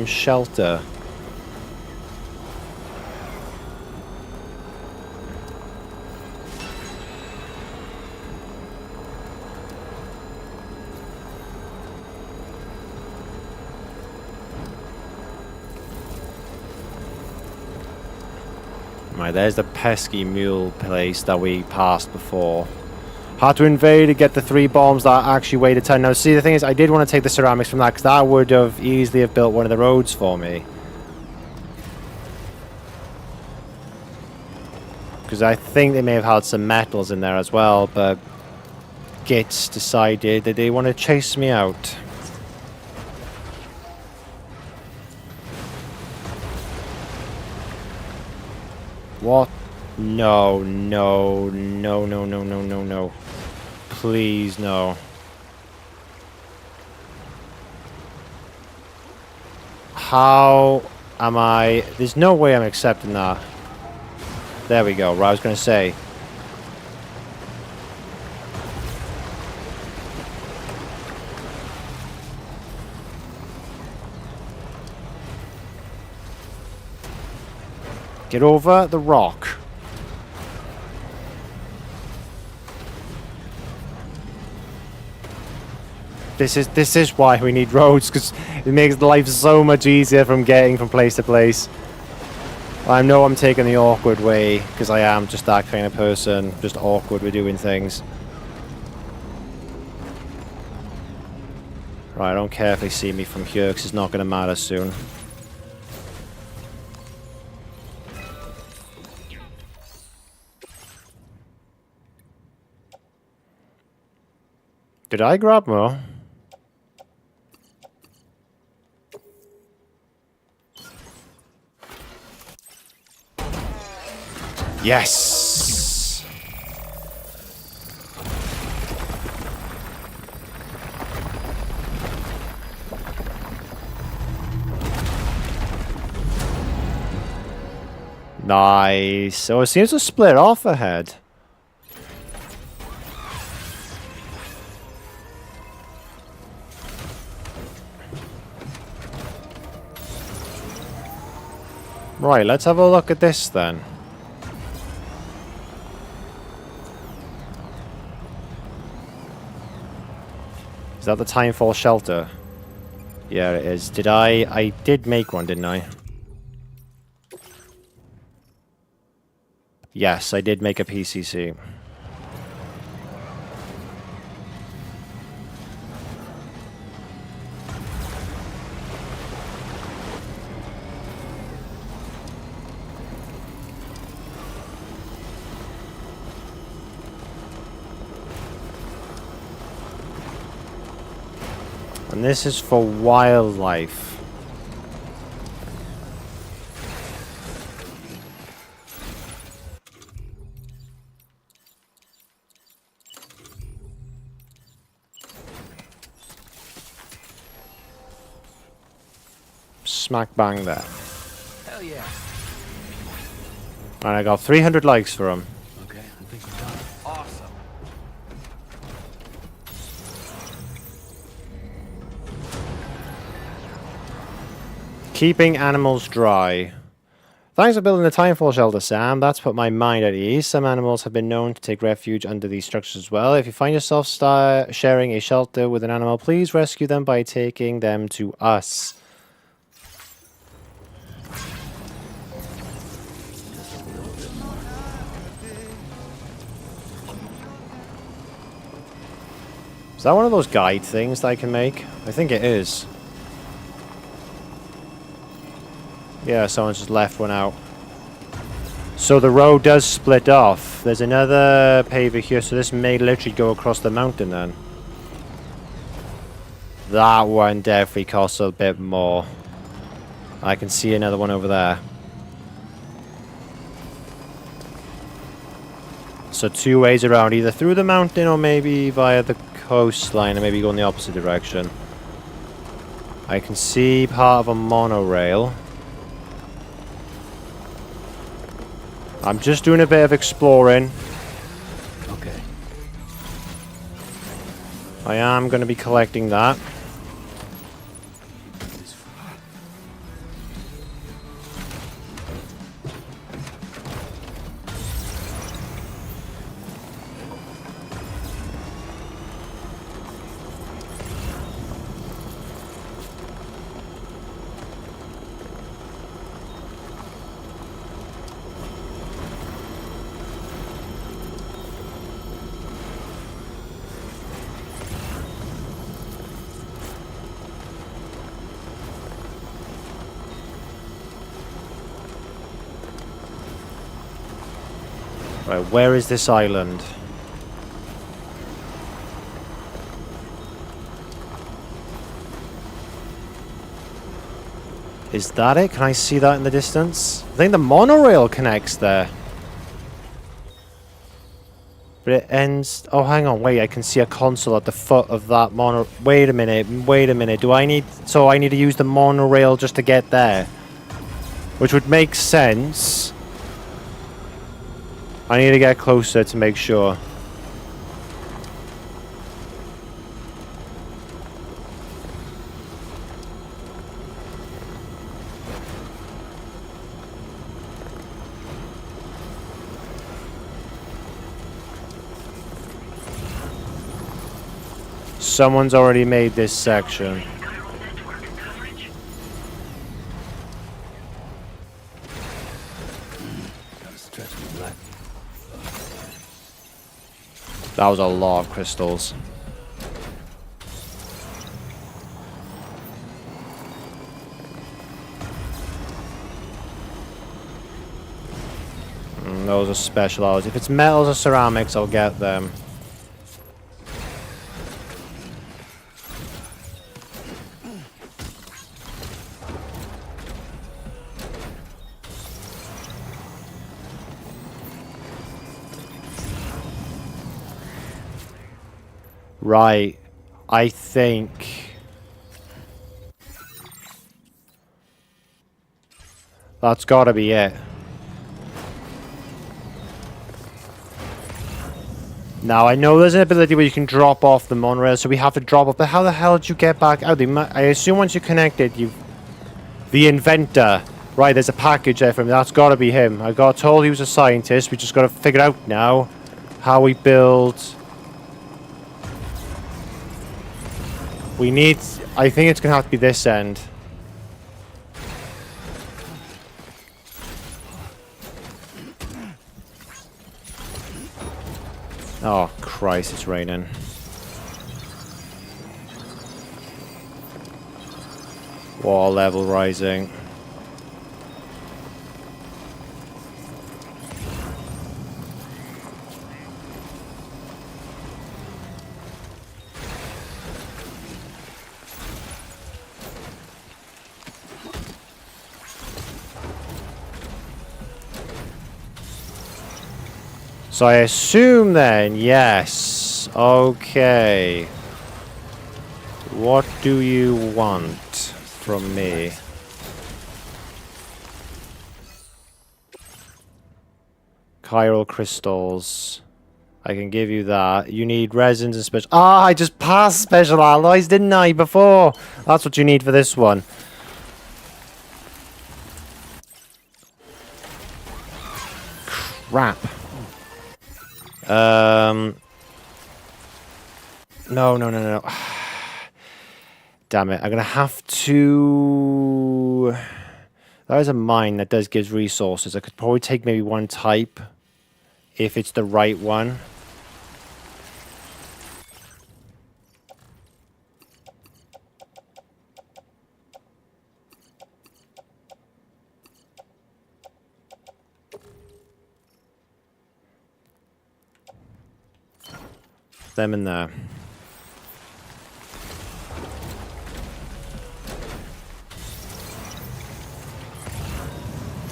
shelter. Right, there's the pesky mule place that we passed before. Had to invade to get the 3 bombs that actually weighed a ton. Now, see, the thing is, I did want to take the ceramics from that, because that would have easily have built one of the roads for me. Because I think they may have had some metals in there as well, but Gits decided that they want to chase me out. What? No, no, no, no, no, no, no, no. Please, no. How am I... There's no way I'm accepting that. There we go. Right, I was going to say. Get over the rock. This is why we need roads, because it makes life so much easier from getting from place to place. I know I'm taking the awkward way, because I am just that kind of person, just awkward with doing things. Right, I don't care if they see me from here, because it's not going to matter soon. Did I grab more? Yes! Nice. So it seems to split off ahead. Right, let's have a look at this then. Is that the Timefall shelter? Yeah, it is. Did I did make one, didn't I? Yes, I did make a PCC. And this is for wildlife. Smack bang there. Hell yeah. And I got 300 likes for him. Okay, I think we're done. Awesome. Keeping animals dry. Thanks for building the Timefall shelter, Sam. That's put my mind at ease. Some animals have been known to take refuge under these structures as well. If you find yourself sharing a shelter with an animal, please rescue them by taking them to us. Is that one of those guide things that I can make? I think it is. Yeah, someone's just left one out. So the road does split off. There's another paver here, so this may literally go across the mountain then. That one definitely costs a bit more. I can see another one over there. So two ways around, either through the mountain or maybe via the coastline and maybe go in the opposite direction. I can see part of a monorail. I'm just doing a bit of exploring. Okay. I am going to be collecting that. Right, where is this island? Is that it? Can I see that in the distance? I think the monorail connects there. But it ends... Oh, hang on, wait, I can see a console at the foot of that mono... Wait a minute, do I need... So I need to use the monorail just to get there? Which would make sense. I need to get closer to make sure. Someone's already made this section. That was a lot of crystals. Those are special hours. If it's metals or ceramics, I'll get them. Right. I think... that's gotta be it. Now, I know there's an ability where you can drop off the monorail, so we have to drop off. But how the hell did you get back out? I assume once you're connected, you... The inventor. Right, there's a package there for him. That's gotta be him. I got told he was a scientist. We just gotta figure out now how we build... We need... I think it's gonna have to be this end. Oh, Christ, it's raining. Water level rising. So I assume then, yes. Okay. What do you want from me? Chiral crystals. I can give you that. You need resins and special... Ah, I just passed special alloys, didn't I, before? That's what you need for this one. Crap. No. Damn it. I'm going to have to... That is a mine that does give resources. I could probably take maybe one type if it's the right one. Them in there.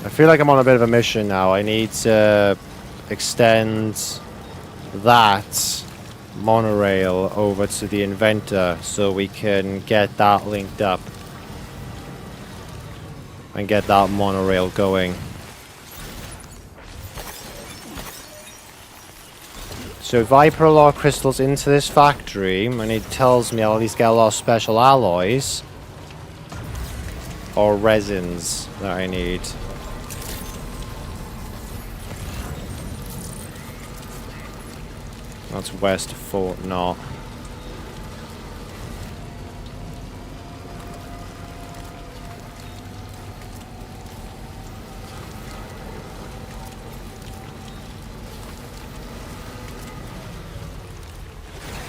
I feel like I'm on a bit of a mission now. I need to extend that monorail over to the inventor so we can get that linked up and get that monorail going. So if I put a lot of crystals into this factory and it tells me I'll at least get a lot of special alloys or resins that I need. That's west of Fort Knock.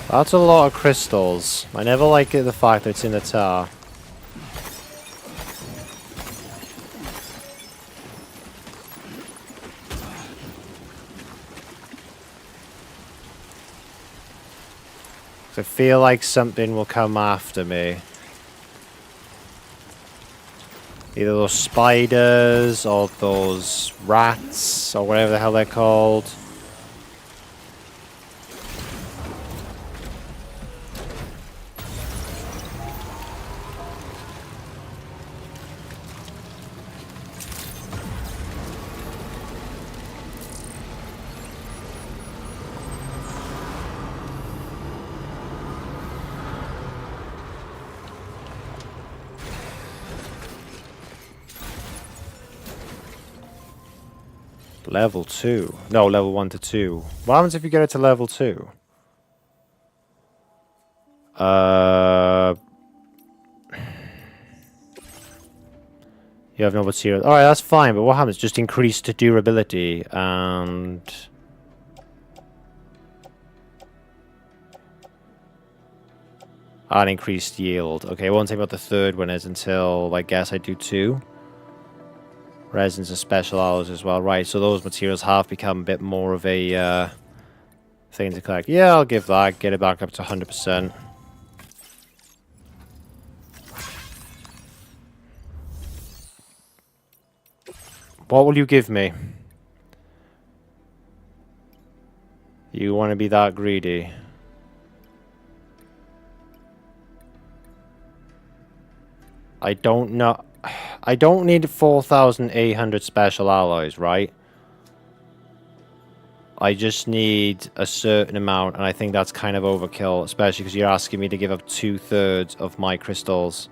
That's a lot of crystals. I never like the fact that it's in the tar. I feel like something will come after me. Either those spiders or those rats or whatever the hell they're called. Level 2. No, level 1 to 2. What happens if you get it to level 2? You have no material. Alright, that's fine, but what happens? Just increased durability and... and increased yield. Okay, it won't take what the third one is until, I guess, I do 2. Resins are special alloys as well. Right, so those materials have become a bit more of a thing to collect. Yeah, I'll give that. Get it back up to 100%. What will you give me? You want to be that greedy? I don't know. I don't need 4,800 special alloys, right? I just need a certain amount, and I think that's kind of overkill, especially because you're asking me to give up 2/3 of my crystals.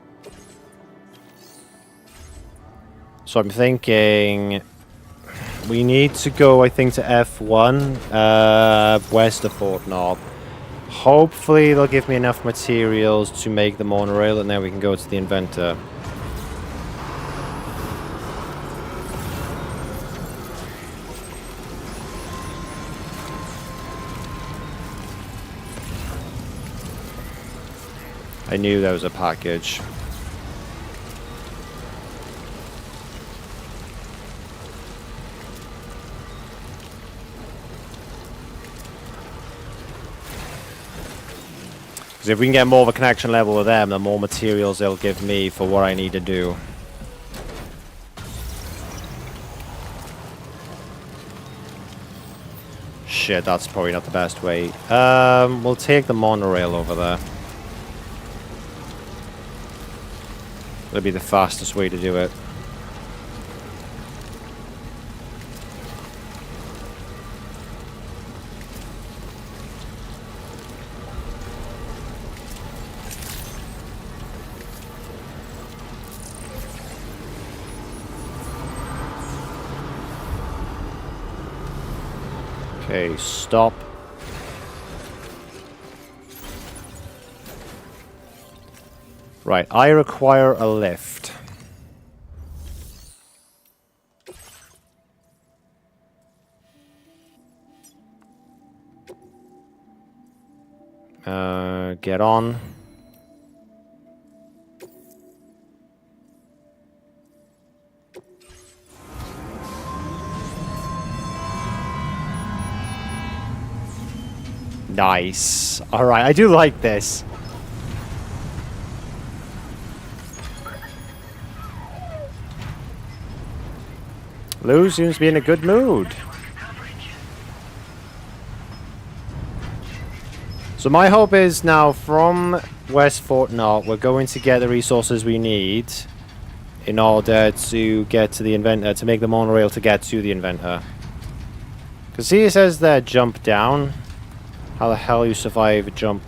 So I'm thinking we need to go, I think, to F1, west of Fort Knob. Hopefully they'll give me enough materials to make the monorail, and then we can go to the inventor. I knew there was a package. Because if we can get more of a connection level with them, the more materials they'll give me for what I need to do. Shit, that's probably not the best way. We'll take the monorail over there. That'll be the fastest way to do it. Okay, stop. Right, I require a lift. Get on. Nice. Alright, I do like this. Lou seems to be in a good mood. So my hope is now from West Fort Knob, we're going to get the resources we need in order to get to the inventor, to make the monorail to get to the inventor. Because see, it says there, jump down. How the hell you survive a jump?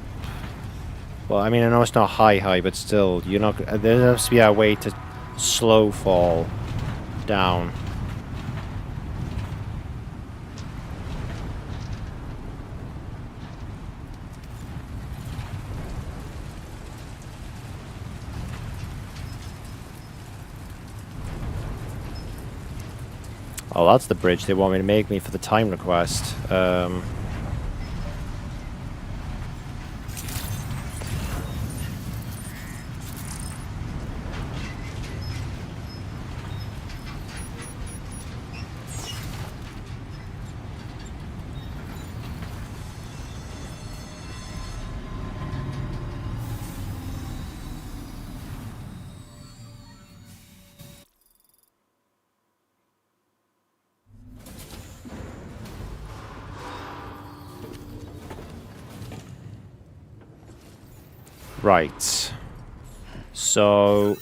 Well, I mean, I know it's not high, but still, you're not. There has to be a way to slow fall down. Oh, that's the bridge they want me to make me for the time request. Right. So...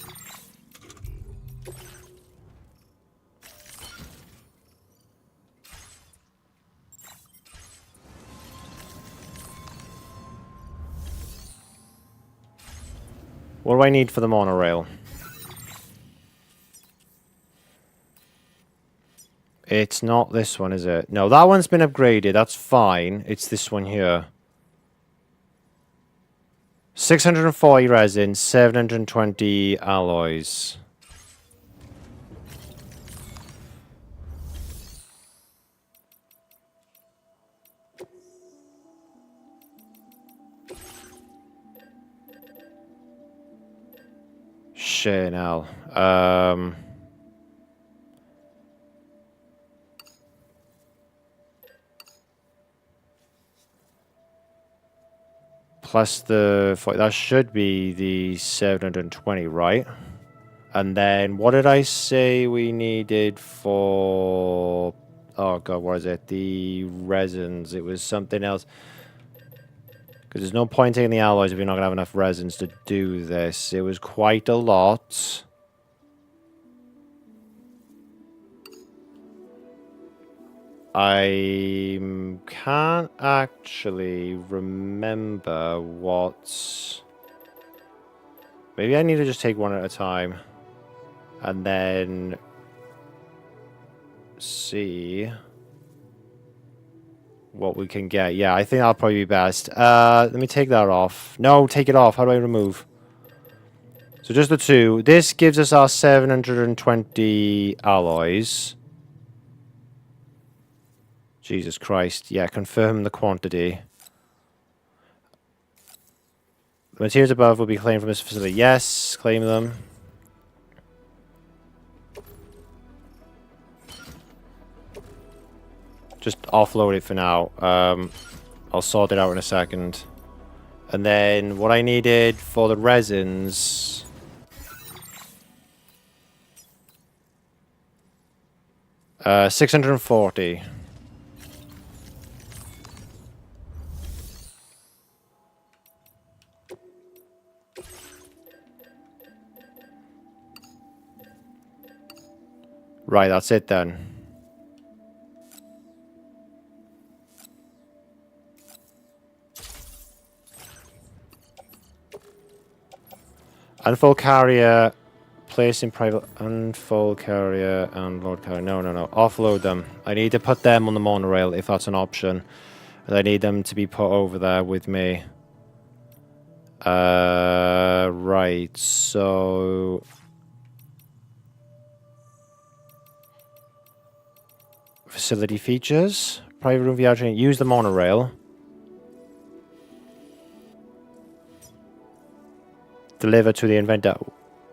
what do I need for the monorail? It's not this one, is it? No, that one's been upgraded. That's fine. It's this one here. 640 resin, 720 alloys. Shit, hell. Plus the... that should be the 720, right? And then, what did I say we needed for... oh god, what is it? The resins. It was something else. Because there's no point taking the alloys if you're not going to have enough resins to do this. It was quite a lot. I can't actually remember what... Maybe I need to just take one at a time. And then... see... what we can get. Yeah, I think that'll probably be best. Let me take that off. No, take it off. How do I remove? So just the two. This gives us our 720 alloys. Jesus Christ. Yeah, confirm the quantity. The materials above will be claimed from this facility. Yes, claim them. Just offload it for now. I'll sort it out in a second. And then what I needed for the resins... 640. Right, that's it then. Unfold carrier, place in private, unfold carrier and load carrier. No. Offload them. I need to put them on the monorail if that's an option. And I need them to be put over there with me. Right, so... facility features. Private room VR train. Use the monorail. Deliver to the inventor.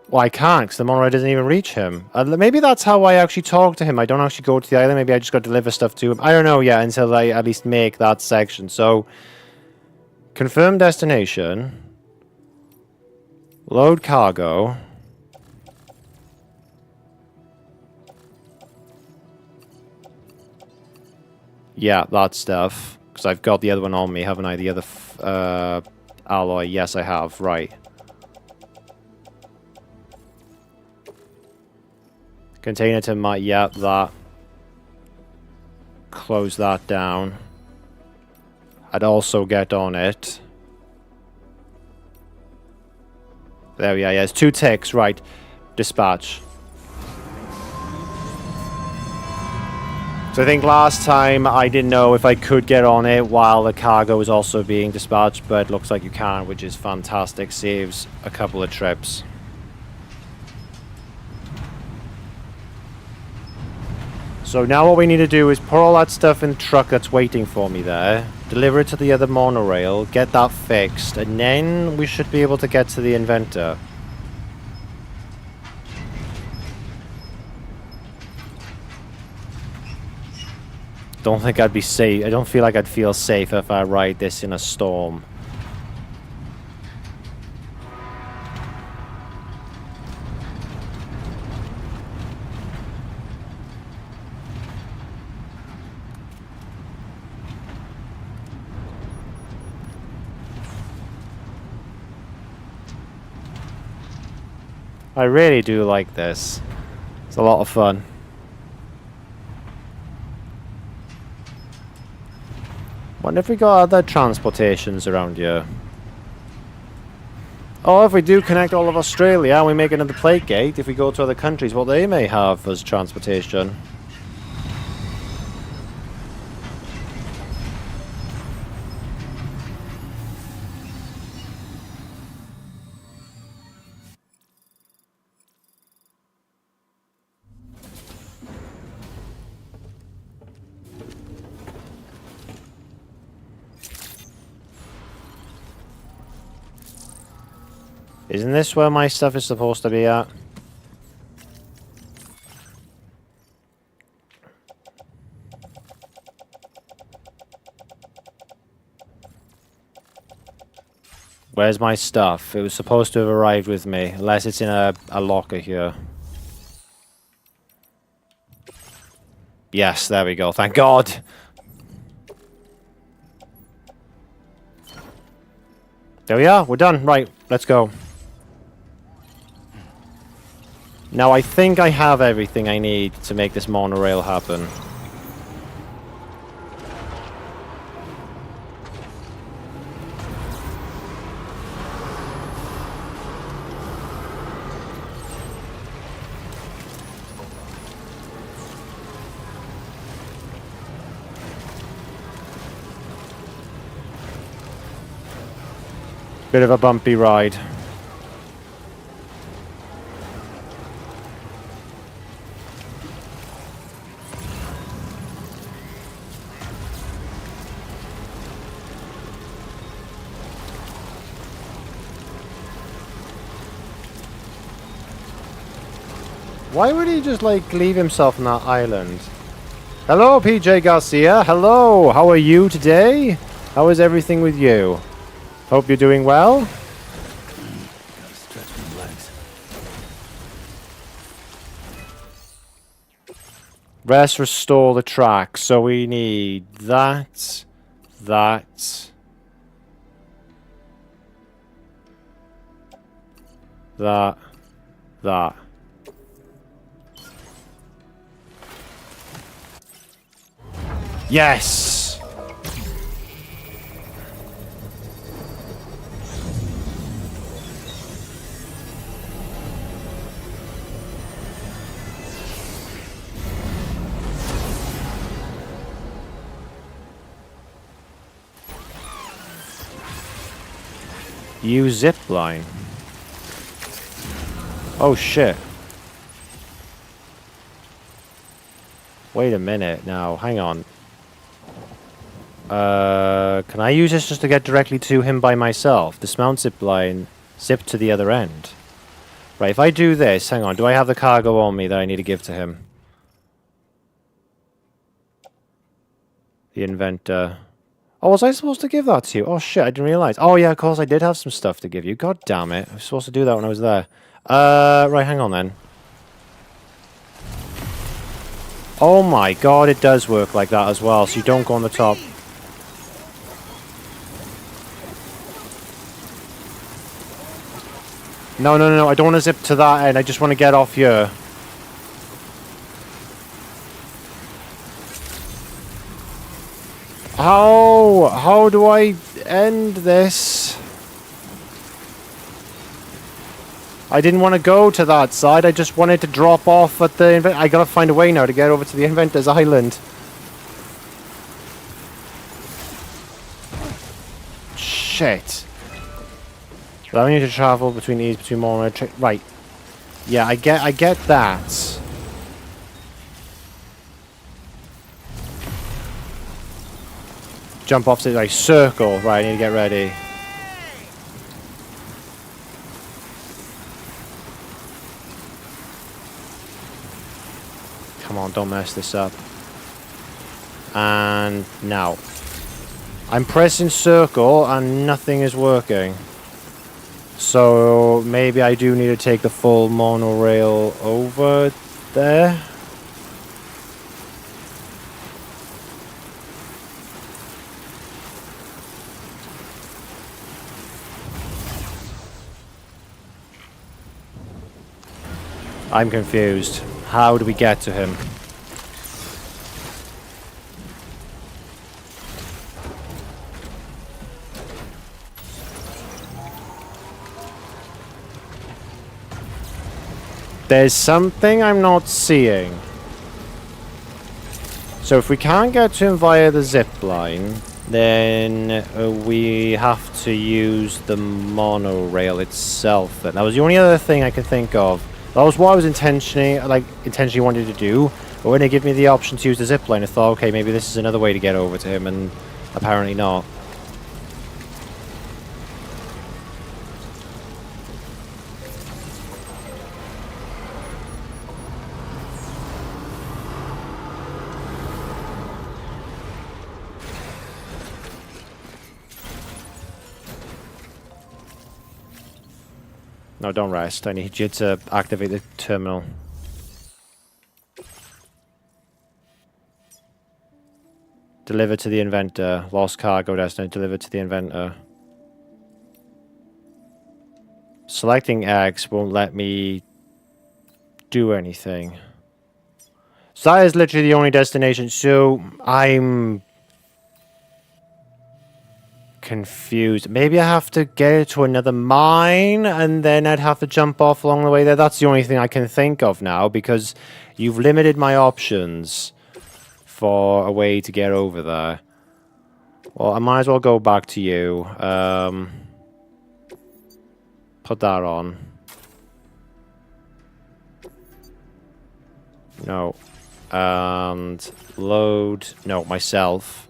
Well, I can't, because the monorail doesn't even reach him. Maybe that's how I actually talk to him. I don't actually go to the island. Maybe I just got to deliver stuff to him. I don't know yet until I at least make that section. So, confirm destination. Load cargo. Yeah, that stuff. Because I've got the other one on me, haven't I? The other alloy. Yes, I have. Right. Container to my... yeah, that. Close that down. I'd also get on it. There we are. Yeah, it's 2 ticks. Right. Dispatch. So I think last time I didn't know if I could get on it while the cargo was also being dispatched, but it looks like you can, which is fantastic. Saves a couple of trips. So now what we need to do is put all that stuff in the truck that's waiting for me there, deliver it to the other monorail, get that fixed, and then we should be able to get to the inventor. Don't think I'd be safe. I don't feel like I'd feel safe if I ride this in a storm. I really do like this. It's a lot of fun. Wonder if we got other transportations around here. Oh, if we do connect all of Australia and we make another plate gate, if we go to other countries, what they may have as transportation. Isn't this where my stuff is supposed to be at? Where's my stuff? It was supposed to have arrived with me, unless it's in a locker here. Yes, there we go. Thank God. There we are. We're done. Right. Let's go. Now, I think I have everything I need to make this monorail happen. Bit of a bumpy ride. Why would he just, like, leave himself on that island? Hello, PJ Garcia. Hello. How are you today? How is everything with you? Hope you're doing well. Gotta stretch my legs. Rest, restore the track. So we need that, that, that. Yes! Use zipline. Oh shit. Wait a minute now, hang on. Can I use this just to get directly to him by myself? Dismount zipline, zip to the other end. Right, if I do this, hang on, do I have the cargo on me that I need to give to him? The inventor. Oh, was I supposed to give that to you? Oh shit, I didn't realize. Oh yeah, of course I did have some stuff to give you. God damn it. I was supposed to do that when I was there. Right, hang on then. Oh my god, it does work like that as well, so you don't go on the top. No, no, no, no, I don't want to zip to that end. I just want to get off here. How do I end this? I didn't want to go to that side. I just wanted to drop off at the... I gotta find a way now to get over to the Inventor's Island. Shit. Allowing you to travel between these, between more... Right. Yeah, I get that. Jump off to like circle. Right, I need to get ready. Come on, don't mess this up. And now. I'm pressing circle and nothing is working. So maybe I do need to take the full monorail over there. I'm confused. How do we get to him? There's something I'm not seeing. So if we can't get to him via the zip line, then we have to use the monorail itself. That was the only other thing I could think of. That was what I was intentionally wanted to do. But when they give me the option to use the zip line, I thought, okay, maybe this is another way to get over to him, and apparently not. No, don't rest. I need you to activate the terminal. Deliver to the inventor. Lost cargo destined. Deliver to the inventor. Selecting X won't let me do anything. So that is literally the only destination. So I'm confused. Maybe I have to get it to another mine and then I'd have to jump off along the way there. That's the only thing I can think of now because you've limited my options for a way to get over there. Well, I might as well go back to you. Put that on. No. And load. No, myself.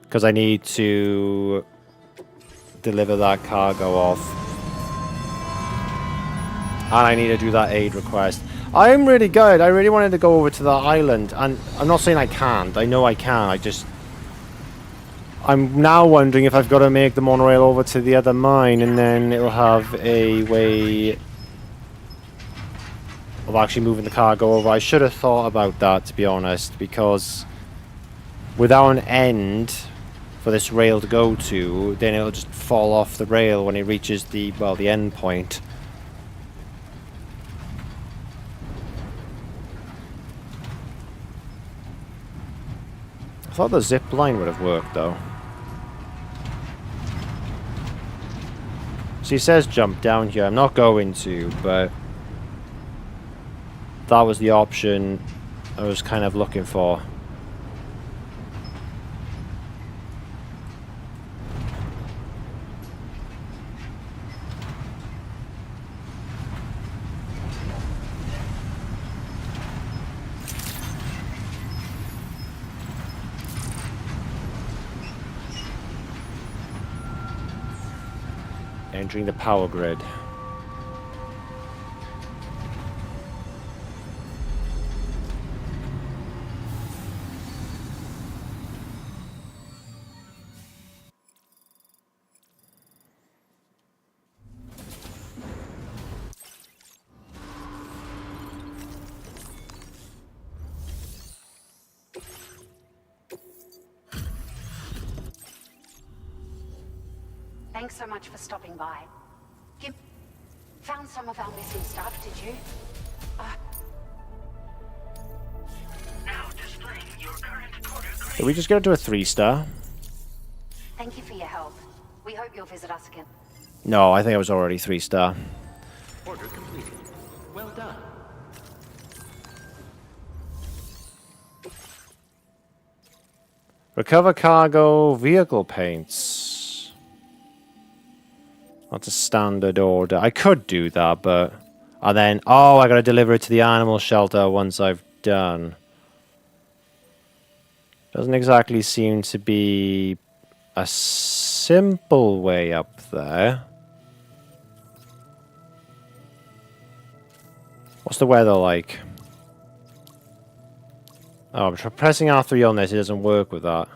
Because I need to deliver that cargo off. And I need to do that aid request. I'm really good. I really wanted to go over to that island. And I'm not saying I can't. I know I can. I'm now wondering if I've got to make the monorail over to the other mine. And then it'll have a way of actually moving the cargo over. I should have thought about that, to be honest. Because without an end for this rail to go to, then it'll just fall off the rail when it reaches the, well, the end point. I thought the zip line would have worked though. So he says jump down here. I'm not going to, but that was the option I was kind of looking for. Entering the power grid. Thanks so much for stopping by. You found some of our missing stuff, did you? Now displaying your current quarter grade. Did we just get to a 3-star? Thank you for your help. We hope you'll visit us again. No, I think I was already 3-star. Order completed. Well done. Recover cargo vehicle paints. That's a standard order. I could do that, but... And then... Oh, I gotta deliver it to the animal shelter once I've done. Doesn't exactly seem to be a simple way up there. What's the weather like? Oh, I'm pressing R3 on this. It doesn't work with that.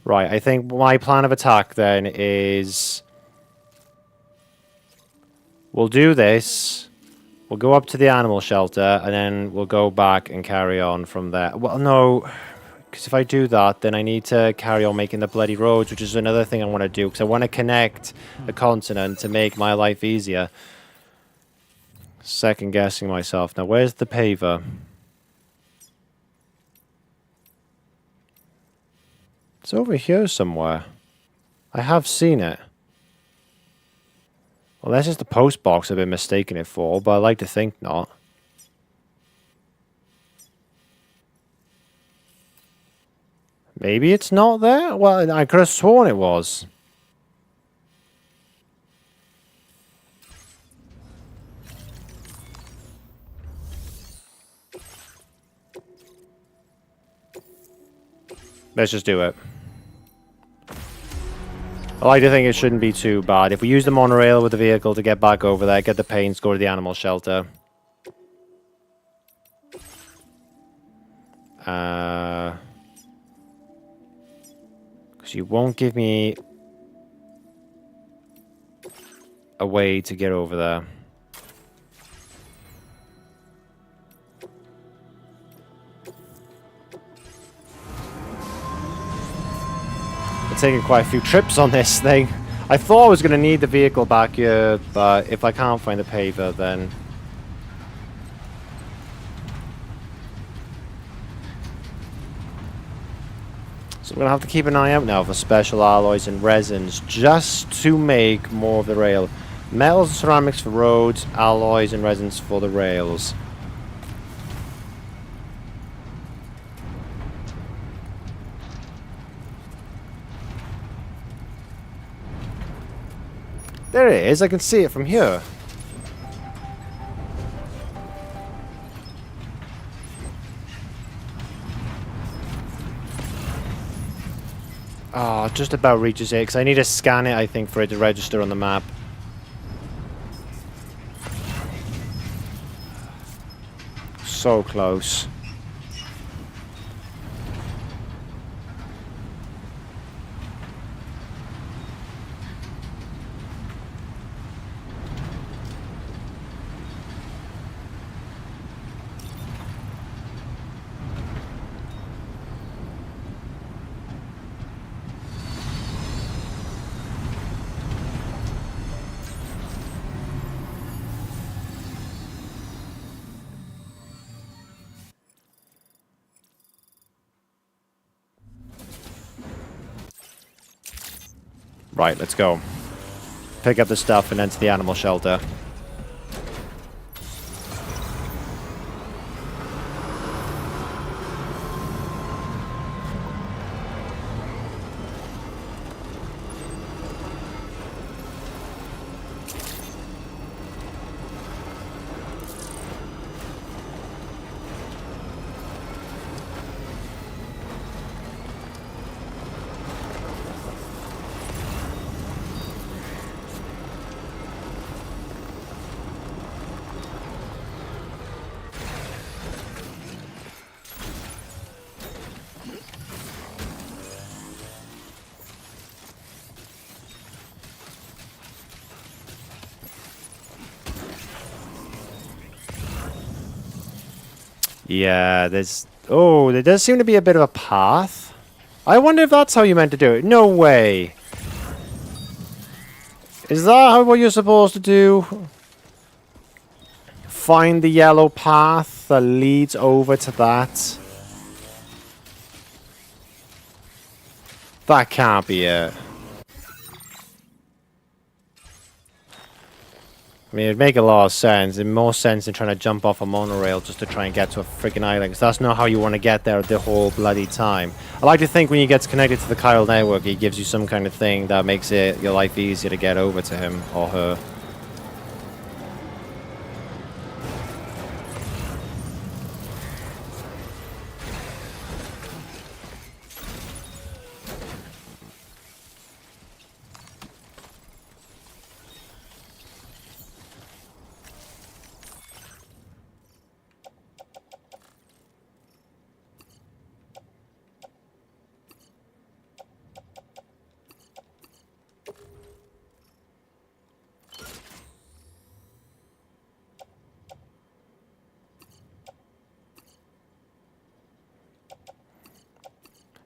Right, I think my plan of attack then is... We'll do this. We'll go up to the animal shelter, and then we'll go back and carry on from there. Well, no, because if I do that, then I need to carry on making the bloody roads, which is another thing I want to do, because I want to connect the continent to make my life easier. Second guessing myself. Now, where's the paver? It's over here somewhere. I have seen it. Well, that's just the post box I've been mistaking it for, but I like to think not. Maybe it's not there? Well, I could have sworn it was. Let's just do it. I like to think it shouldn't be too bad. If we use the monorail with the vehicle to get back over there, get the paints, go to the animal shelter. Because you won't give me a way to get over there. Taking quite a few trips on this thing. I thought I was going to need the vehicle back here, but if I can't find the paver, then... So I'm going to have to keep an eye out now for special alloys and resins just to make more of the rail. Metals and ceramics for roads, alloys and resins for the rails. There it is, I can see it from here. Oh, just about reaches it, because I need to scan it, I think, for it to register on the map. So close. Right, let's go. Pick up the stuff and enter the animal shelter. Yeah, there's... Oh, there does seem to be a bit of a path. I wonder if that's how you meant to do it. No way. Is that what you're supposed to do? Find the yellow path that leads over to that? That can't be it. I mean, it'd make a lot of sense. It'd more sense than trying to jump off a monorail just to try and get to a freaking island. Because that's not how you want to get there the whole bloody time. I like to think when you get connected to the Chiral Network, it gives you some kind of thing that makes it your life easier to get over to him or her.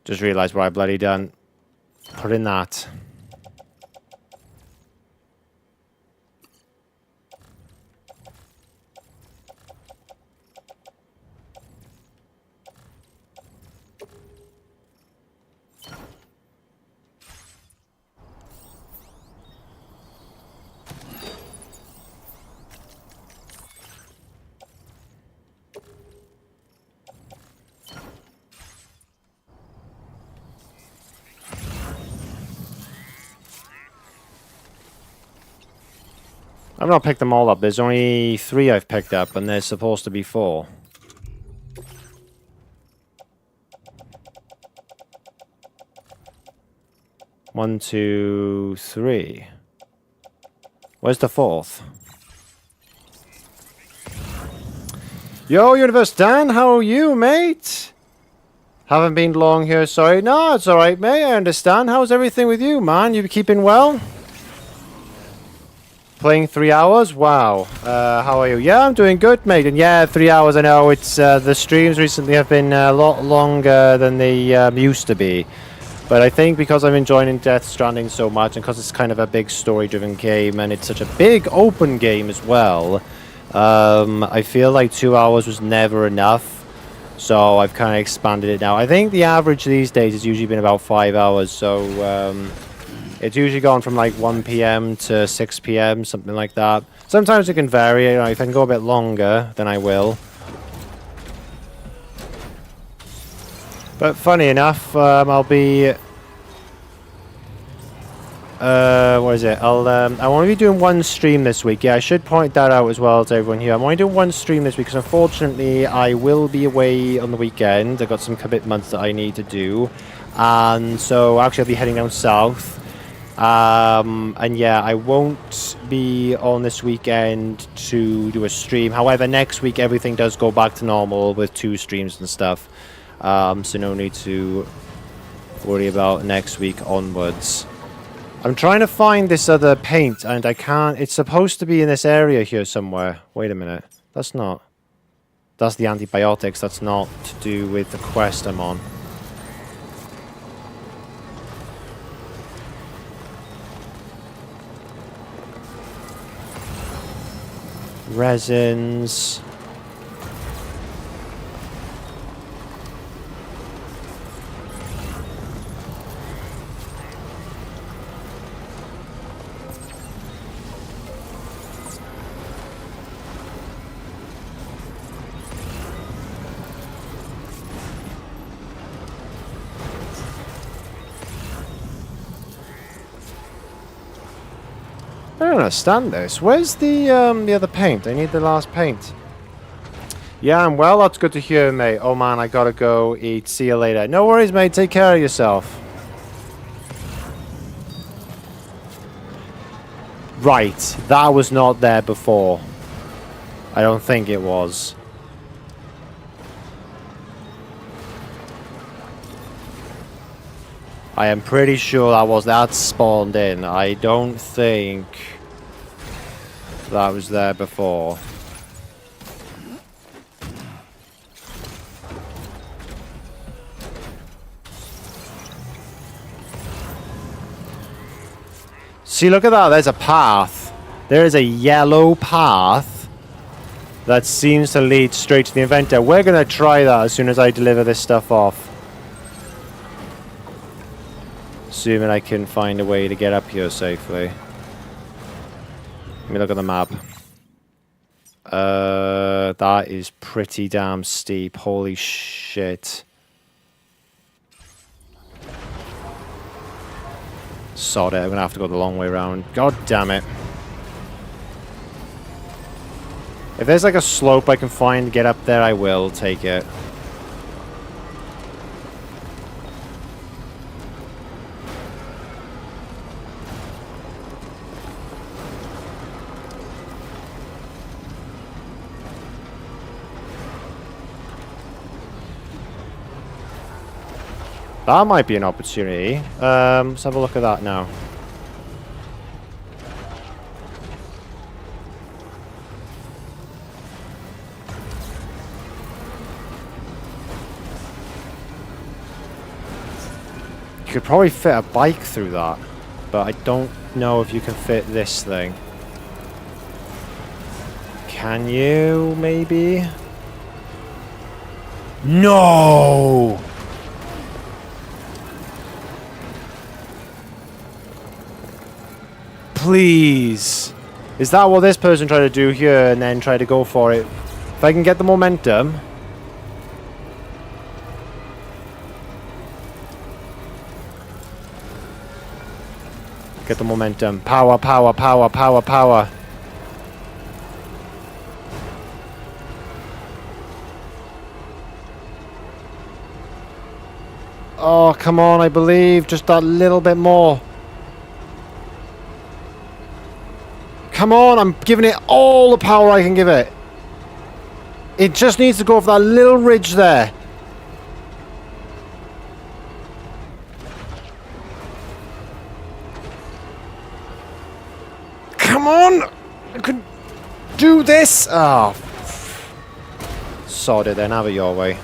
Just realised what I bloody done. Put in that. I've not picked them all up. There's only 3 I've picked up, and there's supposed to be 4. One, 2, 3. Where's the 4th? Yo, Universe Dan, how are you, mate? Haven't been long here, sorry. No, it's alright, mate. I understand. How's everything with you, man? You keeping well? Playing 3 hours? Wow. How are you? Yeah, I'm doing good, mate. And yeah, 3 hours, I know it's the streams recently have been a lot longer than they used to be. But I think because I'm enjoying Death Stranding so much, and because it's kind of a big story-driven game, and it's such a big open game as well, I feel like 2 hours was never enough. So I've kind of expanded it now. I think the average these days has usually been about 5 hours. So it's usually gone from like 1 p.m. to 6 p.m., something like that. Sometimes it can vary. You know, if I can go a bit longer, then I will. But funny enough, I'll be... what is it? I want to be doing one stream this week. Yeah, I should point that out as well to everyone here. I'm only doing one stream this week because unfortunately I will be away on the weekend. I've got some commitments that I need to do. And so actually I'll be heading down south. And yeah, I won't be on this weekend to do a stream. However, next week everything does go back to normal with 2 streams and stuff. So no need to worry about next week onwards. I'm trying to find this other paint and I can't. It's supposed to be in this area here somewhere. Wait a minute. That's not. That's the antibiotics. That's not to do with the quest I'm on. Resins. I don't understand this. Where's the other paint? I need the last paint. Yeah, I'm well. That's good to hear, mate. Oh man, I gotta go eat. See you later. No worries, mate. Take care of yourself. Right, that was not there before. I don't think it was. I am pretty sure that spawned in. I don't think that was there before. See, look at that. There's a path. There is a yellow path that seems to lead straight to the inventor. We're going to try that as soon as I deliver this stuff off. Assuming I can find a way to get up here safely. Let me look at the map. That is pretty damn steep. Holy shit. Sod it, I'm gonna have to go the long way around. God damn it. If there's like a slope I can find to get up there, I will take it. That might be an opportunity. Let's have a look at that now. You could probably fit a bike through that, but I don't know if you can fit this thing. Can you, maybe? No! Please. Is that what this person tried to do here and then try to go for it? If I can get the momentum. Get the momentum. Power, power, power, power, power. Oh, come on, I believe. Just that little bit more. Come on, I'm giving it all the power I can give it. It just needs to go off that little ridge there. Come on! I could do this! Oh. Sod it then, have it your way.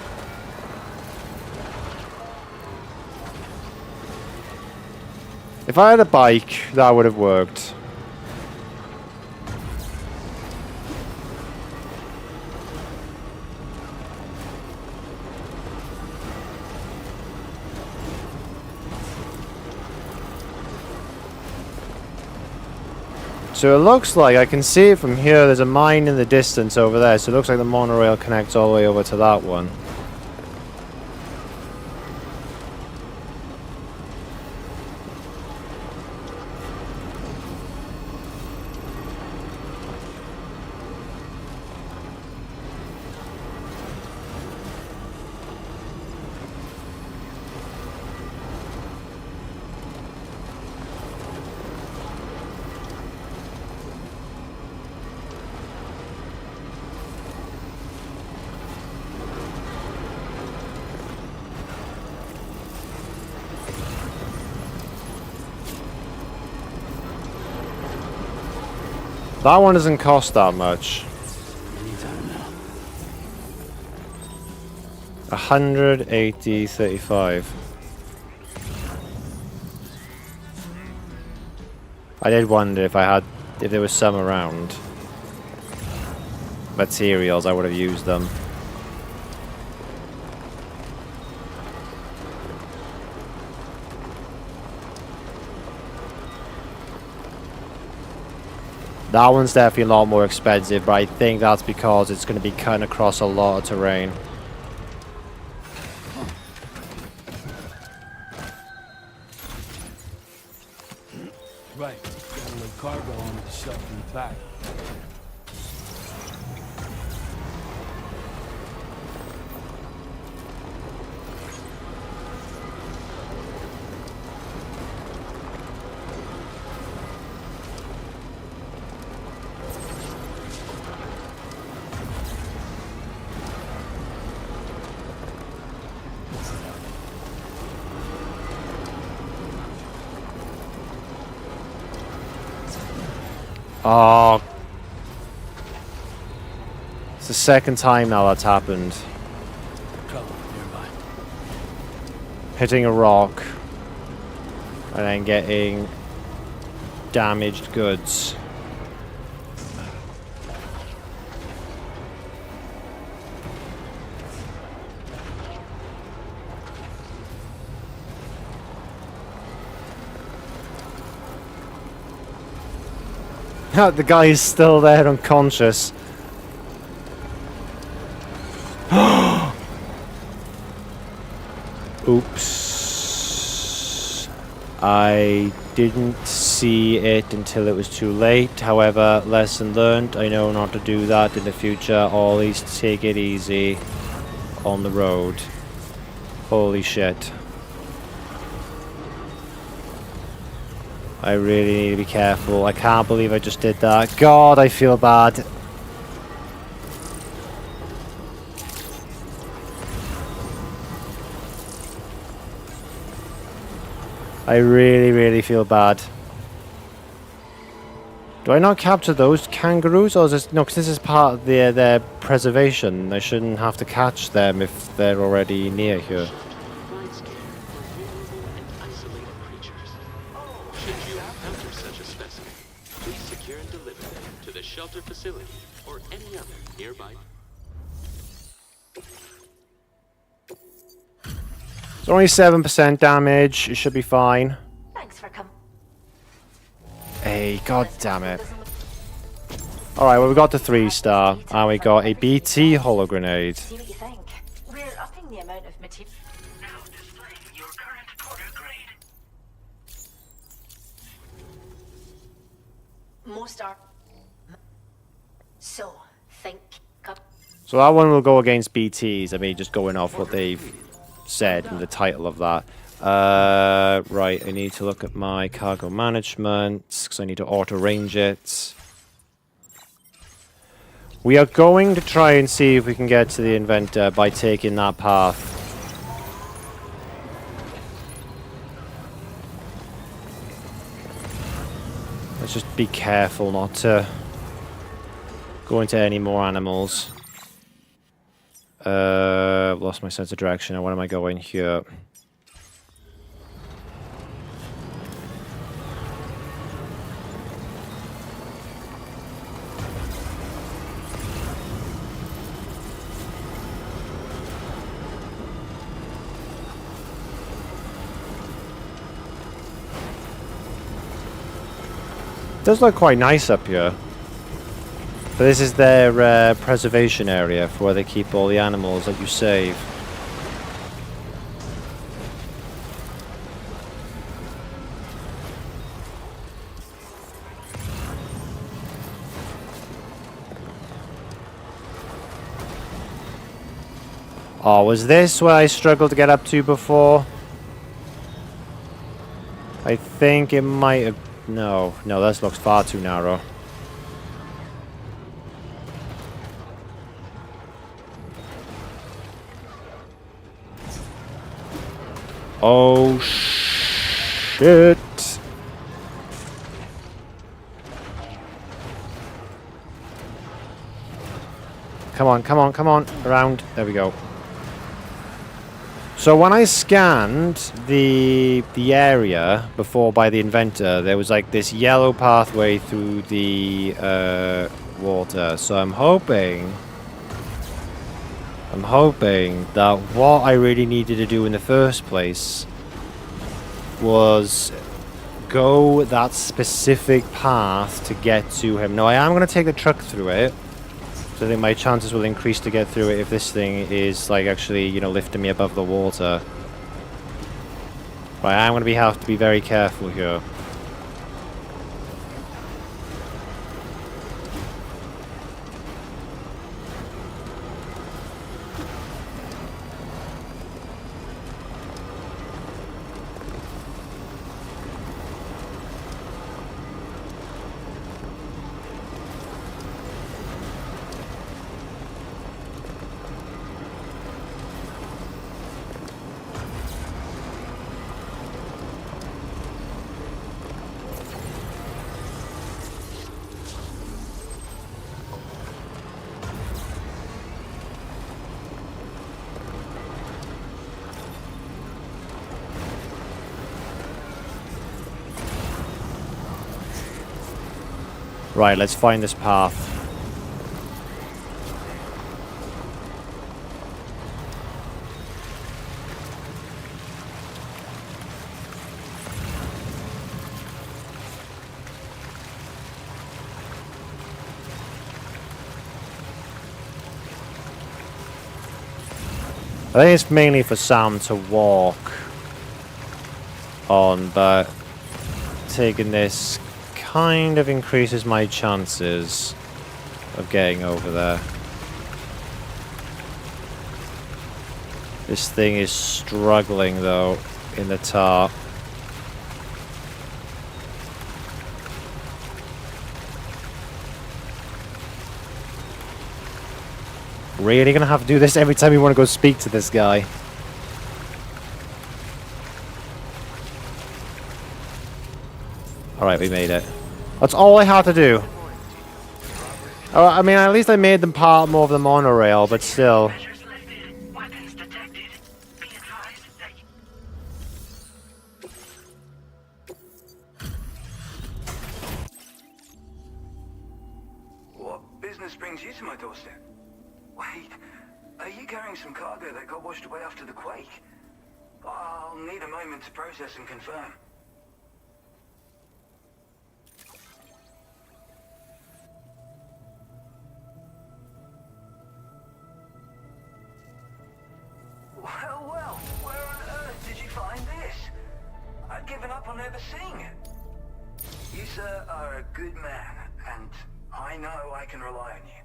If I had a bike, that would have worked. So it looks like, I can see it from here, there's a mine in the distance over there, so it looks like the monorail connects all the way over to that one. That one doesn't cost that much. 180.35. I did wonder if there was some around. Materials, I would have used them. That one's definitely a lot more expensive, but I think that's because it's going to be cutting across a lot of terrain. Right, got a little cargo on the shelf in the back. Oh. It's the second time now that's happened. Trouble nearby. Hitting a rock. And then getting damaged goods. The guy is still there unconscious. Oops. I didn't see it until it was too late. However, lesson learned. I know not to do that in the future. Always take it easy on the road. Holy shit. I really need to be careful. I can't believe I just did that. God, I feel bad. I really, really feel bad. Do I not capture those kangaroos? Or is this... No, because this is part of their preservation. I shouldn't have to catch them if they're already near here. Shelter facility or any other nearby. It's only 7% damage. It should be fine. Thanks for coming. Hey, god damn it. Alright, well we got the 3-star and we got a BT holo grenade. See what you think. We're upping the amount of material. Now displaying your current order grade. Most are. So, think. So that one will go against BTs. I mean, just going off what they've said in the title of that. Right, I need to look at my cargo management because I need to auto range it. We are going to try and see if we can get to the inventor by taking that path. Let's just be careful not to go into any more animals. I've lost my sense of direction. Now, where am I going here? does look quite nice up here. But this is their preservation area for where they keep all the animals that you save. Oh, was this where I struggled to get up to before? I think it might have... No, this looks far too narrow. Oh, shit. Come on. Around. There we go. So when I scanned the area before by the inventor, there was like this yellow pathway through the water. So I'm hoping that what I really needed to do in the first place was go that specific path to get to him. Now I am going to take the truck through it. So I think my chances will increase to get through it if this thing is like actually, you know, lifting me above the water. But I'm going to have to be very careful here. Right, let's find this path. I think it's mainly for Sam to walk on, but taking this kind of increases my chances of getting over there. This thing is struggling though in the tar. Really gonna have to do this every time you want to go speak to this guy. Alright, we made it. That's all I had to do. Oh, I mean, at least I made them part more of the monorail, but still. What business brings you to my doorstep? Wait, are you carrying some cargo that got washed away after the quake? I'll need a moment to process and confirm. Well, where on earth did you find this? I'd given up on ever seeing it. You, sir, are a good man, and I know I can rely on you.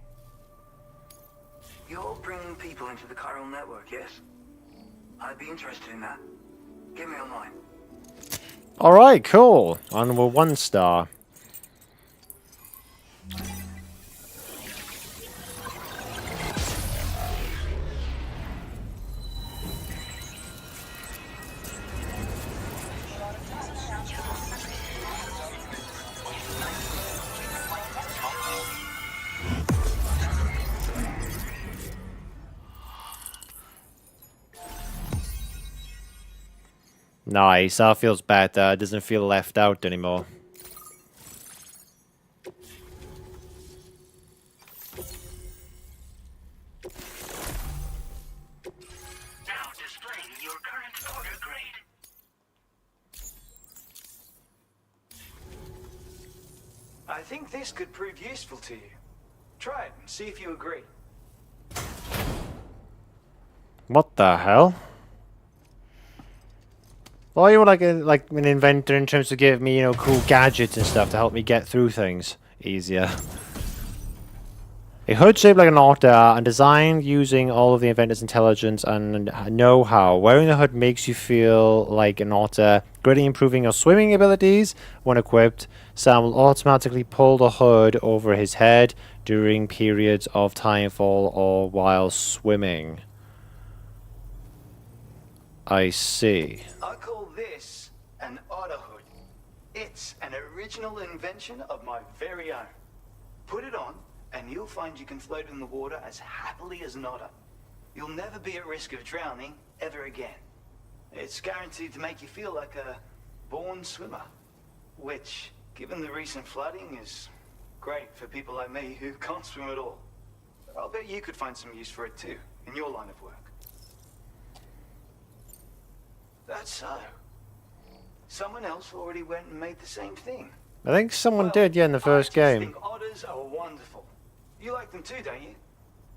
You're bringing people into the Chiral Network, yes? I'd be interested in that. Get me online. Alright, cool. And we're 1 star. Nice, that feels better. It doesn't feel left out anymore. Now displaying your current order grade. I think this could prove useful to you. Try it and see if you agree. What the hell? Well, you were like an inventor in terms of giving me, you know, cool gadgets and stuff to help me get through things easier. A hood shaped like an otter and designed using all of the inventor's intelligence and know-how. Wearing the hood makes you feel like an otter, greatly improving your swimming abilities. When equipped, Sam will automatically pull the hood over his head during periods of timefall or while swimming. I see. I call this an otter hood. It's an original invention of my very own. Put it on, and you'll find you can float in the water as happily as an otter. You'll never be at risk of drowning ever again. It's guaranteed to make you feel like a born swimmer, which, given the recent flooding, is great for people like me who can't swim at all. I'll bet you could find some use for it too, in your line of work. That's so. Someone else already went and made the same thing. I think someone did, yeah, in the first I game. think otters are wonderful. You like them too, don't you?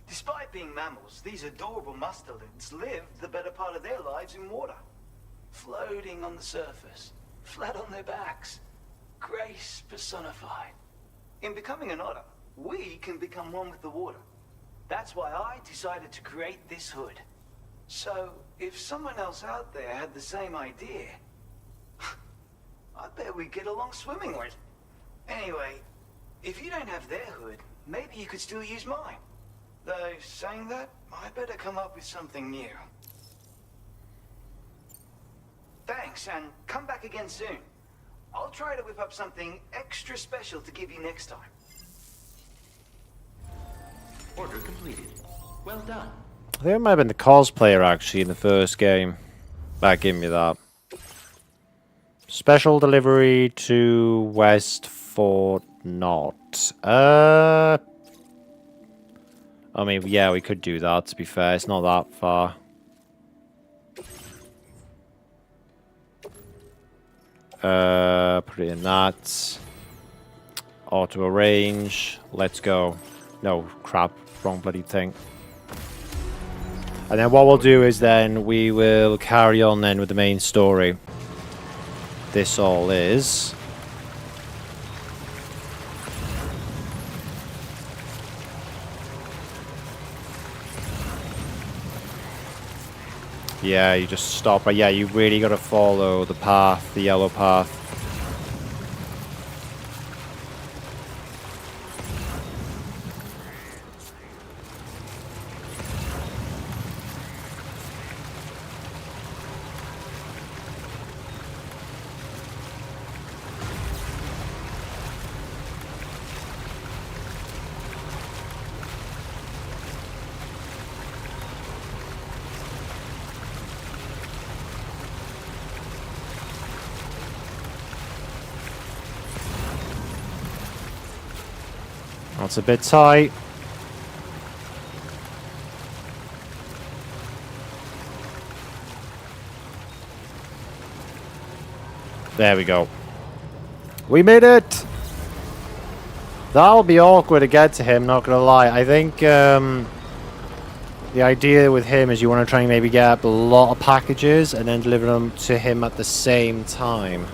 Despite being mammals, these adorable mustelids live the better part of their lives in water. Floating on the surface, flat on their backs. Grace personified. In becoming an otter, we can become one with the water. That's why I decided to create this hood. So, if someone else out there had the same idea, I bet we'd get along swimmingly. Anyway, if you don't have their hood, maybe you could still use mine. Though, saying that, I better come up with something new. Thanks, and come back again soon. I'll try to whip up something extra special to give you next time. Order completed. Well done. I think it might have been the cosplayer actually in the first game. That gave me that. Special delivery to West Fort Knot. I mean, yeah, we could do that, to be fair. It's not that far. Put it in that. Auto arrange. Let's go. No, crap. Wrong bloody thing. And then what we'll do is then we will carry on then with the main story. This all is. Yeah, you just stop. But yeah, you really got to follow the path, the yellow path. That's a bit tight. There we go. We made it! That'll be awkward to get to him, not gonna lie. I think the idea with him is you want to try and maybe get a lot of packages and then deliver them to him at the same time.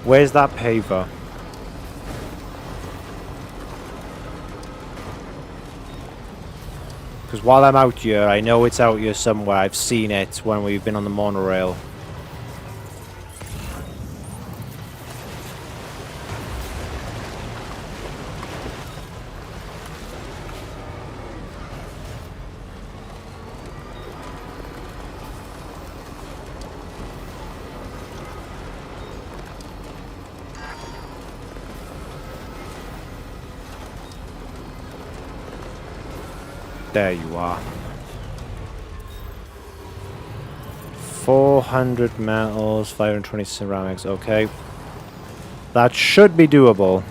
Where's that paver? Because while I'm out here, I know it's out here somewhere. I've seen it when we've been on the monorail. There you are. 400 metals, 520 ceramics. Okay. That should be doable.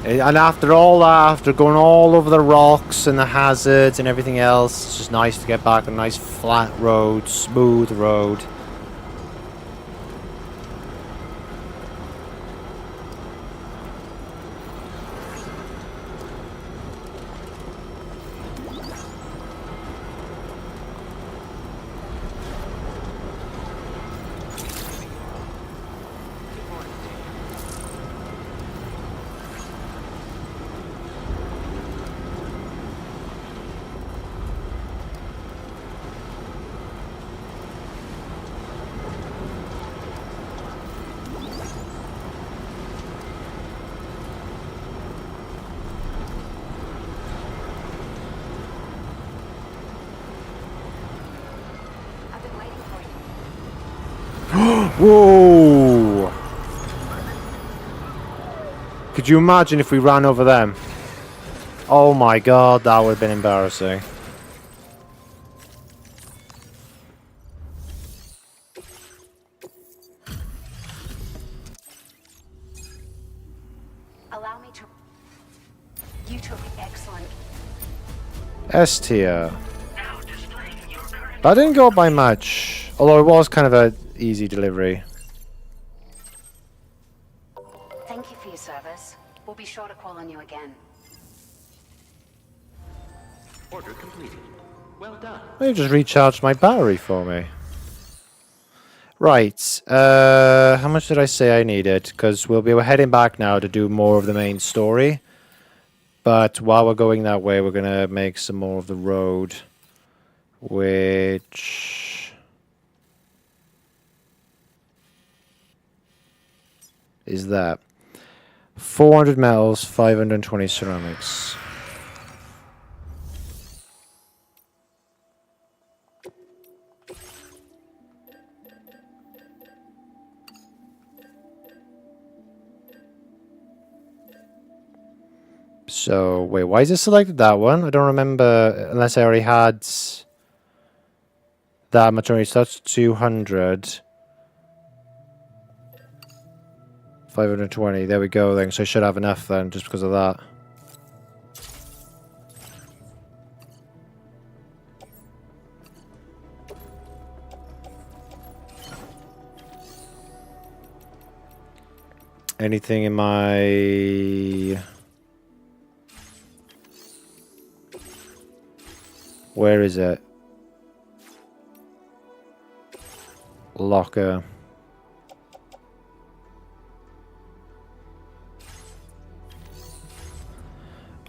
And after all that, after going all over the rocks and the hazards and everything else, it's just nice to get back on a nice flat road, smooth road. Whoa! Could you imagine if we ran over them? Oh my god, that would have been embarrassing. Allow me to... You took excellent... S tier. That didn't go up by much, although it was kind of a easy delivery. Thank you for your service. We'll be sure to call on you again. Order completed. Well done. Maybe just recharged my battery for me. Right. How much did I say I needed? Because we'll be heading back now to do more of the main story. But while we're going that way, we're going to make some more of the road. Which... is that 400 metals, 520 ceramics. So wait, why is it selected that one? I don't remember unless I already had that much already. So that's 200. 520, there we go then, so I should have enough then, just because of that. Anything in my... where is it? Locker.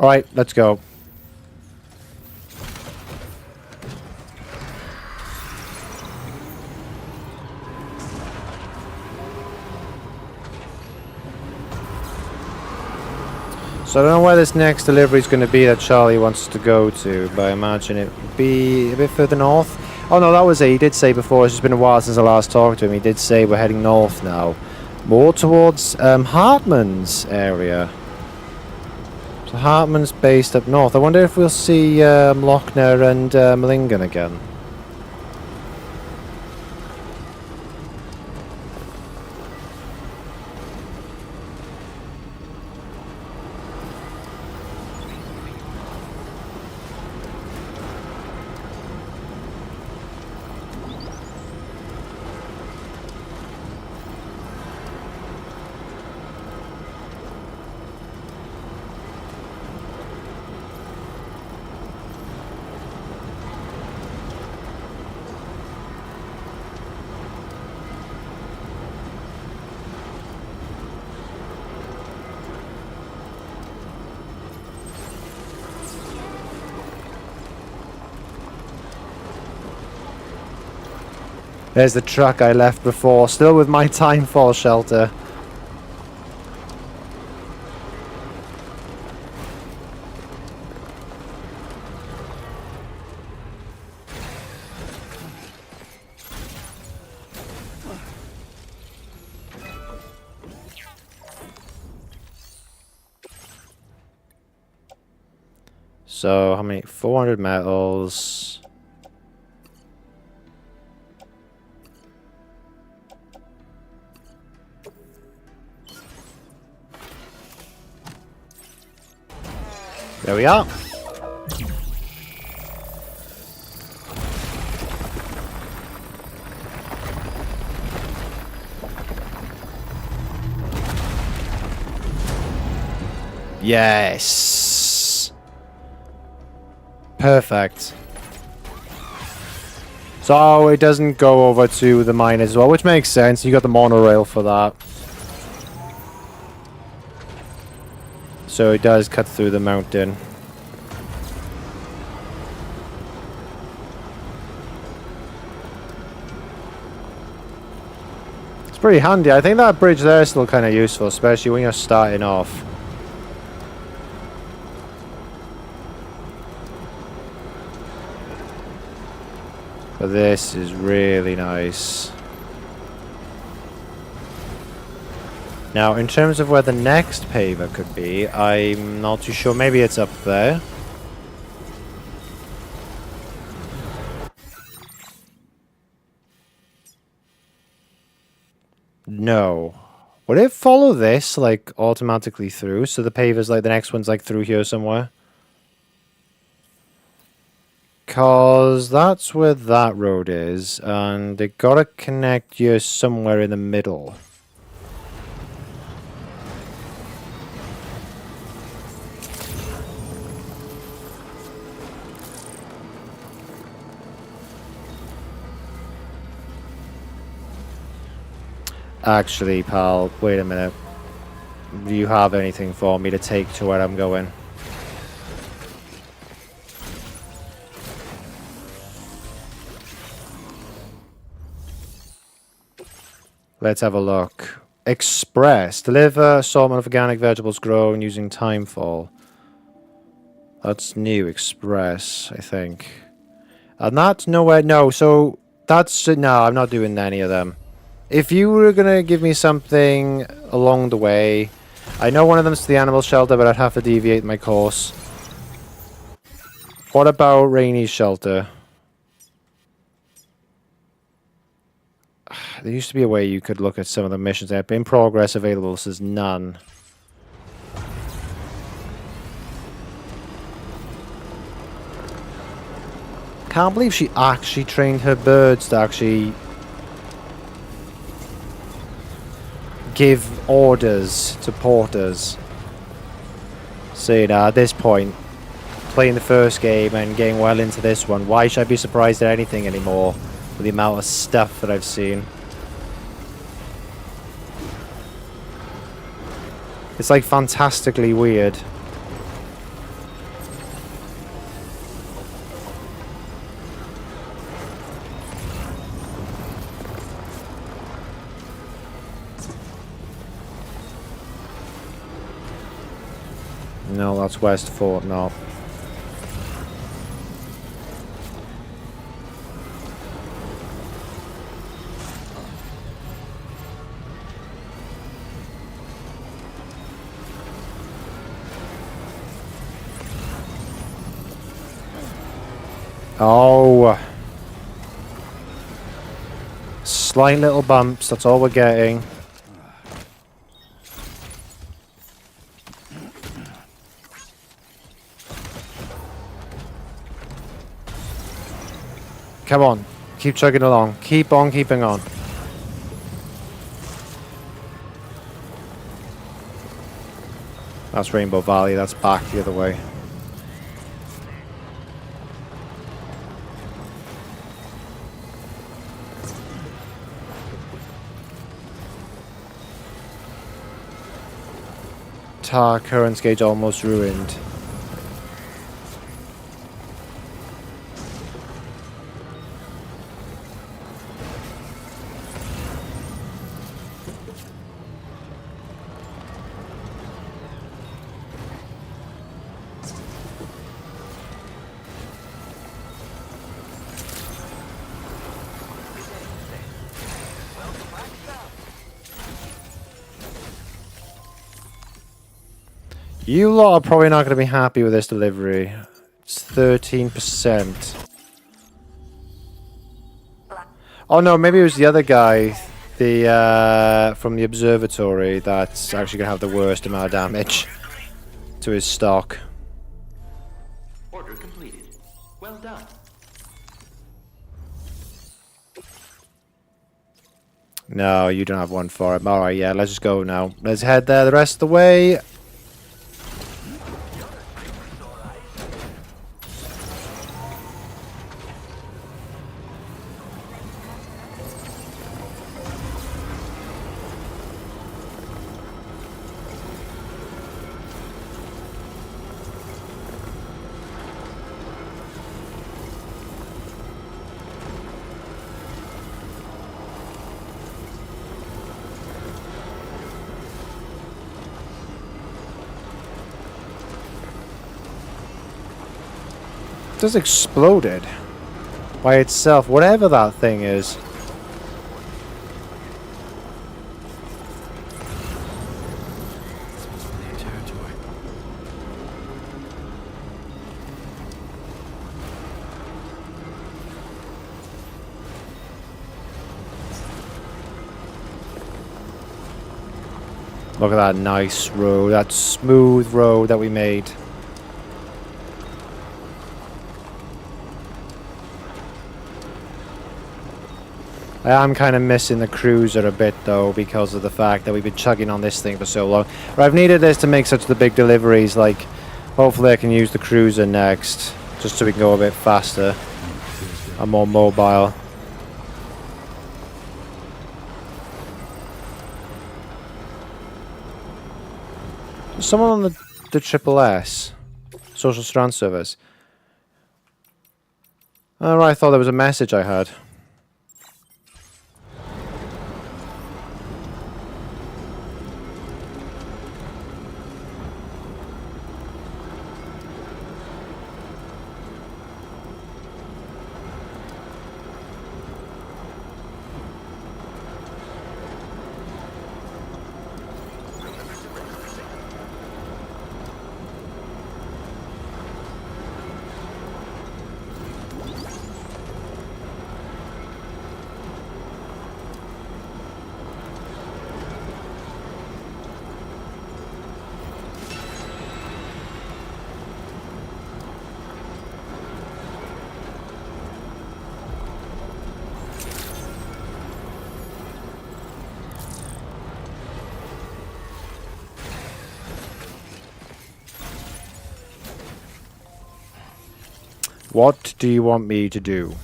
Alright, let's go. So I don't know where this next delivery is going to be that Charlie wants to go to, but I imagine it would be a bit further north. Oh no, that was it. He did say before, it's just been a while since I last talked to him, he did say we're heading north now. More towards Hartman's area. So Hartman's based up north. I wonder if we'll see Lochner and Mlingen again. There's the truck I left before, still with my timefall shelter. So, how many? 400 metals. There we are. Yes. Perfect. So it doesn't go over to the mine as well, which makes sense. You got the monorail for that. So it does cut through the mountain. It's pretty handy. I think that bridge there is still kind of useful, especially when you're starting off. But this is really nice. Now, in terms of where the next paver could be, I'm not too sure. Maybe it's up there. No. Would it follow this, like, automatically through? So the paver's, like, the next one's, like, through here somewhere? Because that's where that road is, and they gotta connect you somewhere in the middle. Actually, pal, wait a minute. Do you have anything for me to take to where I'm going? Let's have a look. Express. Deliver assortment of organic vegetables grown using timefall. That's new. Express, I think. And that's nowhere... No, so... That's... No, I'm not doing any of them. If you were going to give me something along the way... I know one of them's to the animal shelter, but I'd have to deviate my course. What about Rainy's shelter? There used to be a way you could look at some of the missions there. In progress available says none. Can't believe she actually trained her birds to actually give orders to porters. So, you know, at this point, playing the first game and getting well into this one, why should I be surprised at anything anymore with the amount of stuff that I've seen? It's like fantastically weird. No, that's West Fort, no. Oh. Slight little bumps, that's all we're getting. Come on, keep chugging along. Keep on keeping on. That's Rainbow Valley, that's back the other way. Tar currents gauge almost ruined. You lot are probably not going to be happy with this delivery. It's 13%. Oh no, maybe it was the other guy, the from the observatory, that's actually gonna have the worst amount of damage to his stock. Order completed. Well done. No, you don't have one for him. Alright, yeah, let's just go now. Let's head there the rest of the way. Just exploded by itself, whatever that thing is. Look at that nice road, that smooth road that we made. I am kind of missing the cruiser a bit though, because of the fact that we've been chugging on this thing for so long. But I've needed this to make such the big deliveries, like hopefully I can use the cruiser next, just so we can go a bit faster and more mobile. There's someone on the Triple S, Social Strand Service. Alright, I thought there was a message I had. What do you want me to do?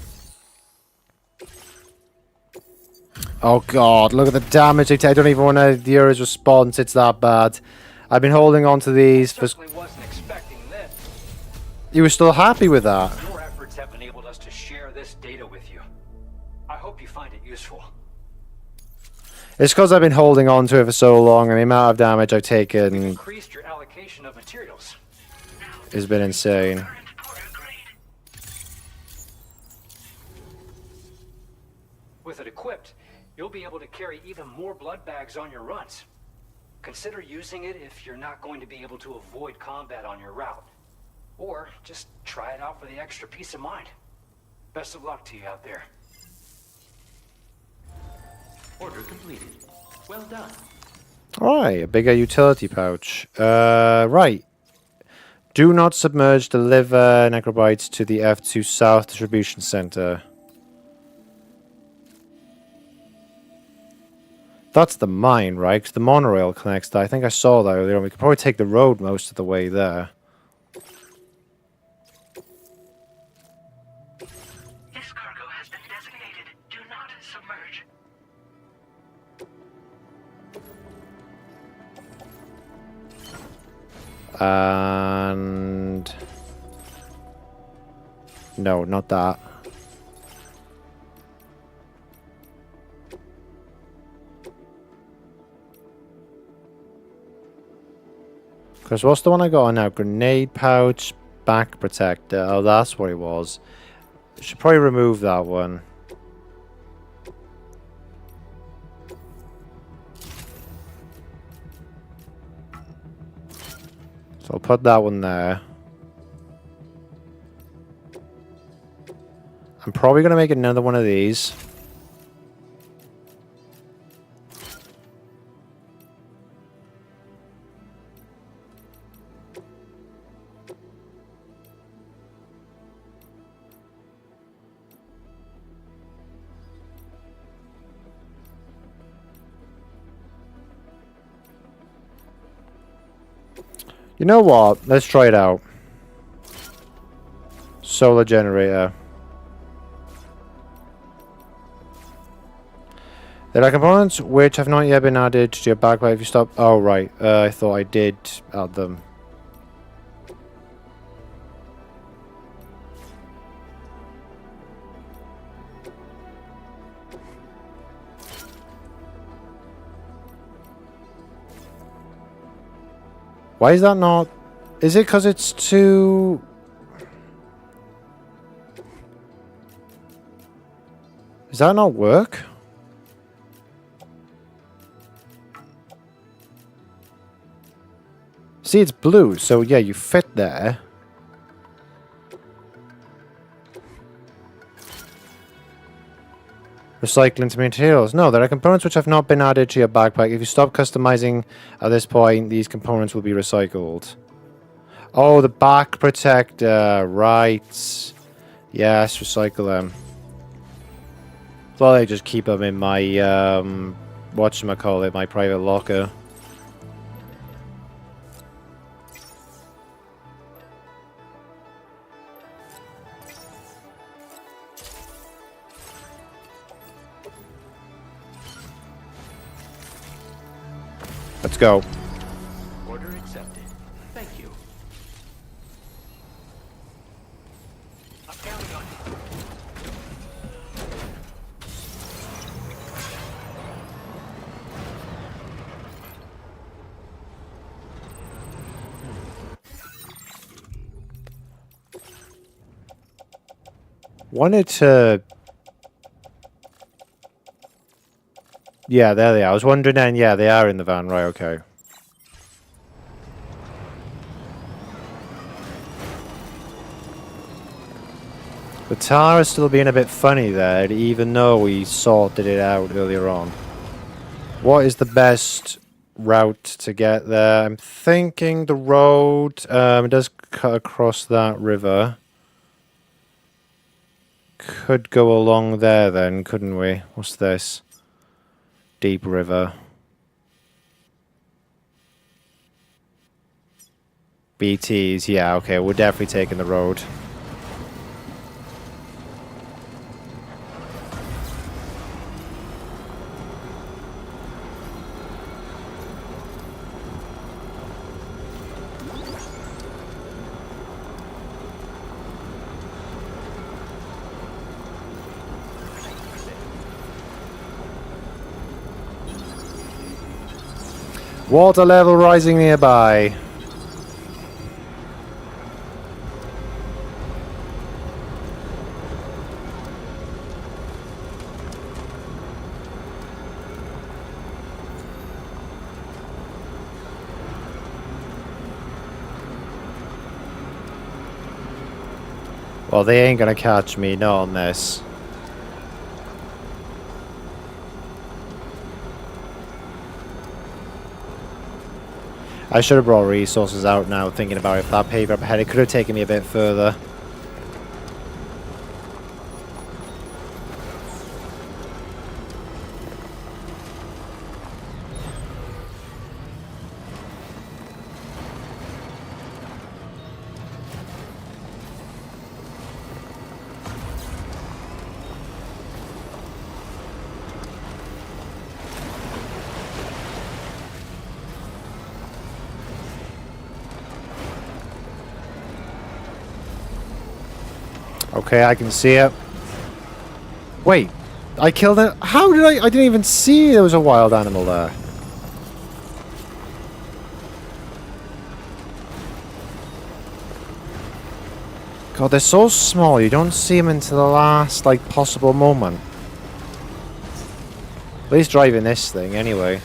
Oh god, look at the damage they take. I don't even want to hear his response, it's that bad. I've been holding on to these for... Wasn't expecting this. You were still happy with that? Your efforts have enabled us to share this data with you. I hope you find it useful. It's because I've been holding on to it for so long, and the amount of damage I've taken Increased your allocation of materials. has been insane. With it equipped, you'll be able to carry even more blood bags on your runs. Consider using it if you're not going to be able to avoid combat on your route. Or just try it out for the extra peace of mind. Best of luck to you out there. Order completed. Well done. Alright, a bigger utility pouch. Right. Do not submerge the liver necrobites to the F2 South Distribution Center. That's the mine, right? 'Cause the monorail connects there. I think I saw that earlier on. We could probably take the road most of the way there. This cargo has been designated. Do not submerge. And... no, not that. Because what's the one I got on now? Grenade pouch, back protector. Oh, that's what it was. Should probably remove that one. So I'll put that one there. I'm probably going to make another one of these. You know what? Let's try it out. Solar generator. There are components which have not yet been added to your backpack if you stop... Oh, right. I thought I did add them. Why is that not... Is it because it's too... Does that not work? See, it's blue, so yeah, you fit there. Recycle into materials. No, there are components which have not been added to your backpack. If you stop customizing at this point, these components will be recycled. Oh, the back protector. Right. Yes, recycle them. Well, I just keep them in my, whatchamacallit, my private locker. Let's go. Order accepted. Thank you. I'm counting on you. Wanted to... Yeah, there they are. I was wondering then, yeah, they are in the van. Right, okay. The tar is still being a bit funny there, even though we sorted it out earlier on. What is the best route to get there? I'm thinking the road, it does cut across that river. Could go along there then, couldn't we? What's this? Deep river. BTs, yeah, okay, we're definitely taking the road. Water level rising nearby. Well, they ain't gonna catch me, not on this. I should have brought resources out now, thinking about if that paver up ahead, it could have taken me a bit further. Okay, I can see it. Wait, I killed it? How did I didn't even see there was a wild animal there. God, they're so small, you don't see them until the last, like, possible moment. At least driving this thing, anyway.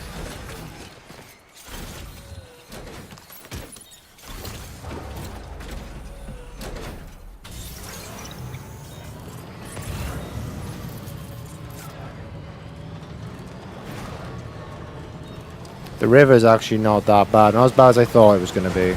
The river's actually not that bad. Not as bad as I thought it was going to be.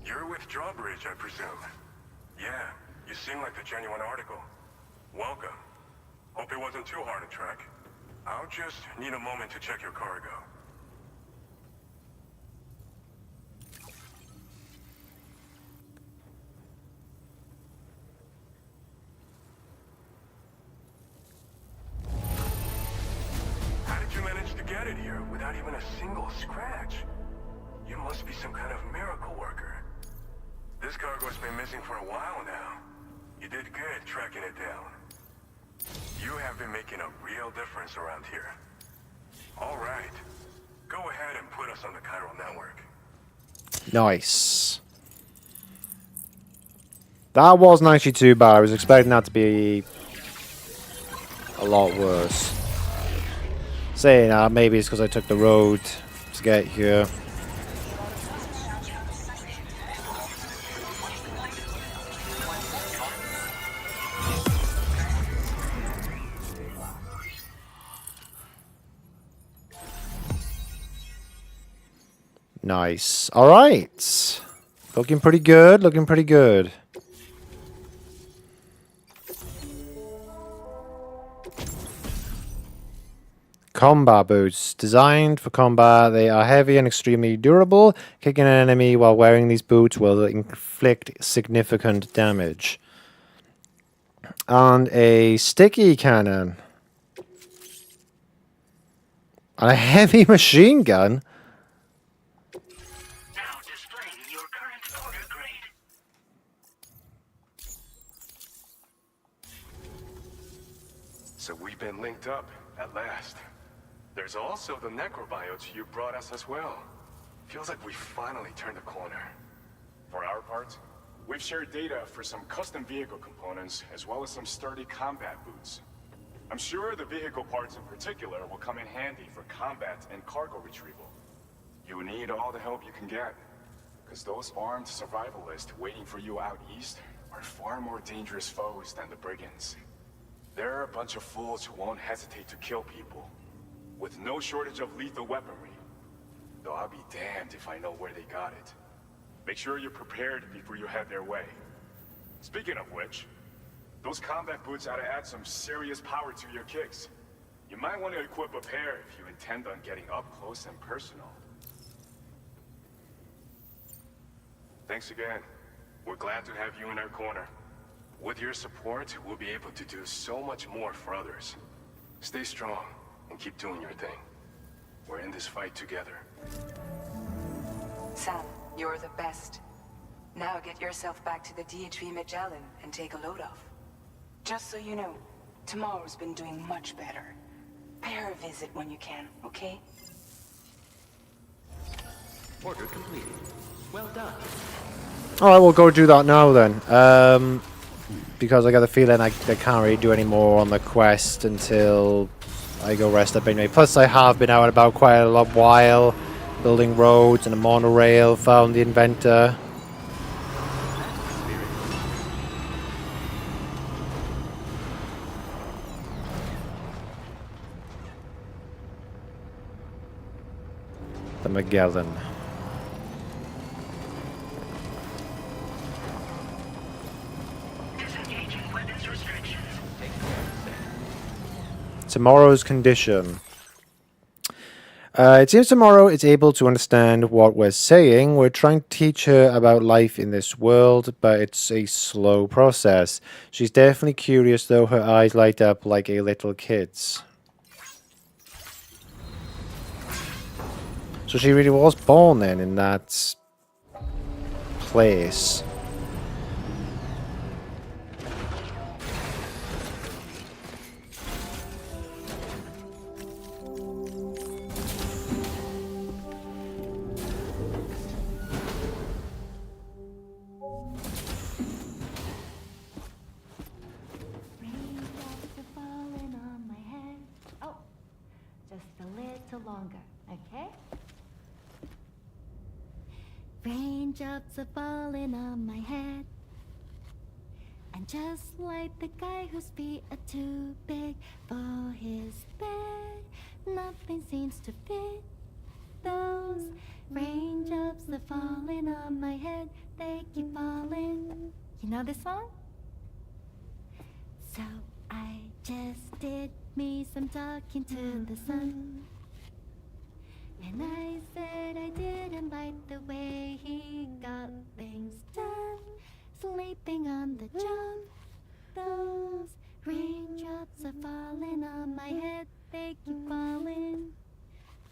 You're with Drawbridge, I presume. Yeah, you seem like the genuine article. Welcome. Hope it wasn't too hard to track. I'll just need a moment to check your cargo. How did you manage to get it here without even a single scratch? You must be some kind of miracle worker. This cargo's been missing for a while now. You did good tracking it down. You have been making a real difference around here. All right. Go ahead and put us on the Chiral Network. Nice. That wasn't actually too bad. I was expecting that to be a lot worse. Saying that, maybe it's because I took the road to get here. Nice. All right. Looking pretty good. Looking pretty good. Combat boots. Designed for combat, they are heavy and extremely durable. Kicking an enemy while wearing these boots will inflict significant damage. And a sticky cannon. And a heavy machine gun. So we've been linked up, at last. There's also the necrobiotes you brought us as well. Feels like we finally turned the corner. For our part, we've shared data for some custom vehicle components, as well as some sturdy combat boots. I'm sure the vehicle parts in particular will come in handy for combat and cargo retrieval. You need all the help you can get, because those armed survivalists waiting for you out east are far more dangerous foes than the brigands. They're a bunch of fools who won't hesitate to kill people, with no shortage of lethal weaponry. Though I'll be damned if I know where they got it. Make sure you're prepared before you head their way. Speaking of which, those combat boots ought to add some serious power to your kicks. You might want to equip a pair if you intend on getting up close and personal. Thanks again. We're glad to have you in our corner. With your support, we'll be able to do so much more for others. Stay strong and keep doing your thing. We're in this fight together. Sam, you're the best. Now get yourself back to the DHV Magellan and take a load off. Just so you know, tomorrow's been doing much better. Pay her a visit when you can, okay? Order completed. Well done. Alright, we'll go do that now then. Because I got the feeling I can't really do any more on the quest until I go rest up anyway. Plus I have been out and about quite a lot while, building roads and a monorail, found the inventor. The Magellan. Tomorrow's condition. It seems tomorrow is able to understand what we're saying. We're trying to teach her about life in this world, but it's a slow process. She's definitely curious though, her eyes light up like a little kid's. So she really was born then in that place. little longer, okay? Raindrops are falling on my head. And just like the guy whose feet are too big for his bed, nothing seems to fit. Those raindrops are falling on my head, they keep falling. You know this song? So I just did me some talking to the sun. And I said I didn't like the way he got things done. Sleeping on the job. Those raindrops are falling on my head, they keep falling.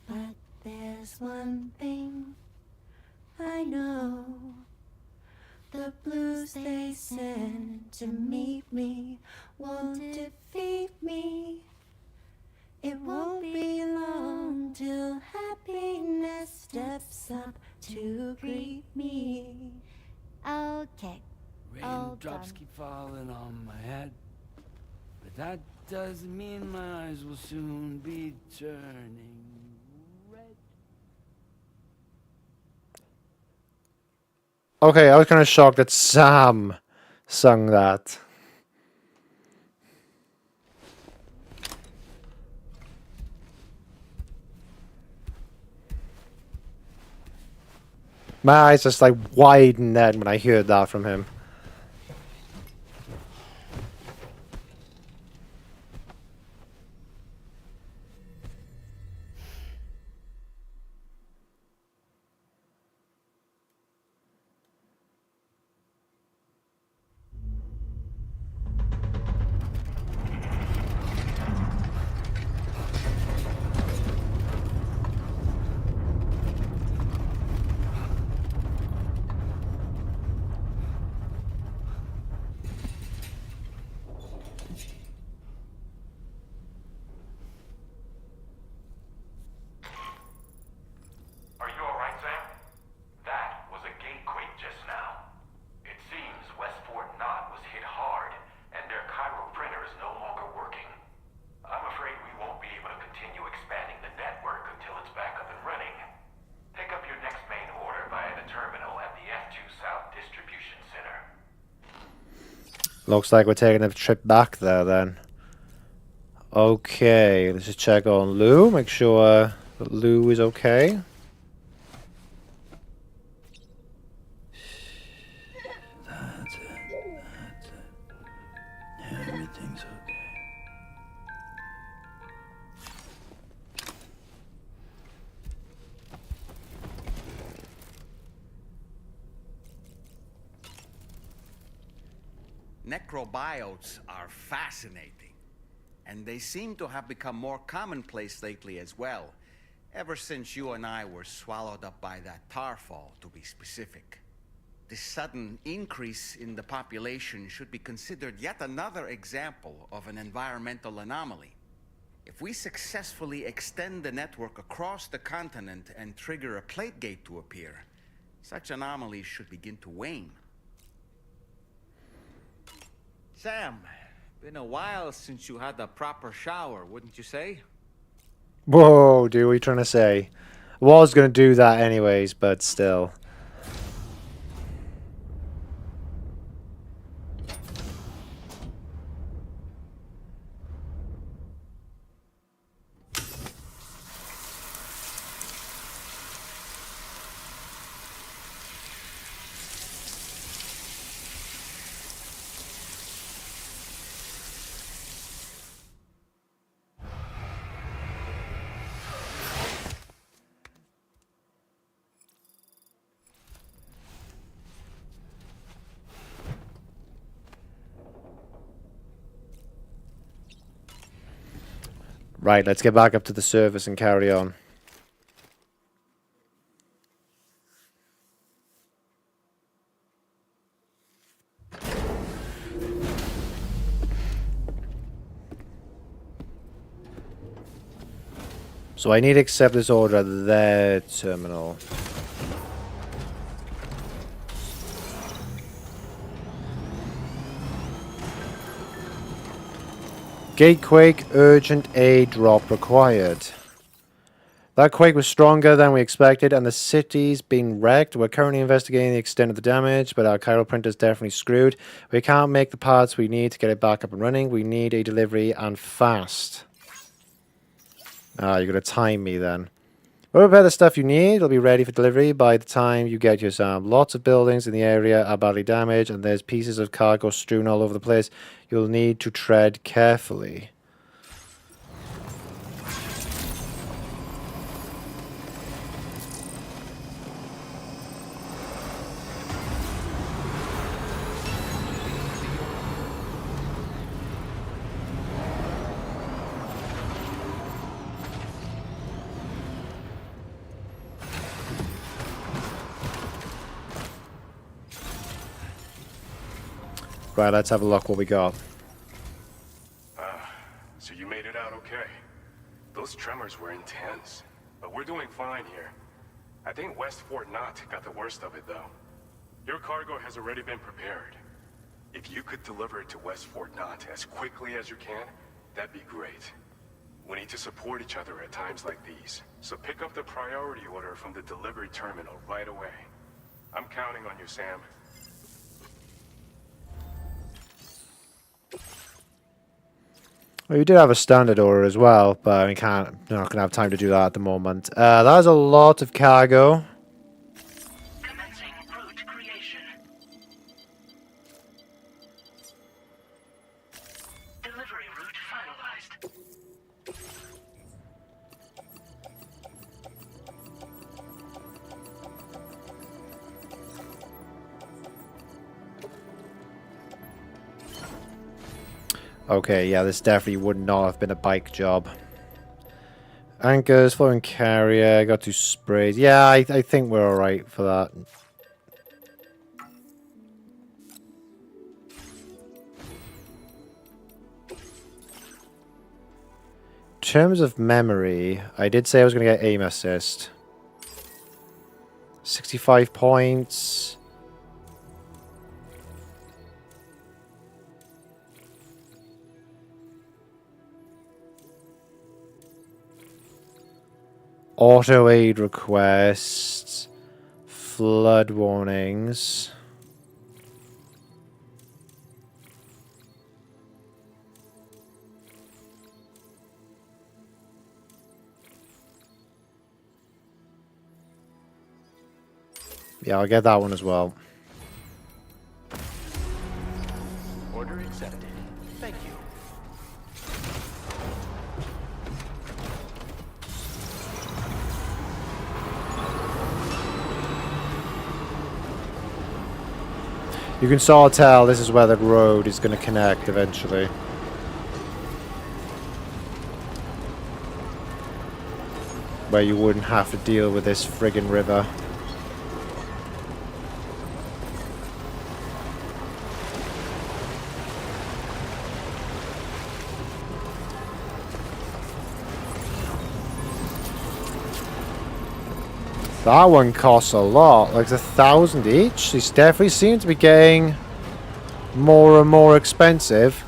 But there's one thing I know. The blues they sent to meet me won't defeat me. It won't be long till happiness steps up to greet me. Okay. Raindrops keep falling on my head, but that doesn't mean my eyes will soon be turning red. Okay, I was kind of shocked that Sam sung that. My eyes just like widened then when I heard that from him. Are you alright, Sam? That was a gatequake just now. It seems Westport Knot was hit hard, and their Cairo printer is no longer working. I'm afraid we won't be able to continue expanding the network until it's back up and running. Pick up your next main order via the terminal at the F2 South Distribution Center. Looks like we're taking a trip back there then. Okay, let's just check on Lou, make sure that Lou is okay. That's it. Everything's okay. Necrobiotes are fascinating, and they seem to have become more commonplace lately as well, ever since you and I were swallowed up by that tar fall, to be specific. This sudden increase in the population should be considered yet another example of an environmental anomaly. If we successfully extend the network across the continent and trigger a plate gate to appear, such anomalies should begin to wane. Sam, been a while since you had a proper shower, wouldn't you say? Whoa, dude, what are you trying to say? I was going to do that anyways, but still. Right, let's get back up to the surface and carry on. So I need to accept this order at their terminal. Gatequake urgent aid drop required. That quake was stronger than we expected, and the city's been wrecked. We're currently investigating the extent of the damage, but our chiral printer's definitely screwed. We can't make the parts we need to get it back up and running. We need a delivery, and fast. Ah, you're going to time me then. We'll prepare the stuff you need. It'll be ready for delivery by the time you get your SAM. Lots of buildings in the area are badly damaged, and there's pieces of cargo strewn all over the place. You'll need to tread carefully. Right, let's have a look what we got. So you made it out okay. Those tremors were intense, but we're doing fine here. I think West Fort Knott got the worst of it, though. Your cargo has already been prepared. If you could deliver it to West Fort Knott as quickly as you can, that'd be great. We need to support each other at times like these, so pick up the priority order from the delivery terminal right away. I'm counting on you, Sam. Well, you did have a standard order as well, but we can't. We're not going to have time to do that at the moment. That is a lot of cargo. Commencing route creation. Delivery route finalized. Okay, yeah, this definitely would not have been a bike job. Anchors, flowing carrier, got 2 sprays. Yeah, I think we're alright for that. In terms of memory, I did say I was going to get aim assist. 65 points. Auto aid requests, flood warnings. Yeah, I'll get that one as well. Order accepted. Thank you. You can sort of tell this is where the road is going to connect eventually. Where you wouldn't have to deal with this friggin' river. That one costs a lot, like 1,000 each. These definitely seem to be getting more and more expensive.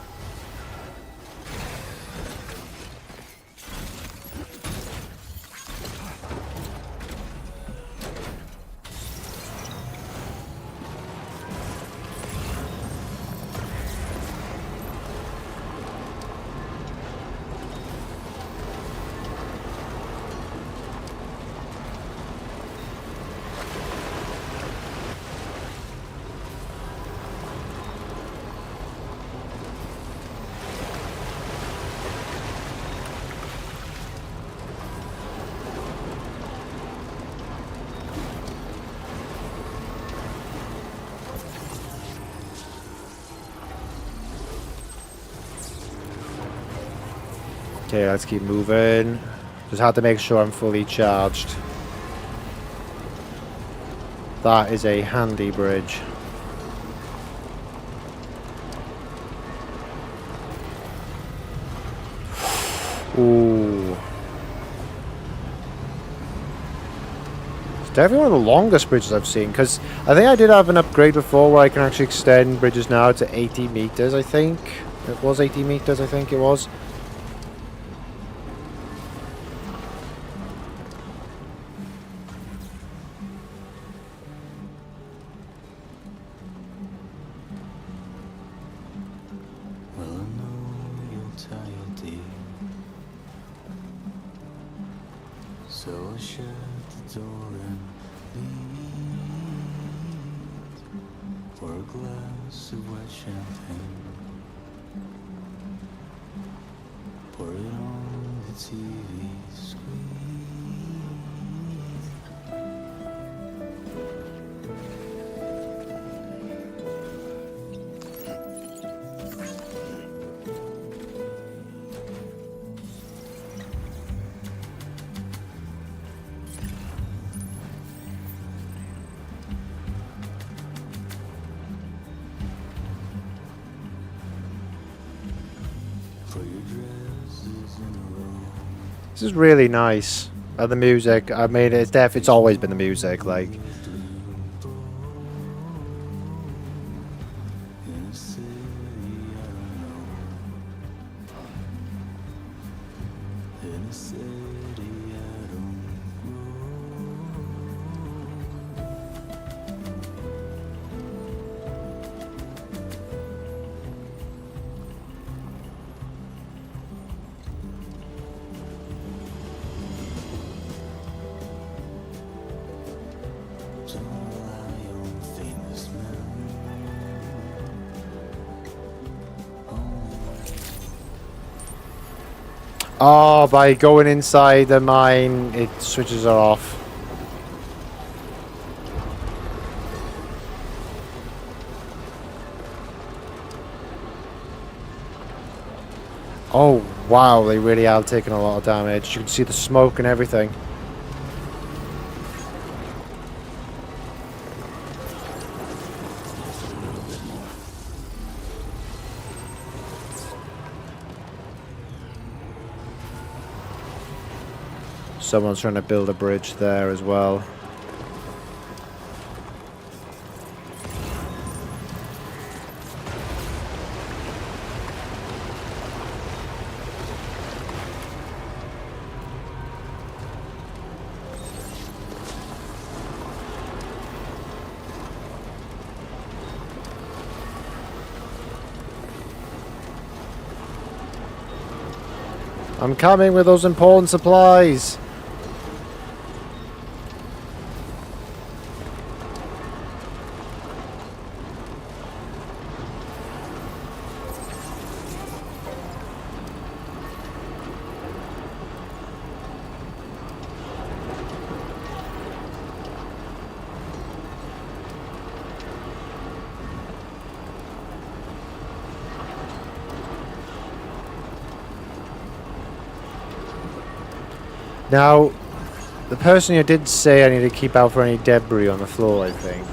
Okay, let's keep moving. Just have to make sure I'm fully charged. That is a handy bridge. Ooh. It's definitely one of the longest bridges I've seen, because I think I did have an upgrade before where I can actually extend bridges now to 80 meters, I think. It was 80 meters, I think it was. So I shut the door and leave for a glass of white champagne. Pour it on the TV screen. This is really nice. The music, I mean, it's always been the music, like. Oh, by going inside the mine, it switches her off. Oh, wow, they really are taking a lot of damage. You can see the smoke and everything. Someone's trying to build a bridge there as well. I'm coming with those important supplies. Now, the person who did say I need to keep out for any debris on the floor, I think.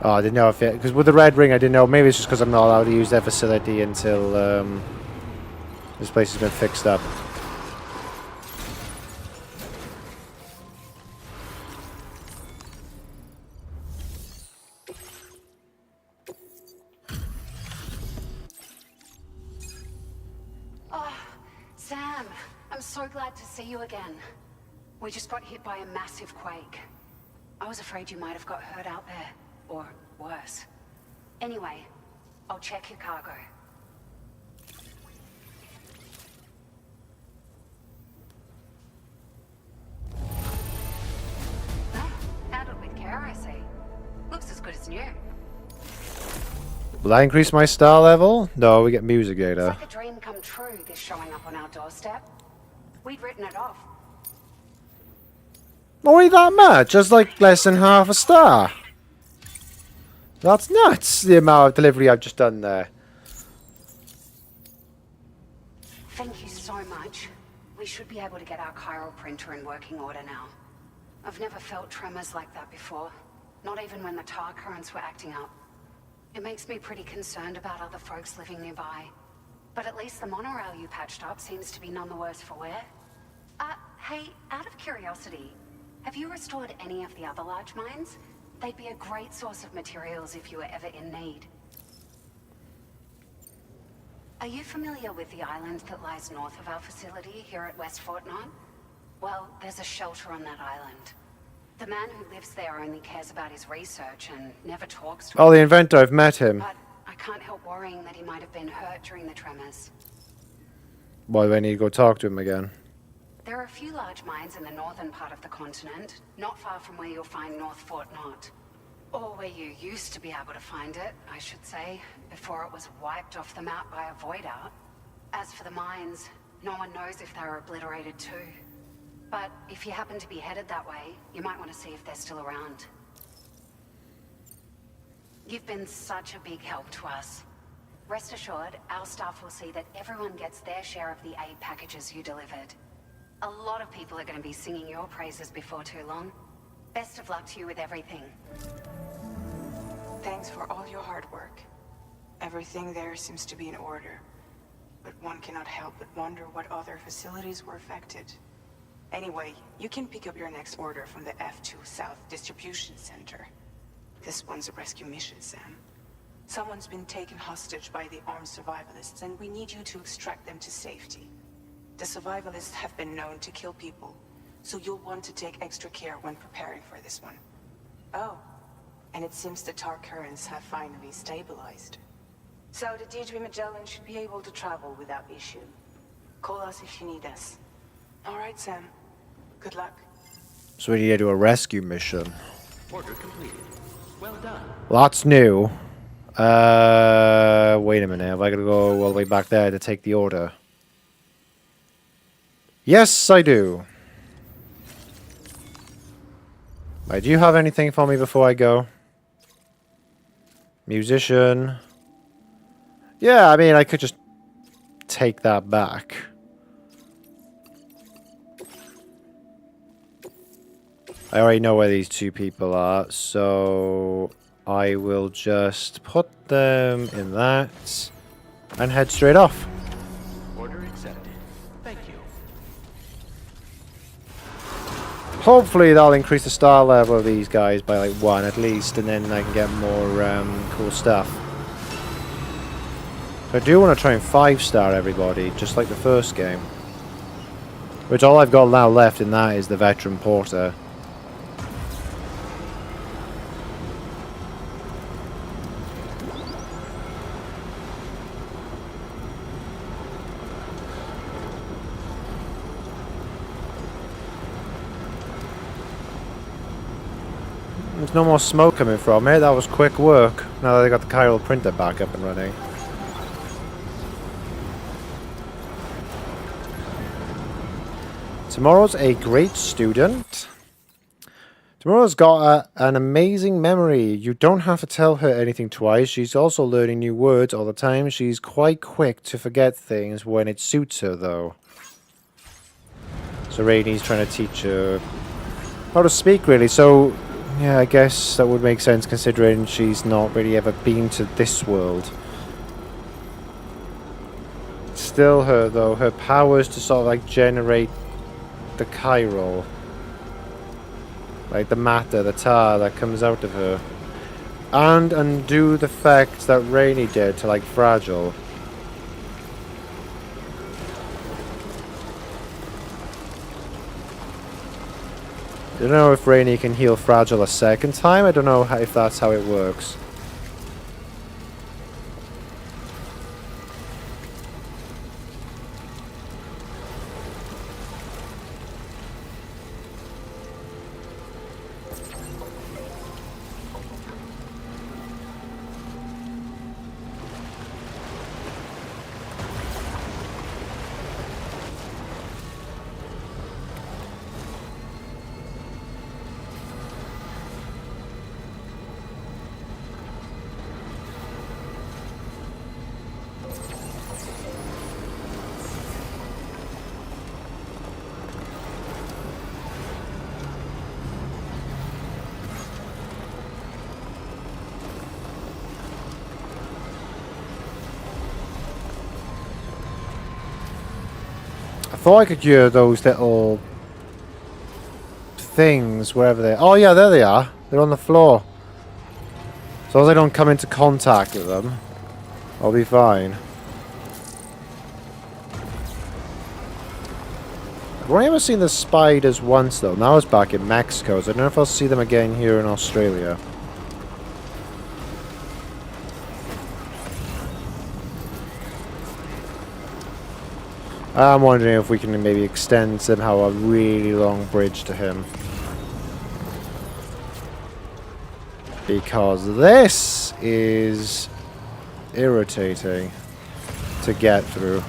Oh, I didn't know if it... Because with the red ring, I didn't know. Maybe it's just because I'm not allowed to use their facility until this place has been fixed up. Oh, Sam, I'm so glad to see you again. We just got hit by a massive quake. I was afraid you might have got hurt out there. Or worse. Anyway, I'll check your cargo. Oh, handled with care, I see. Looks as good as new. Will that increase my star level? No, we get music data. It's like a dream come true, this showing up on our doorstep. We'd written it off. Only that much? Just like less than half a star. That's nuts, the amount of delivery I've just done there. Thank you so much. We should be able to get our chiral printer in working order now. I've never felt tremors like that before. Not even when the tar currents were acting up. It makes me pretty concerned about other folks living nearby. But at least the monorail you patched up seems to be none the worse for wear. Hey, out of curiosity, have you restored any of the other large mines? They'd be a great source of materials if you were ever in need. Are you familiar with the island that lies north of our facility here at West Fortnite? Well, there's a shelter on that island. The man who lives there only cares about his research and never talks to Oh, the inventor, I've met him. But I can't help worrying that he might have been hurt during the tremors. Why do I need to go talk to him again? There are a few large mines in the northern part of the continent, not far from where you'll find North Fort Knot. Or where you used to be able to find it, I should say, before it was wiped off the map by a void out. As for the mines, no one knows if they were obliterated too. But if you happen to be headed that way, you might want to see if they're still around. You've been such a big help to us. Rest assured, our staff will see that everyone gets their share of the aid packages you delivered. A lot of people are going to be singing your praises before too long. Best of luck to you with everything. Thanks for all your hard work. Everything there seems to be in order. But one cannot help but wonder what other facilities were affected. Anyway, you can pick up your next order from the F2 South Distribution Center. This one's a rescue mission, Sam. Someone's been taken hostage by the armed survivalists, and we need you to extract them to safety. The survivalists have been known to kill people, so you'll want to take extra care when preparing for this one. Oh, and it seems the tar currents have finally stabilized. So the Deirdre Magellan should be able to travel without issue. Call us if you need us. All right, Sam. Good luck. So we need to do a rescue mission. Order completed. Well done. Well, that's new. Wait a minute. Have I got to go all the way back there to take the order? Yes, I do. Right, do you have anything for me before I go? Musician. Yeah, I mean, I could just take that back. I already know where these two people are, so I will just put them in that and head straight off. Order accepted. Thank you. Hopefully that'll increase the star level of these guys by like 1 at least, and then I can get more cool stuff. So I do want to try and 5-star everybody, just like the first game. Which all I've got now left in that is the veteran porter. There's no more smoke coming from it. That was quick work. Now that I got the chiral printer back up and running. Tomorrow's a great student. Tomorrow's got an amazing memory. You don't have to tell her anything twice. She's also learning new words all the time. She's quite quick to forget things when it suits her, though. So Rainey's trying to teach her how to speak, really. So yeah, I guess that would make sense considering she's not really ever been to this world. Still her, though, her powers to sort of like generate the chiral. Like the matter, the tar that comes out of her. And undo the effect that Rainey did to like Fragile. I don't know if Rainey can heal Fragile a second time. I don't know if that's how it works. thought I could hear those little things wherever they are. Oh yeah, there they are. They're on the floor. As long as I don't come into contact with them, I'll be fine. I've only ever seen the spiders once though. Now it's back in Mexico, so I don't know if I'll see them again here in Australia. I'm wondering if we can maybe extend somehow a really long bridge to him. Because this is irritating to get through.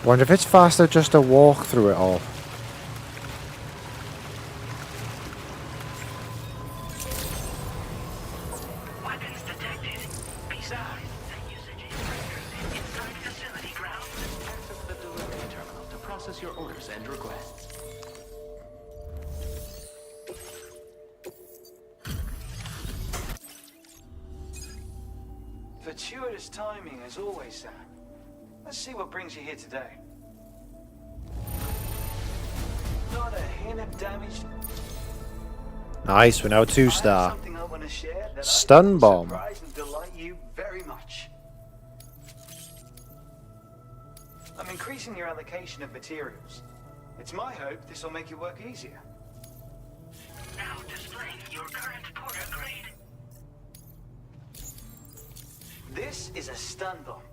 Wonder if it's faster just to walk through it all. Weapons detected. Besides, the usage is restricted inside facility grounds. Access the delivery terminal to process your orders and requests. Fortuitous timing as always, Sam. Let's see what brings you here today. Not a hint of damage. Nice, we're now 2-star. Something I want to share that Stun bomb. surprise and delight you very much. I'm increasing your allocation of materials. It's my hope this will make your work easier. Now displaying your current porter grade. This is a stun bomb.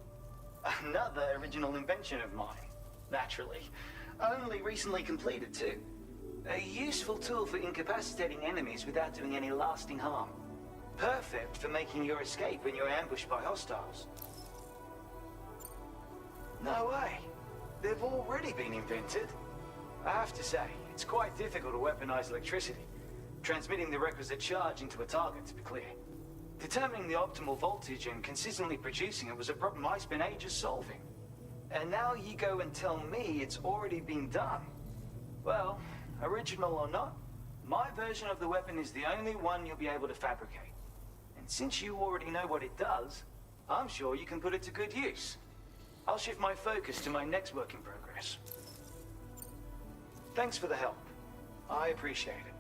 Another original invention of mine, naturally. Only recently completed too. A useful tool for incapacitating enemies without doing any lasting harm. Perfect for making your escape when you're ambushed by hostiles. No way. They've already been invented. I have to say, it's quite difficult to weaponize electricity. Transmitting the requisite charge into a target, to be clear. Determining the optimal voltage and consistently producing it was a problem I spent ages solving. And now you go and tell me it's already been done. Well, original or not, my version of the weapon is the only one you'll be able to fabricate. And since you already know what it does, I'm sure you can put it to good use. I'll shift my focus to my next work in progress. Thanks for the help. I appreciate it.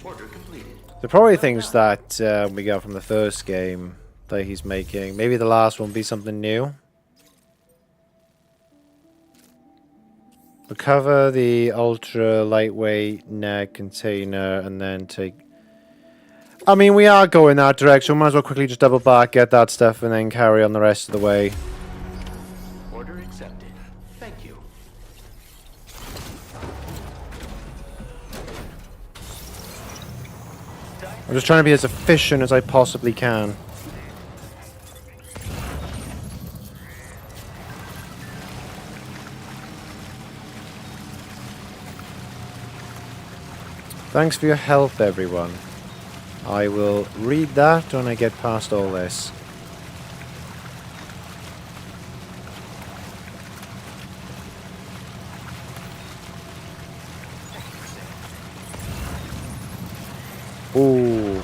Order completed. They're probably things that we got from the first game that he's making. Maybe the last one will be something new. Recover the ultra lightweight neck container and then take... I mean, we are going that direction. We might as well quickly just double back, get that stuff, and then carry on the rest of the way. Order accepted. Thank you. I'm just trying to be as efficient as I possibly can. Thanks for your help, everyone. I will read that when I get past all this. Ooh.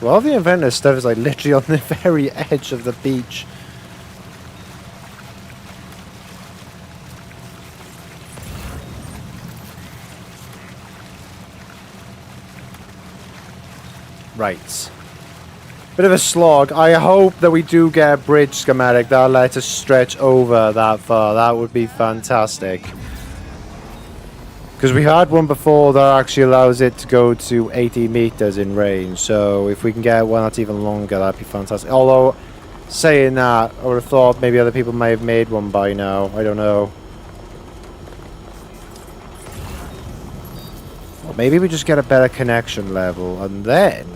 Well, the inventor stuff is like literally on the very edge of the beach. Right. Bit of a slog. I hope that we do get a bridge schematic that'll let us stretch over that far. That would be fantastic. Because we had one before that actually allows it to go to 80 meters in range. So if we can get one that's even longer, that'd be fantastic. Although, saying that, I would have thought maybe other people may have made one by now. I don't know. Or maybe we just get a better connection level and then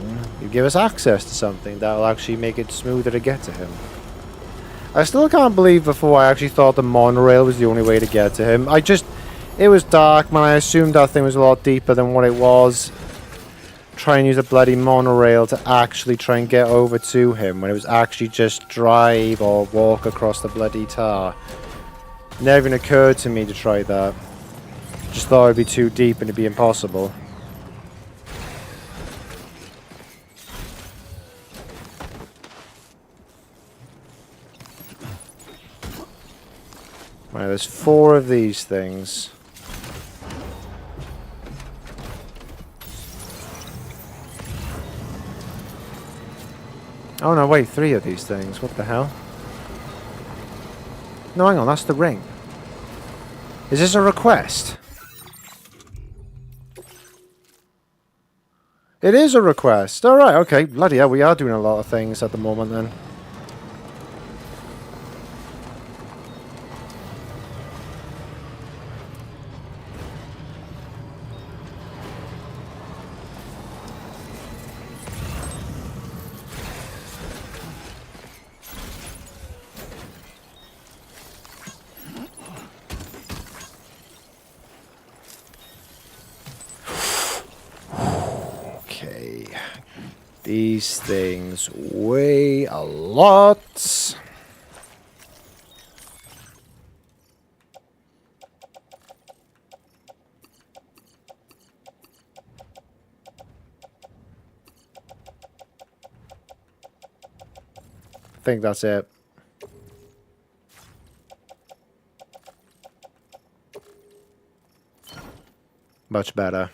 you give us access to something that'll actually make it smoother to get to him. I still can't believe before I actually thought the monorail was the only way to get to him. It was dark, man. I assumed that thing was a lot deeper than what it was. Try and use a bloody monorail to actually try and get over to him when it was actually just drive or walk across the bloody tar. Never even occurred to me to try that. Just thought it'd be too deep and it'd be impossible. Right, there's 4 of these things. Oh no, wait, 3 of these things. What the hell? No, hang on, that's the ring. Is this a request? It is a request. Alright, okay. Bloody hell, we are doing a lot of things at the moment then. These things weigh a lot. I think that's it. Much better.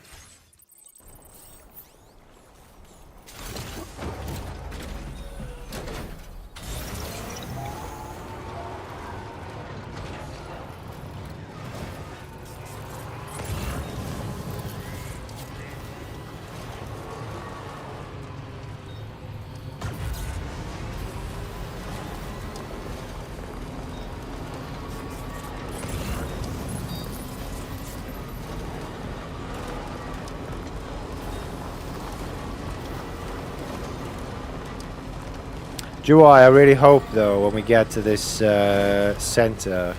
Do you know what? I really hope, though, when we get to this center,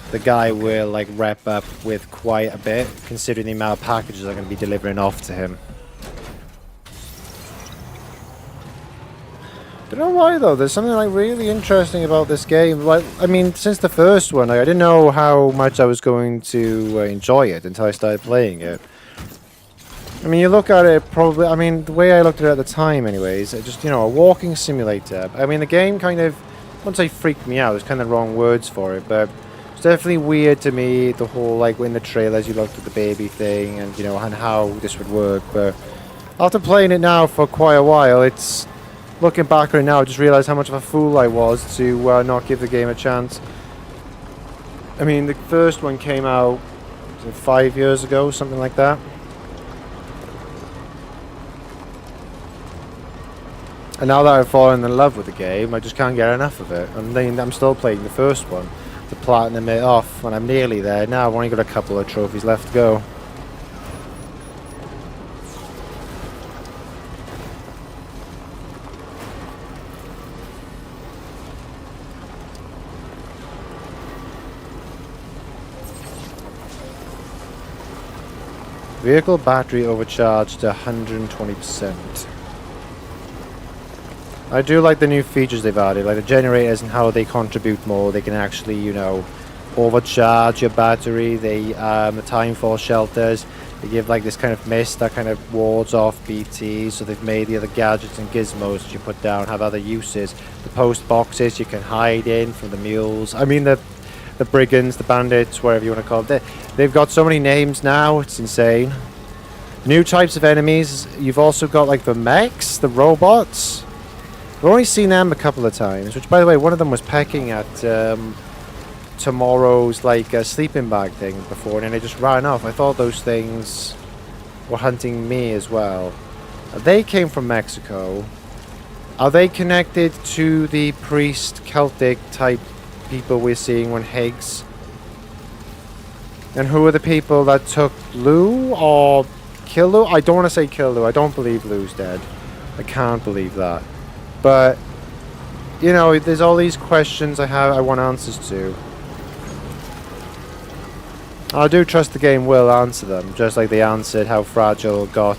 the guy will like wrap up with quite a bit, considering the amount of packages I'm going to be delivering off to him. Don't know why though. There's something like really interesting about this game. Like, I mean, since the first one, I didn't know how much I was going to enjoy it until I started playing it. I mean, you look at it probably, I mean, the way I looked at it at the time anyways, it just, you know, a walking simulator. I mean, the game kind of, I wouldn't say freaked me out, it's kind of the wrong words for it, but it's definitely weird to me, the whole, like, in the trailers you looked at the baby thing and, you know, and how this would work, but after playing it now for quite a while, it's, looking back on it now, I just realised how much of a fool I was to not give the game a chance. I mean, the first one came out, was it 5 years ago, something like that. And now that I've fallen in love with the game, I just can't get enough of it. And then I'm still playing the first one to platinum it off, and I'm nearly there. Now I've only got a couple of trophies left to go. Vehicle battery overcharged to 120%. I do like the new features they've added, like the generators and how they contribute more. They can actually, you know, overcharge your battery. They, the time for shelters, they give like this kind of mist that kind of wards off BTs. So they've made the other gadgets and gizmos that you put down have other uses. The post boxes you can hide in from the mules. I mean the brigands, the bandits, whatever you want to call it. They've got so many names now, it's insane. New types of enemies. You've also got like the mechs, the robots. I've only seen them a couple of times, which by the way, one of them was pecking at tomorrow's like sleeping bag thing before, and then they just ran off. I thought those things were hunting me as well. They came from Mexico. Are they connected to the priest Celtic type people we're seeing on Higgs? And who are the people that took Lou or kill Lou? I don't want to say kill Lou. I don't believe Lou's dead. I can't believe that. But you know, there's all these questions I want answers to. I do trust the game will answer them, just like they answered how Fragile got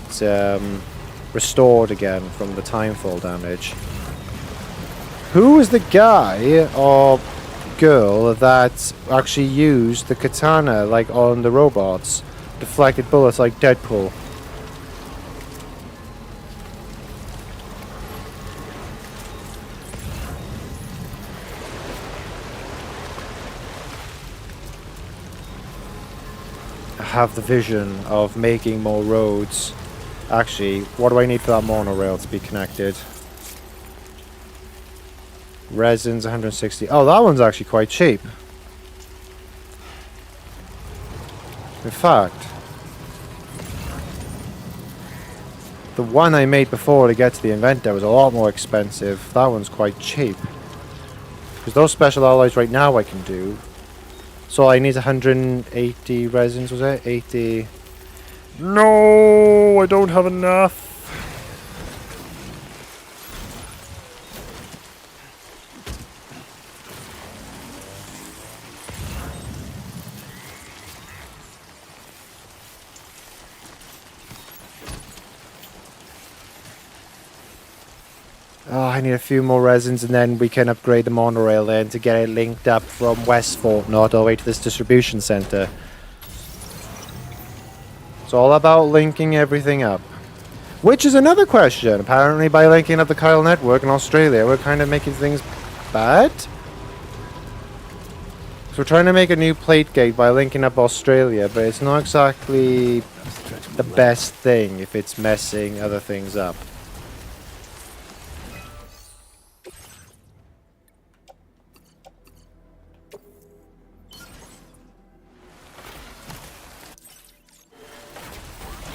restored again from the timefall damage. Who was the guy or girl that actually used the katana like on the robots? Deflected bullets like Deadpool. Have the vision of making more roads. Actually, what do I need for that monorail to be connected? Resins 160. Oh, that one's actually quite cheap. In fact, the one I made before to get to the inventor was a lot more expensive. That one's quite cheap. Because those special alloys right now I can do. So I need 180 resins, was it? 80. No, I don't have enough. Oh, I need a few more resins and then we can upgrade the monorail then to get it linked up from West Fortnite all the way to this distribution center. It's all about linking everything up. Which is another question. Apparently by linking up the Chiral Network in Australia, we're kind of making things bad. So we're trying to make a new plate gate by linking up Australia, but it's not exactly the best thing if it's messing other things up.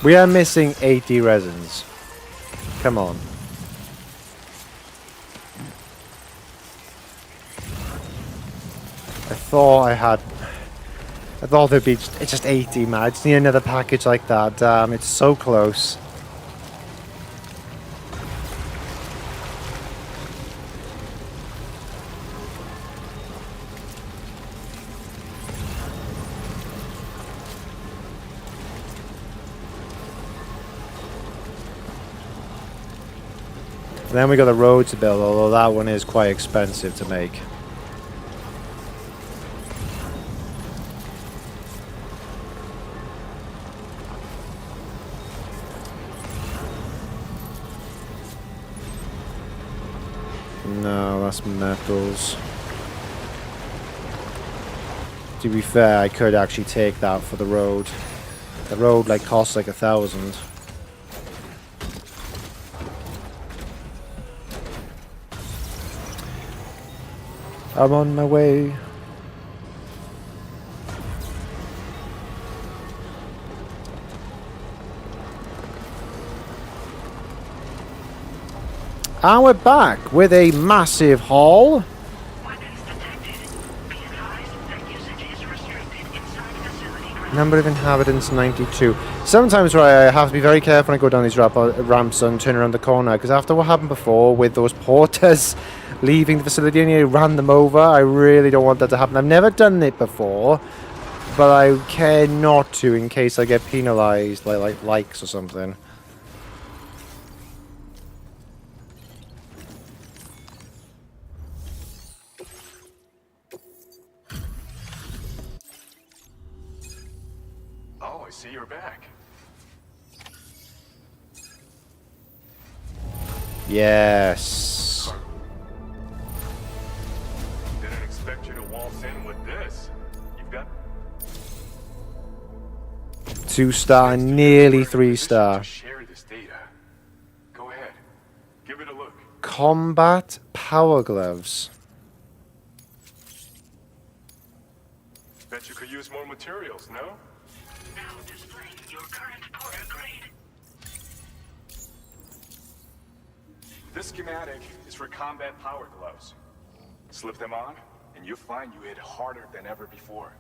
We are missing 80 resins. Come on. I thought there'd be just 80, man. I just need another package like that. Damn, it's so close. Then we got the road to build, although that one is quite expensive to make. No, that's metals. To be fair, I could actually take that for the road. The road like costs like 1,000. I'm on my way. And we're back with a massive haul. Number of inhabitants 92. Sometimes I have to be very careful when I go down these ramps and turn around the corner, because after what happened before with those porters leaving the facility and you ran them over, I really don't want that to happen. I've never done it before, but I care not to in case I get penalized like likes or something. Oh, I see you're back. Yes. Didn't expect you to waltz in with this. You've got 2-star, nearly 3-star. Share this data. Go ahead. Give it a look. Combat power gloves. Bet you could use more materials, no? Now displaying your current porter grade. This schematic is for combat power gloves. Slip them on, and you'll find you hit harder than ever before.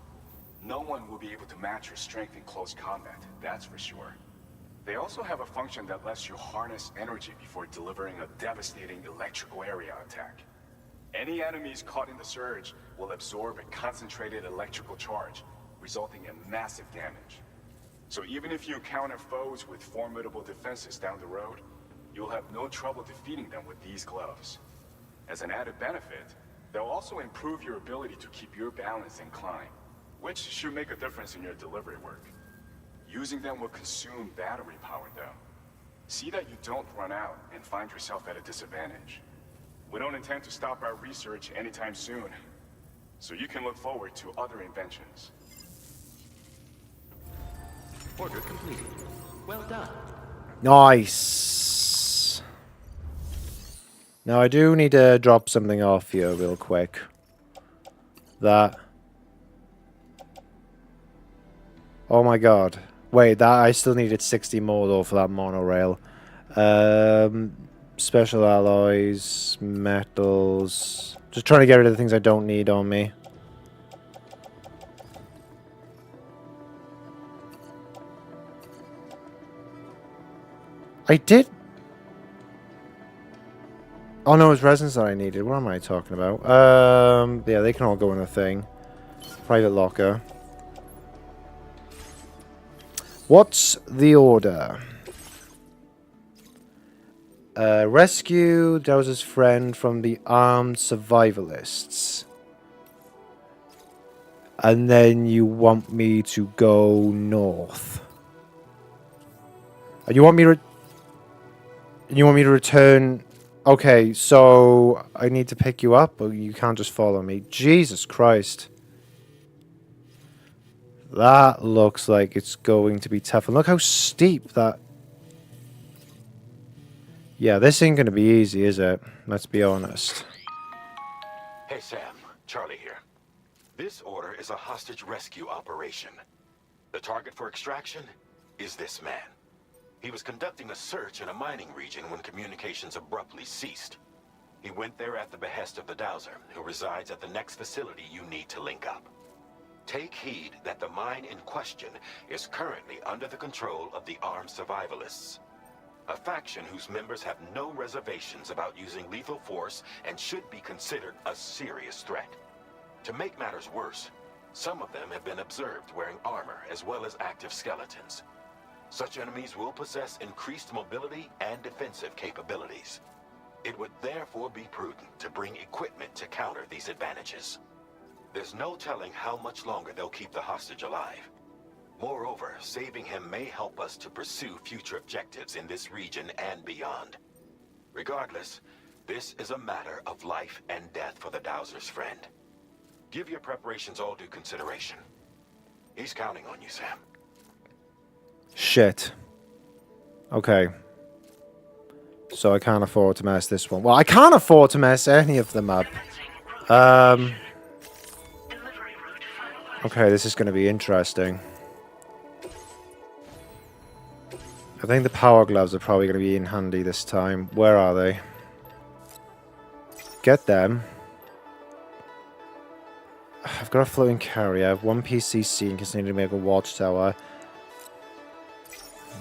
No one will be able to match your strength in close combat, that's for sure. They also have a function that lets you harness energy before delivering a devastating electrical area attack. Any enemies caught in the surge will absorb a concentrated electrical charge, resulting in massive damage. So even if you encounter foes with formidable defenses down the road, you'll have no trouble defeating them with these gloves. As an added benefit, they'll also improve your ability to keep your balance and climb, which should make a difference in your delivery work. Using them will consume battery power though. See that you don't run out and find yourself at a disadvantage. We don't intend to stop our research anytime soon, so you can look forward to other inventions. Order completed. Well done. Nice. Now I do need to drop something off here real quick. That. Oh my god. Wait, that I still needed 60 more though for that monorail. Special alloys, metals. Just trying to get rid of the things I don't need on me. I did. Oh no, it was resins that I needed. What am I talking about? Yeah, they can all go in a thing. Private locker. What's the order? Rescue Dowser's friend from the armed survivalists. And then you want me to go north. And you want me to return. Okay, so I need to pick you up, or you can't just follow me. Jesus Christ. That looks like it's going to be tough. And look how steep that... Yeah, this ain't going to be easy, is it? Let's be honest. Hey, Sam. Charlie here. This order is a hostage rescue operation. The target for extraction is this man. He was conducting a search in a mining region when communications abruptly ceased. He went there at the behest of the Dowser, who resides at the next facility you need to link up. Take heed that the mine in question is currently under the control of the armed survivalists. A faction whose members have no reservations about using lethal force and should be considered a serious threat. To make matters worse, some of them have been observed wearing armor as well as active skeletons. Such enemies will possess increased mobility and defensive capabilities. It would therefore be prudent to bring equipment to counter these advantages. There's no telling how much longer they'll keep the hostage alive. Moreover, saving him may help us to pursue future objectives in this region and beyond. Regardless, this is a matter of life and death for the Dowser's friend. Give your preparations all due consideration. He's counting on you, Sam. Shit. Okay. So I can't afford to mess this one. Well, I can't afford to mess any of them up. Okay, this is going to be interesting. I think the power gloves are probably going to be in handy this time. Where are they? Get them. I've got a floating carrier. I have one PCC in case I need to make a watchtower.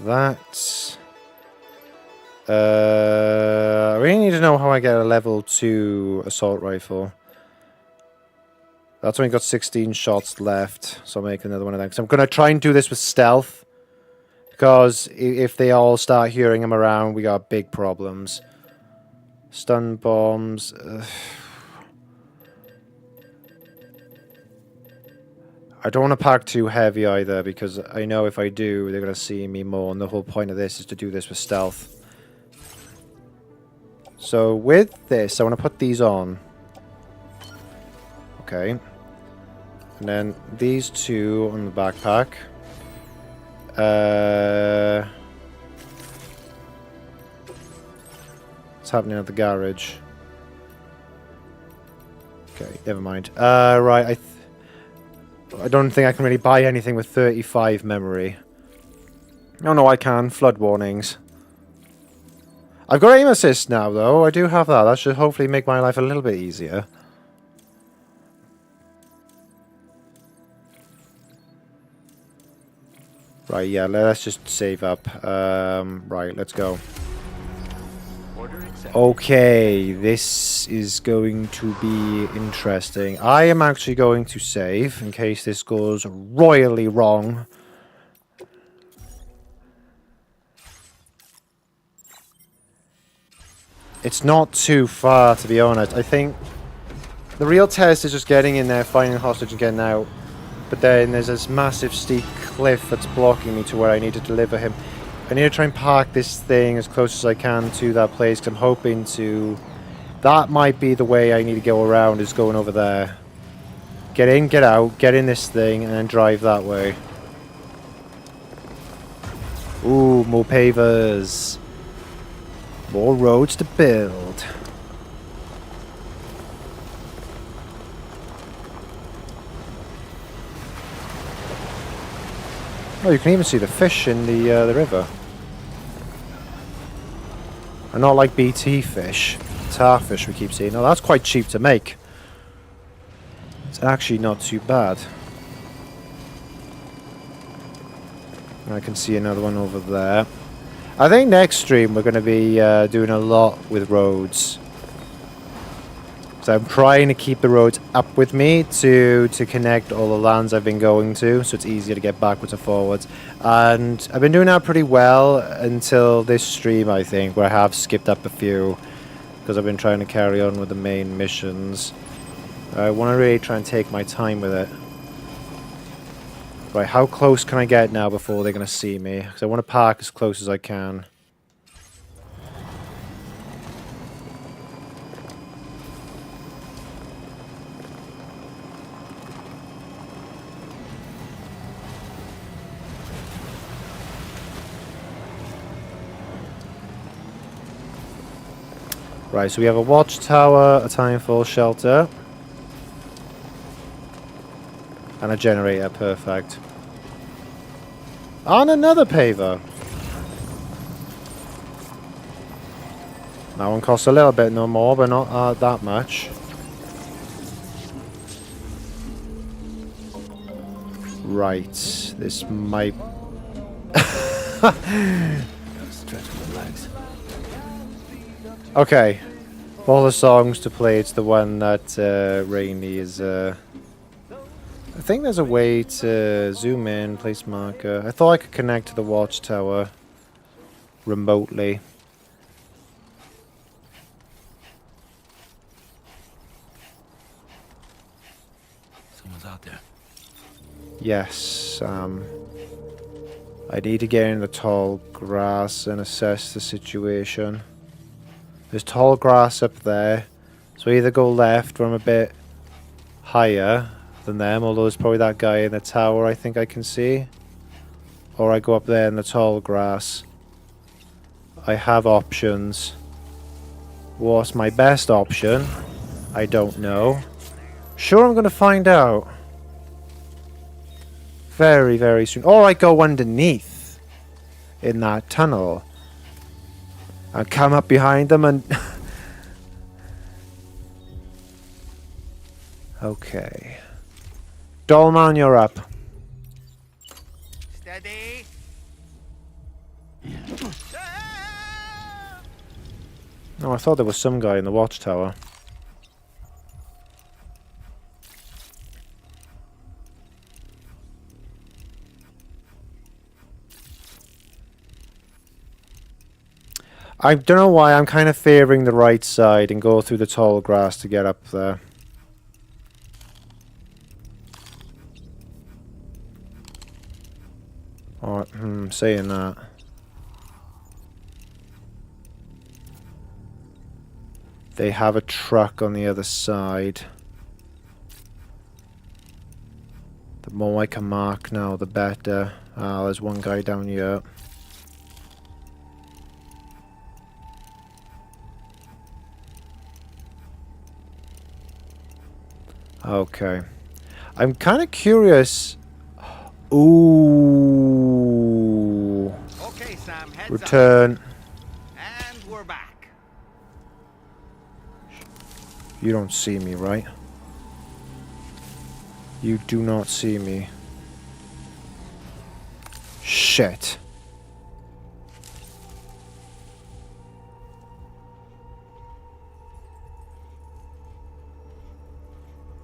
That's... I really need to know how I get a level 2 assault rifle. That's only got 16 shots left, so I'll make another one of them. So I'm going to try and do this with stealth. Because if they all start hearing him around, we got big problems. Stun bombs. I don't want to pack too heavy either, because I know if I do, they're going to see me more. And the whole point of this is to do this with stealth. So with this, I want to put these on. Okay. And then these two on the backpack. What's happening at the garage? Okay, never mind. Right, I don't think I can really buy anything with 35 memory. Oh no, I can. Flood warnings. I've got aim assist now, though. I do have that. That should hopefully make my life a little bit easier. Right, yeah, let's just save up. Right, let's go. Okay, this is going to be interesting. I am actually going to save in case this goes royally wrong. It's not too far, to be honest. I think the real test is just getting in there, finding the hostage and getting out. But then there's this massive steep cliff that's blocking me to where I need to deliver him. I need to try and park this thing as close as I can to that place, because I'm hoping to... That might be the way I need to go around, is going over there. Get in, get out, get in this thing, and then drive that way. Ooh, more pavers. More roads to build. Oh, you can even see the fish in the river. And not like BT fish, tar fish we keep seeing. Oh, that's quite cheap to make. It's actually not too bad. I can see another one over there. I think next stream we're going to be doing a lot with roads. So I'm trying to keep the roads up with me to connect all the lands I've been going to, so it's easier to get backwards and forwards. And I've been doing that pretty well until this stream, I think, where I have skipped up a few because I've been trying to carry on with the main missions. I want to really try and take my time with it. Right, how close can I get now before they're going to see me? Because I want to park as close as I can. Right, so we have a watchtower, a timefall shelter, and a generator. Perfect. And another paver. That one costs a little bit no more, but not that much. Right, this might... Okay, of all the songs to play, it's the one that Rainy is... I think there's a way to zoom in, place marker. I thought I could connect to the watchtower remotely. Someone's out there. Yes, I need to get in the tall grass and assess the situation. There's tall grass up there, so either go left where I'm a bit higher than them, although there's probably that guy in the tower I think I can see, or I go up there in the tall grass. I have options. What's my best option? I don't know. Sure, I'm going to find out. Very, very soon. Or I go underneath in that tunnel. I come up behind them and... Okay. Dollman, you're up. Steady. Oh, I thought there was some guy in the watchtower. I don't know why, I'm kind of favouring the right side and go through the tall grass to get up there. Oh, saying that. They have a truck on the other side. The more I can mark now, the better. Ah, there's one guy down here. Okay. I'm kind of curious. Ooh. Okay, Sam, heads Return. up. And we're back. You don't see me, right? You do not see me. Shit.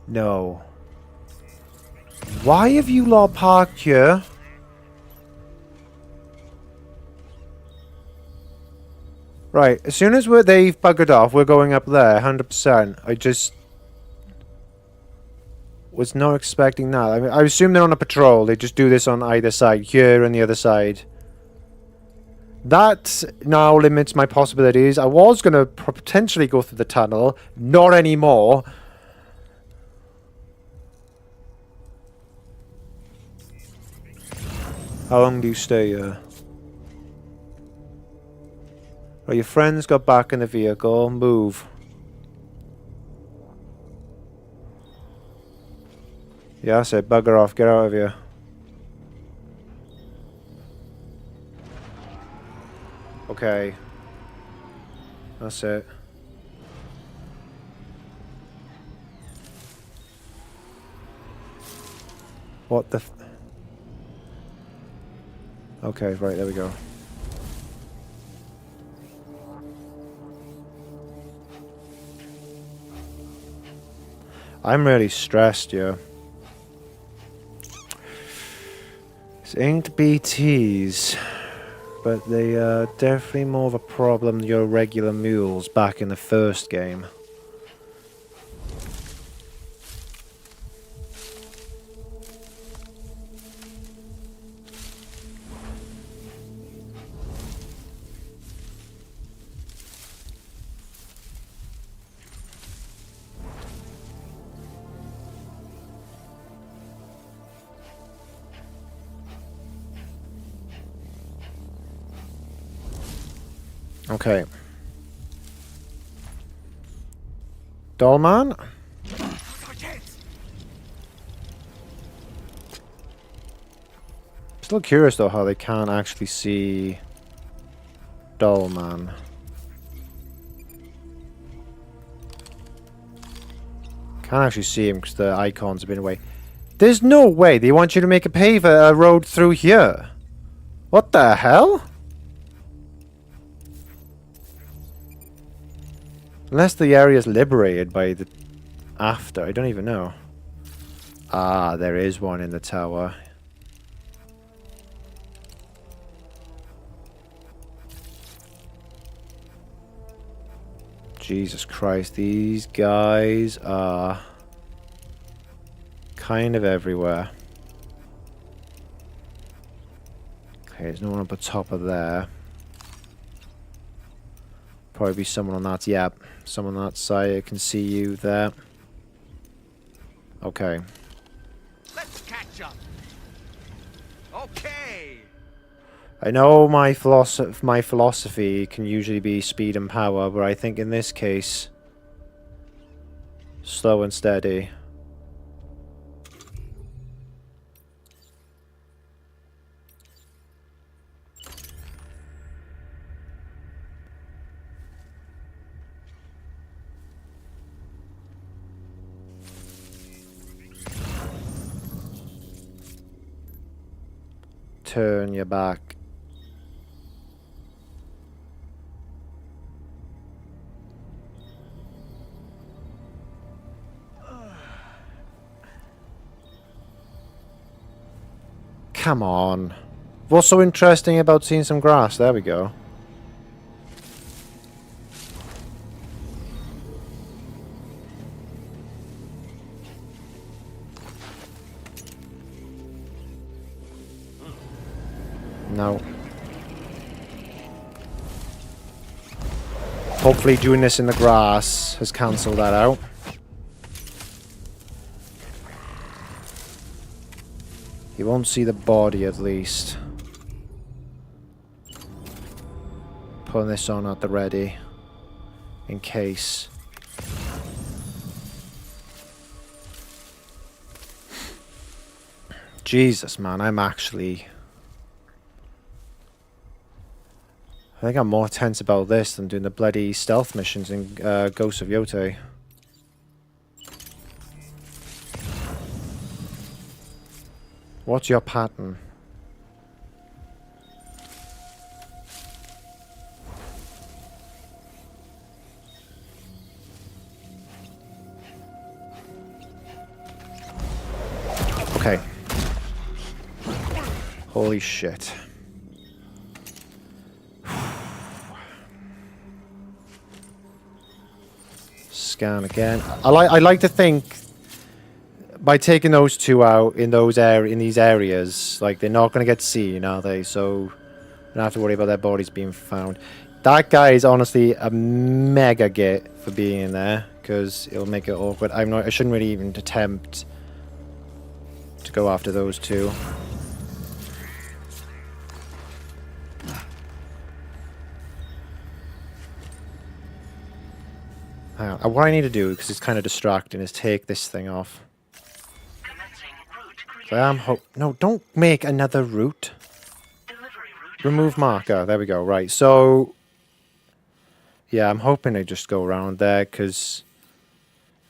No. Why have you lot parked here? Right, as soon as they've buggered off, we're going up there, 100%. I just was not expecting that. I mean, I assume they're on a patrol. They just do this on either side, here and the other side. That now limits my possibilities. I was going to potentially go through the tunnel. Not anymore. How long do you stay here? Right, your friends got back in the vehicle. Move. Yeah, I said bugger off. Get out of here. Okay. That's it. What the... Okay, right, there we go. I'm really stressed, yeah. This ain't BTs, but they are definitely more of a problem than your regular mules back in the first game. Okay. Dollman? Still curious though how they can't actually see Dollman. Can't actually see him because the icons have been away. There's no way they want you to make a paver road through here. What the hell? Unless the area is liberated by the... after, I don't even know. Ah, there is one in the tower. Jesus Christ, these guys are kind of everywhere. Okay, there's no one up the top of there. Probably be someone on that. Yep, someone on that side. I can see you there. Okay. Let's catch up. Okay. I know my philosophy can usually be speed and power, but I think in this case, slow and steady. Turn your back. Come on. What's so interesting about seeing some grass? There we go. No. Hopefully doing this in the grass has cancelled that out. You won't see the body at least. Putting this on at the ready. In case. Jesus, man, I'm actually... I think I'm more tense about this than doing the bloody stealth missions in Ghost of Yotei. What's your pattern? Okay. Holy shit. Scan again. I like to think by taking those two out in these areas, like they're not gonna get seen, are they? So you don't have to worry about their bodies being found. That guy is honestly a mega git for being in there because it'll make it awkward. I shouldn't really even attempt to go after those two. What I need to do, because it's kind of distracting, is take this thing off. So no, don't make another route. Remove marker. There we go. Right. So, yeah, I'm hoping they just go around there, because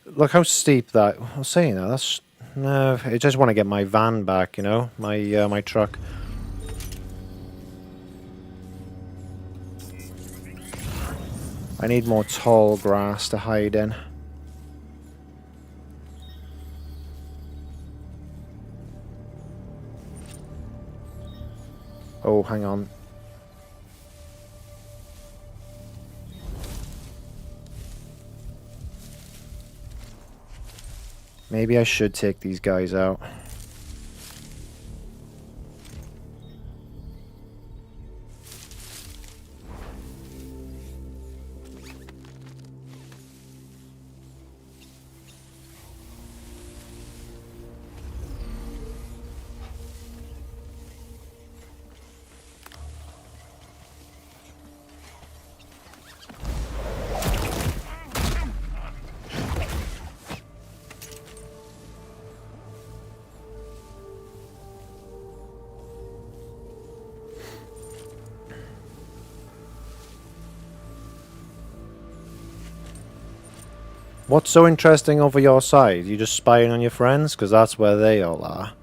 look how steep that. I was saying that. That's no. I just want to get my van back. You know, my truck. I need more tall grass to hide in. Oh, hang on. Maybe I should take these guys out. What's so interesting over your side? You just spying on your friends? Because that's where they all are.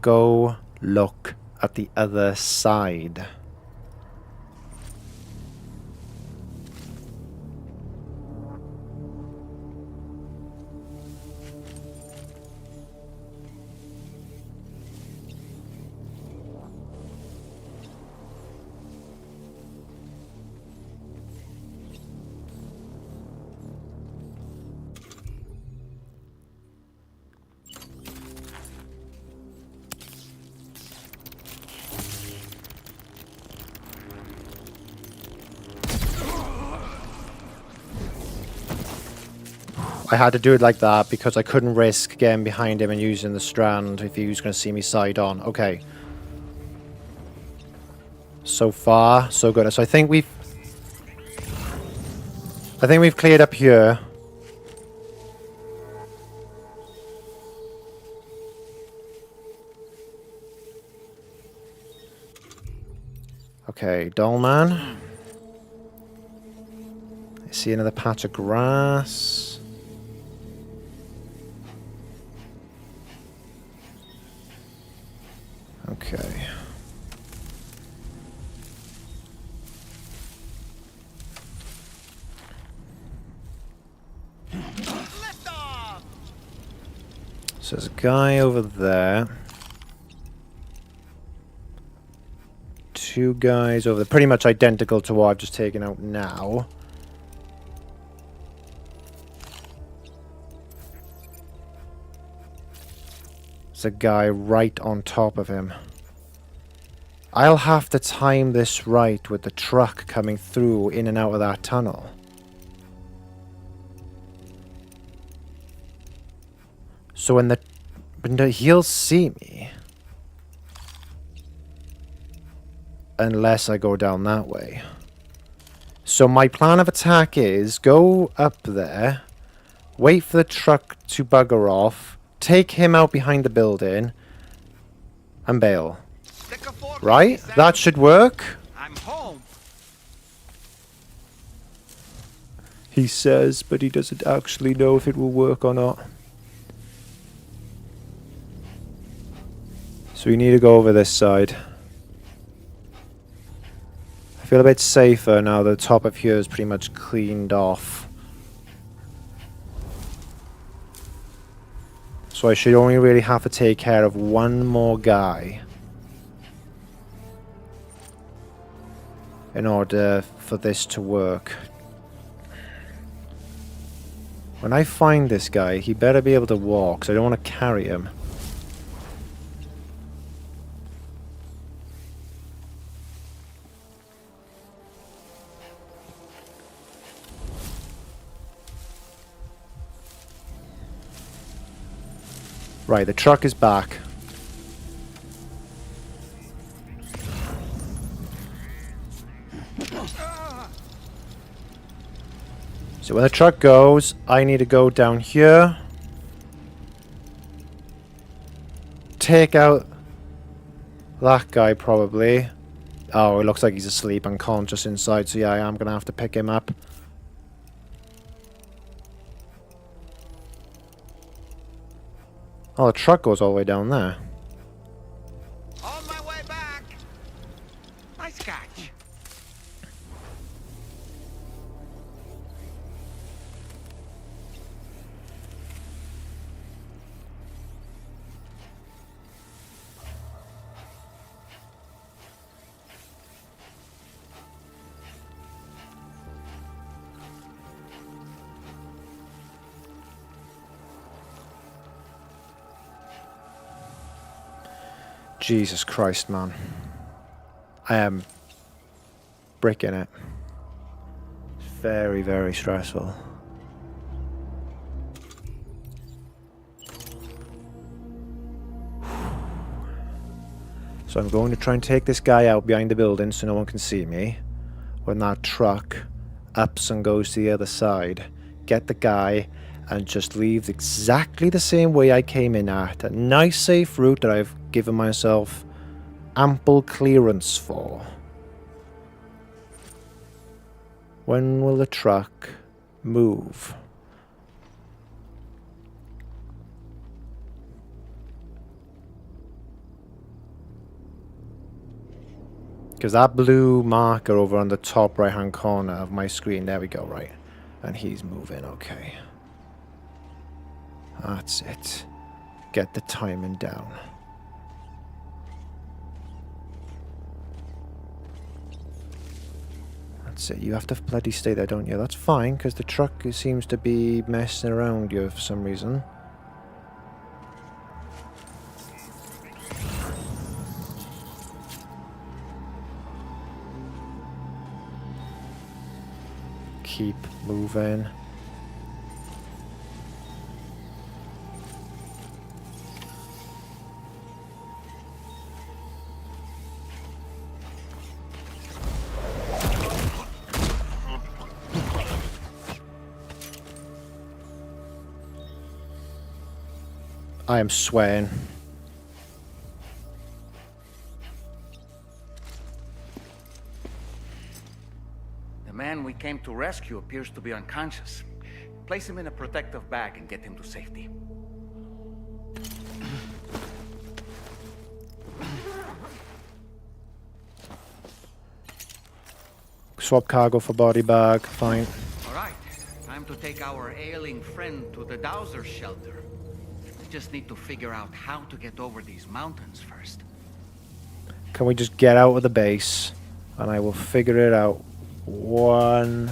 Go look at the other side. I had to do it like that because I couldn't risk getting behind him and using the strand if he was going to see me side on. Okay. So far, so good. So I think we've cleared up here. Okay, Dollman. I see another patch of grass. Okay. So there's a guy over there. Two guys over there. Pretty much identical to what I've just taken out now. There's a guy right on top of him. I'll have to time this right with the truck coming through in and out of that tunnel. So he'll see me. Unless I go down that way. So my plan of attack is go up there, wait for the truck to bugger off, take him out behind the building, and bail. Right? That should work. I'm home. He says, but he doesn't actually know if it will work or not. So we need to go over this side. I feel a bit safer now the top of here is pretty much cleaned off. So I should only really have to take care of one more guy in order for this to work. When I find this guy, he better be able to walk, so I don't want to carry him. Right, the truck is back. So when the truck goes, I need to go down here. Take out that guy probably. Oh, it looks like he's asleep, unconscious inside, so yeah, I am going to have to pick him up. Oh, the truck goes all the way down there. On my way back. Nice catch. Jesus Christ, man. I am bricking it. It's very, very stressful. So I'm going to try and take this guy out behind the building so no one can see me. When that truck ups and goes to the other side, get the guy and just leave exactly the same way I came in at. A nice safe route that I've given myself ample clearance for. When will the truck move? Because that blue marker over on the top right hand corner of my screen, there we go, right? And he's moving, okay. That's it. Get the timing down. That's it. You have to bloody stay there, don't you? That's fine, because the truck seems to be messing around you for some reason. Keep moving. I am sweating. The man we came to rescue appears to be unconscious. Place him in a protective bag and get him to safety. Swap cargo for body bag, fine. All right, time to take our ailing friend to the Dowser shelter. We just need to figure out how to get over these mountains first. Can we just get out of the base and I will figure it out one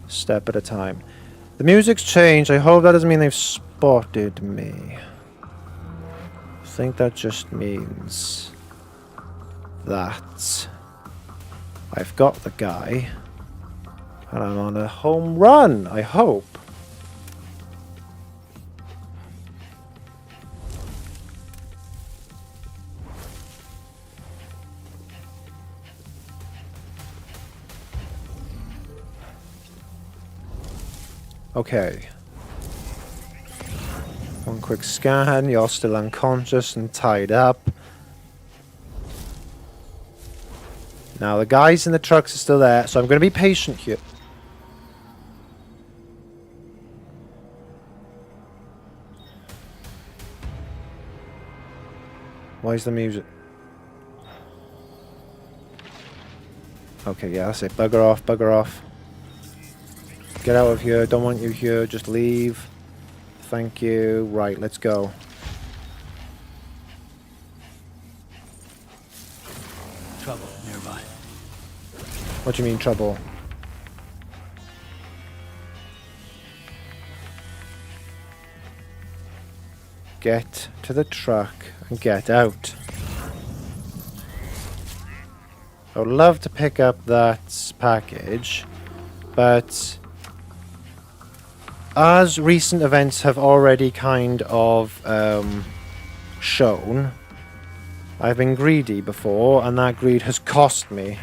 step at a time. The music's changed. I hope that doesn't mean they've spotted me. I think that just means that I've got the guy and I'm on a home run, I hope. Okay. One quick scan. You're still unconscious and tied up. Now the guys in the trucks are still there, so I'm going to be patient here. Why is the music? Okay, yeah, that's it. Bugger off, bugger off. Get out of here. Don't want you here. Just leave. Thank you. Right, let's go. Trouble nearby. What do you mean, trouble? Get to the truck and get out. I would love to pick up that package, but as recent events have already kind of shown, I've been greedy before, and that greed has cost me.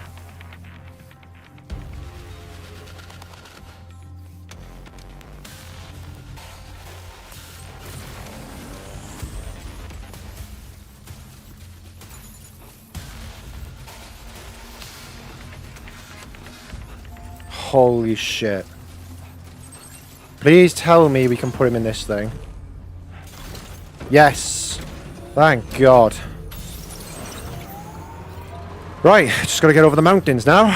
Holy shit. Please tell me we can put him in this thing. Yes. Thank God. Right, just gotta get over the mountains now.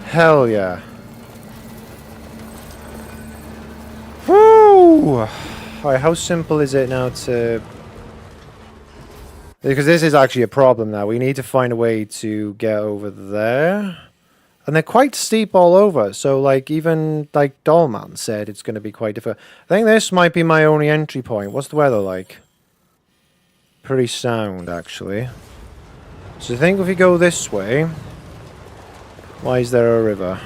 Hell yeah. Woo! Alright, how simple is it now to... Because this is actually a problem now. We need to find a way to get over there. And they're quite steep all over. So, like, even, like, Dollman said it's going to be quite difficult. I think this might be my only entry point. What's the weather like? Pretty sound, actually. So I think if we go this way... Why is there a river?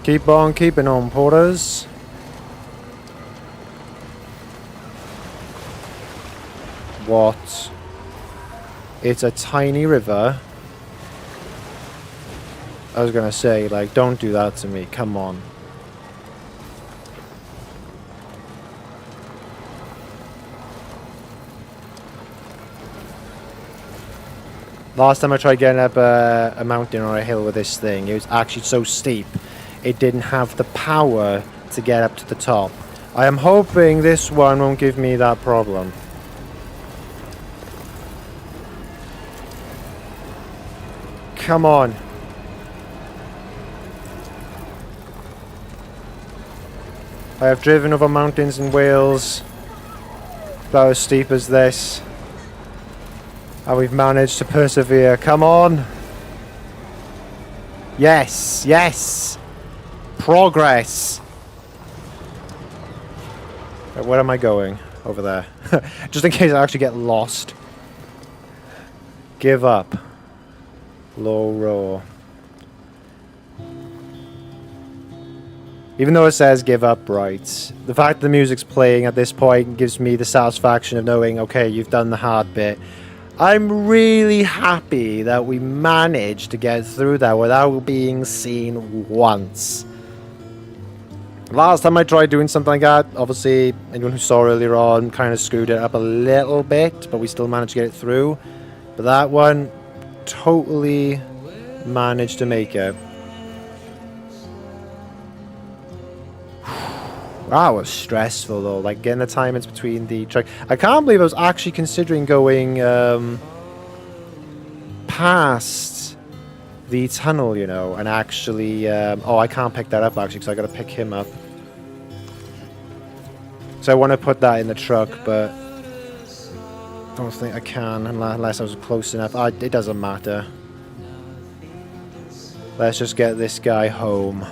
Keep on keeping on, porters. What? It's a tiny river. I was gonna say, like, don't do that to me. Come on. Last time I tried getting up a mountain or a hill with this thing, it was actually so steep. It didn't have the power to get up to the top. I am hoping this one won't give me that problem. Come on. I have driven over mountains in Wales about as steep as this. And we've managed to persevere. Come on. Yes, yes. Progress. Right, where am I going? Over there. Just in case I actually get lost. Give up. Low roar. Even though it says give up, right, the fact that the music's playing at this point gives me the satisfaction of knowing, okay, you've done the hard bit. I'm really happy that we managed to get through that without being seen once. Last time I tried doing something like that, obviously, anyone who saw earlier on kind of screwed it up a little bit, but we still managed to get it through. But that one, totally managed to make it. That was stressful though, like getting the timings between the track. I can't believe I was actually considering going past the tunnel, you know, and actually... oh, I can't pick that up actually because I got to pick him up. So I want to put that in the truck, but I don't think I can unless I was close enough. It doesn't matter. Let's just get this guy home.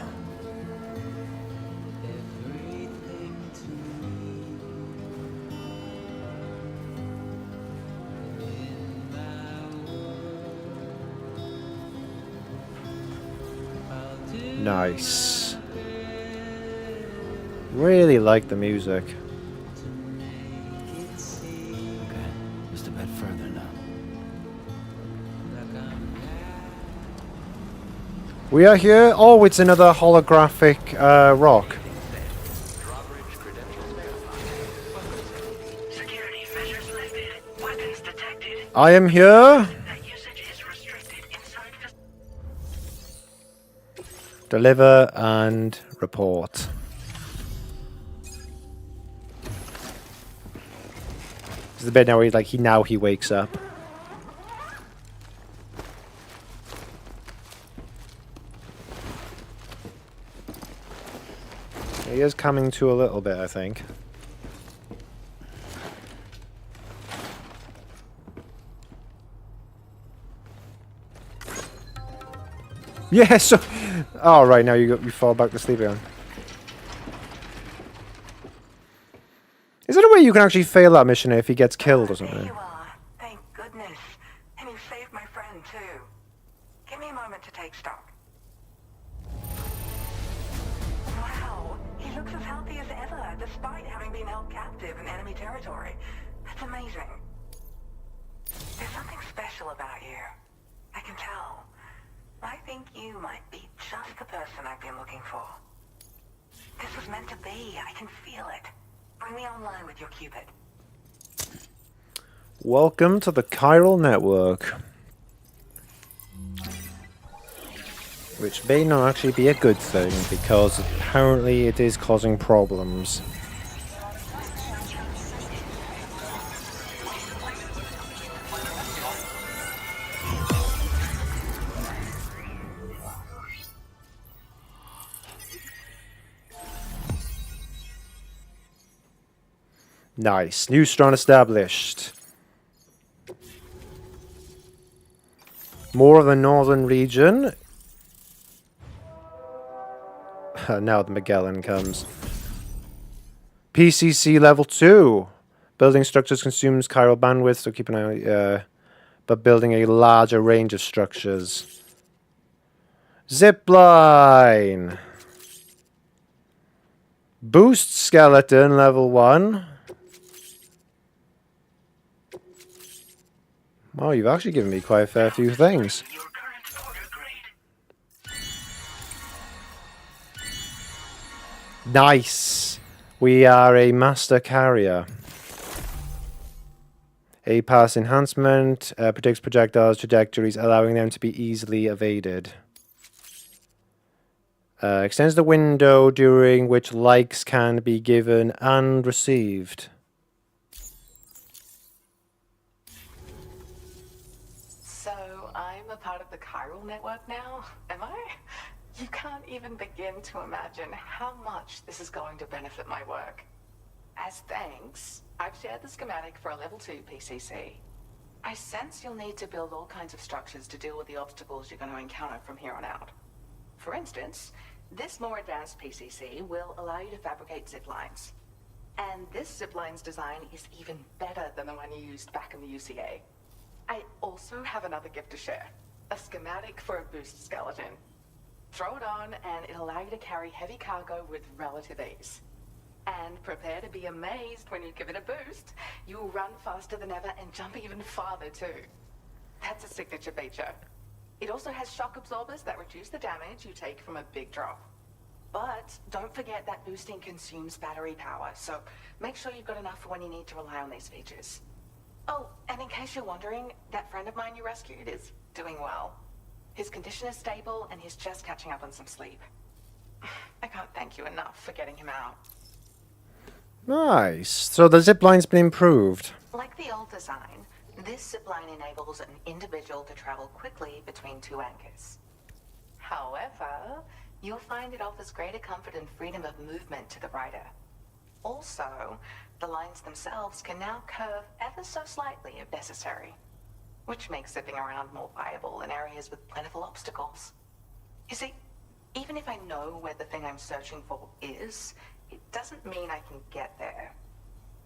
Nice. Really like the music. Okay, just a bit further now. We are here. Oh, it's another holographic rock. I am here. Deliver and report. This is the bit now where he wakes up. He is coming to a little bit, I think. Yeah, so... Oh, right, now you fall back to sleep again. Is there a way you can actually fail that mission if he gets killed or something? There you are. Thank goodness. And you saved my friend, too. Give me a moment to take stock. Wow, he looks as healthy as ever, despite having been held captive in enemy territory. That's amazing. There's something special about you. I can tell. I think you might be just the person I've been looking for. This was meant to be. I can feel it. Bring me online with your Cupid. Welcome to the Chiral Network. Which may not actually be a good thing, because apparently it is causing problems. Nice. New strand established. More of the northern region. Now the Magellan comes. PCC level 2. Building structures consumes chiral bandwidth, so keep an eye on but building a larger range of structures. Zipline. Boost skeleton level 1. Wow, you've actually given me quite a fair few things. Nice. We are a master carrier. A-pass enhancement predicts projectiles' trajectories, allowing them to be easily evaded. Extends the window during which likes can be given and received. So, I'm a part of the Chiral Network now, am I? You can't even begin to imagine how much this is going to benefit my work. As thanks, I've shared the schematic for a level 2 PCC. I sense you'll need to build all kinds of structures to deal with the obstacles you're going to encounter from here on out. For instance, this more advanced PCC will allow you to fabricate zip lines. And this zip line's design is even better than the one you used back in the UCA. I also have another gift to share. A schematic for a boost skeleton. Throw it on and it'll allow you to carry heavy cargo with relative ease. And prepare to be amazed when you give it a boost. You'll run faster than ever and jump even farther too. That's a signature feature. It also has shock absorbers that reduce the damage you take from a big drop. But don't forget that boosting consumes battery power, so make sure you've got enough for when you need to rely on these features. Oh, and in case you're wondering, that friend of mine you rescued is doing well. His condition is stable and he's just catching up on some sleep. I can't thank you enough for getting him out. Nice. So the zipline's been improved. Like the old design, this zipline enables an individual to travel quickly between two anchors. However, you'll find it offers greater comfort and freedom of movement to the rider. Also, the lines themselves can now curve ever so slightly if necessary, which makes zipping around more viable in areas with plentiful obstacles. You see, even if I know where the thing I'm searching for is, it doesn't mean I can get there.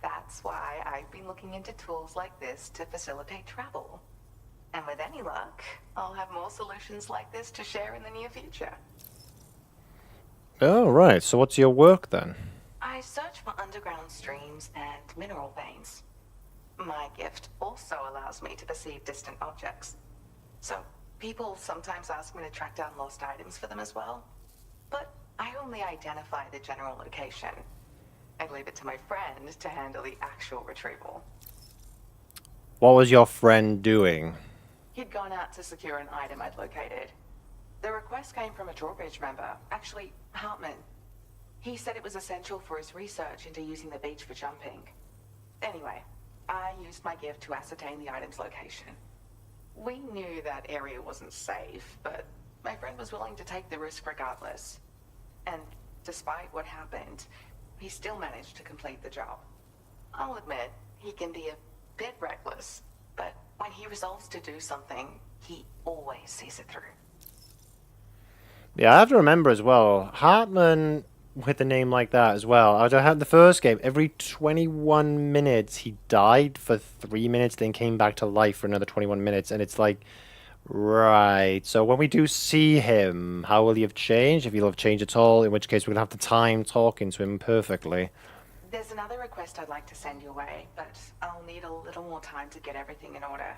That's why I've been looking into tools like this to facilitate travel. And with any luck, I'll have more solutions like this to share in the near future. Oh, right. So what's your work then? I search for underground streams and mineral veins. My gift also allows me to perceive distant objects. So, people sometimes ask me to track down lost items for them as well. But I only identify the general location. I leave it to my friend to handle the actual retrieval. What was your friend doing? He'd gone out to secure an item I'd located. The request came from a drawbridge member, actually, Hartman. He said it was essential for his research into using the beach for jumping. Anyway, I used my gift to ascertain the item's location. We knew that area wasn't safe, but my friend was willing to take the risk regardless. And despite what happened, he still managed to complete the job. I'll admit, he can be a bit reckless, but when he resolves to do something, he always sees it through. Yeah, I have to remember as well, Hartman with a name like that as well. I had the first game, every 21 minutes he died for 3 minutes, then came back to life for another 21 minutes, and it's like, right, so when we do see him, how will he have changed? If he'll have changed at all, in which case we're going to have the time talking to him perfectly. There's another request I'd like to send your way, but I'll need a little more time to get everything in order.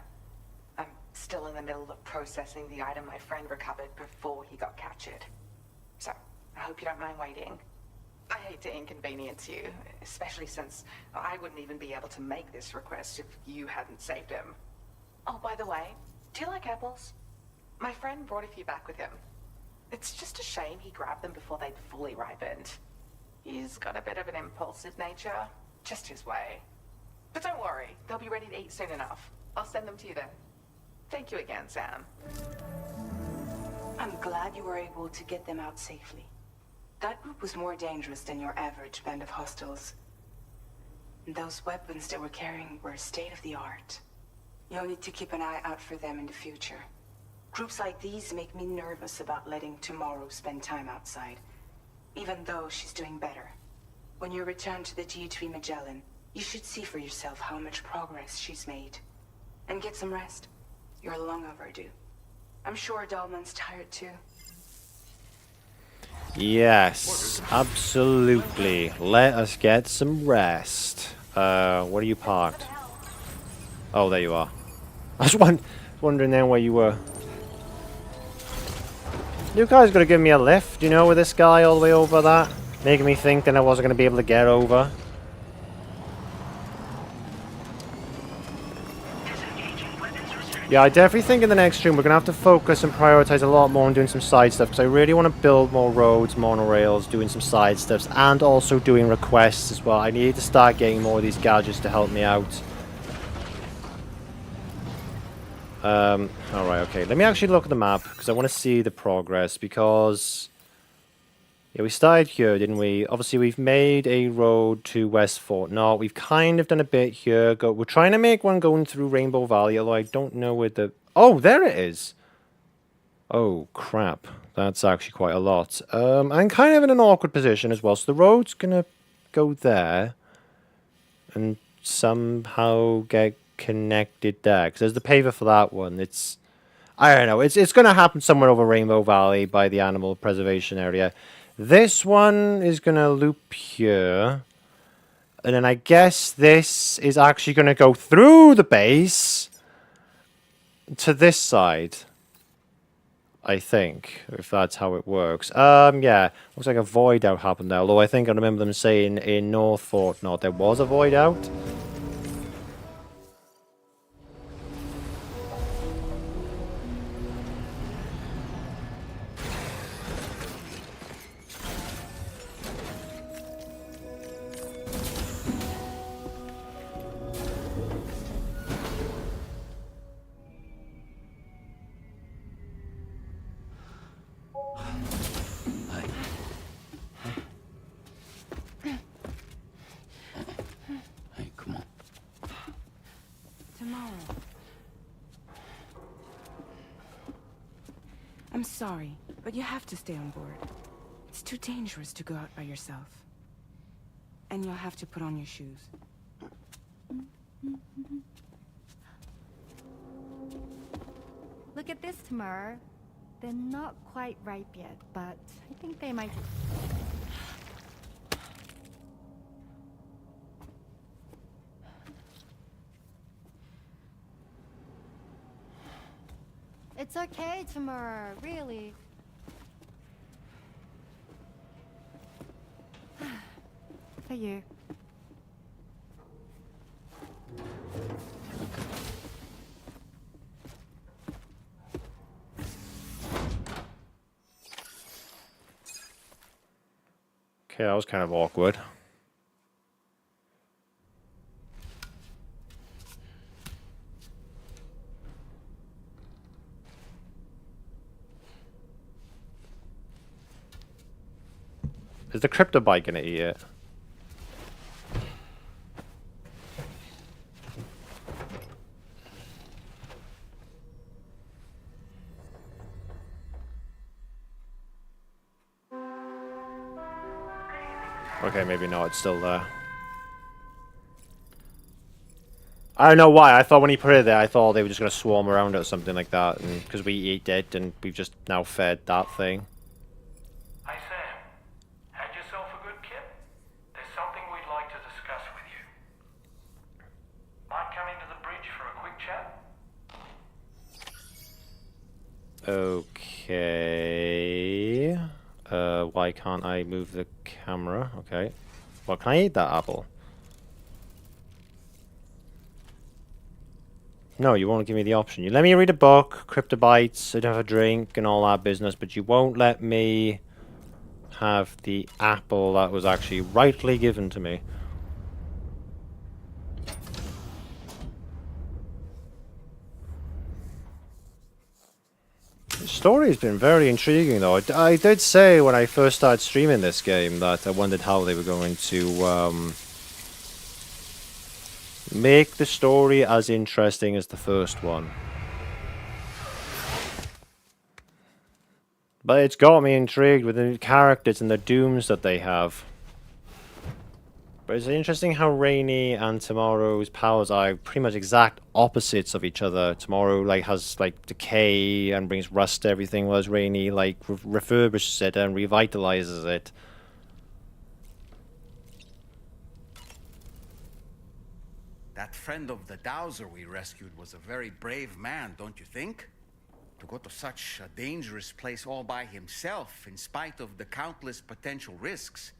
I'm still in the middle of processing the item my friend recovered before he got captured. So, I hope you don't mind waiting. I hate to inconvenience you, especially since I wouldn't even be able to make this request if you hadn't saved him. Oh, by the way, do you like apples? My friend brought a few back with him. It's just a shame he grabbed them before they'd fully ripened. He's got a bit of an impulsive nature, just his way. But don't worry, they'll be ready to eat soon enough. I'll send them to you then. Thank you again, Sam. I'm glad you were able to get them out safely. That group was more dangerous than your average band of hostiles. Those weapons they were carrying were state-of-the-art. You'll need to keep an eye out for them in the future. Groups like these make me nervous about letting Tomorrow spend time outside, even though she's doing better. When you return to the G3 Magellan, you should see for yourself how much progress she's made. And get some rest. You're long overdue. I'm sure Dahlman's tired too. Yes, absolutely. Let us get some rest. Where are you parked? Oh, there you are. I was wondering then where you were. You guys gotta give me a lift, you know, with this guy all the way over that. Making me think that I wasn't gonna be able to get over. Yeah, I definitely think in the next stream we're going to have to focus and prioritize a lot more on doing some side stuff, because I really want to build more roads, monorails, doing some side stuffs, and also doing requests as well. I need to start getting more of these gadgets to help me out. Alright, okay. Let me actually look at the map, because I want to see the progress, because... Yeah, we started here, didn't we? Obviously, we've made a road to West Fort Knott. We've kind of done a bit here. We're trying to make one going through Rainbow Valley, although I don't know where the... Oh, there it is! Oh, crap. That's actually quite a lot. I'm kind of in an awkward position as well, so the road's gonna go there. And somehow get connected there, because there's the paver for that one. It's... I don't know. It's gonna happen somewhere over Rainbow Valley by the animal preservation area. This one is going to loop here. And then I guess this is actually going to go through the base to this side. I think, if that's how it works. Yeah. Looks like a void out happened there. Although I think I remember them saying in North Fort Knott there was a void out. I'm sorry, but you have to stay on board. It's too dangerous to go out by yourself. And you'll have to put on your shoes. Look at this, Tamar. They're not quite ripe yet, but I think they might... It's okay, Tamura, really. For you. Okay, that was kind of awkward. Is the crypto bike gonna eat it? Okay, maybe not. It's still there. I don't know why. I thought when he put it there, I thought they were just gonna swarm around it or something like that, and because we ate it and we've just now fed that thing. Hi, Sam. Had yourself a good kip? There's something we'd like to discuss with you. Mind coming to the bridge for a quick chat? Okay. Why can't I move the camera? Okay. Well, can I eat that apple? No, you won't give me the option. You let me read a book, cryptobytes, I'd have a drink, and all that business, but you won't let me have the apple that was actually rightly given to me. The story's been very intriguing, though. I did say when I first started streaming this game that I wondered how they were going to make the story as interesting as the first one. But it's got me intrigued with the characters and the dooms that they have. But it's interesting how Rainy and Tomorrow's powers are pretty much exact opposites of each other. Tomorrow has decay and brings rust to everything, whereas Rainy refurbishes it and revitalizes it. That friend of the dowser we rescued was a very brave man, don't you think? To go to such a dangerous place all by himself, in spite of the countless potential risks.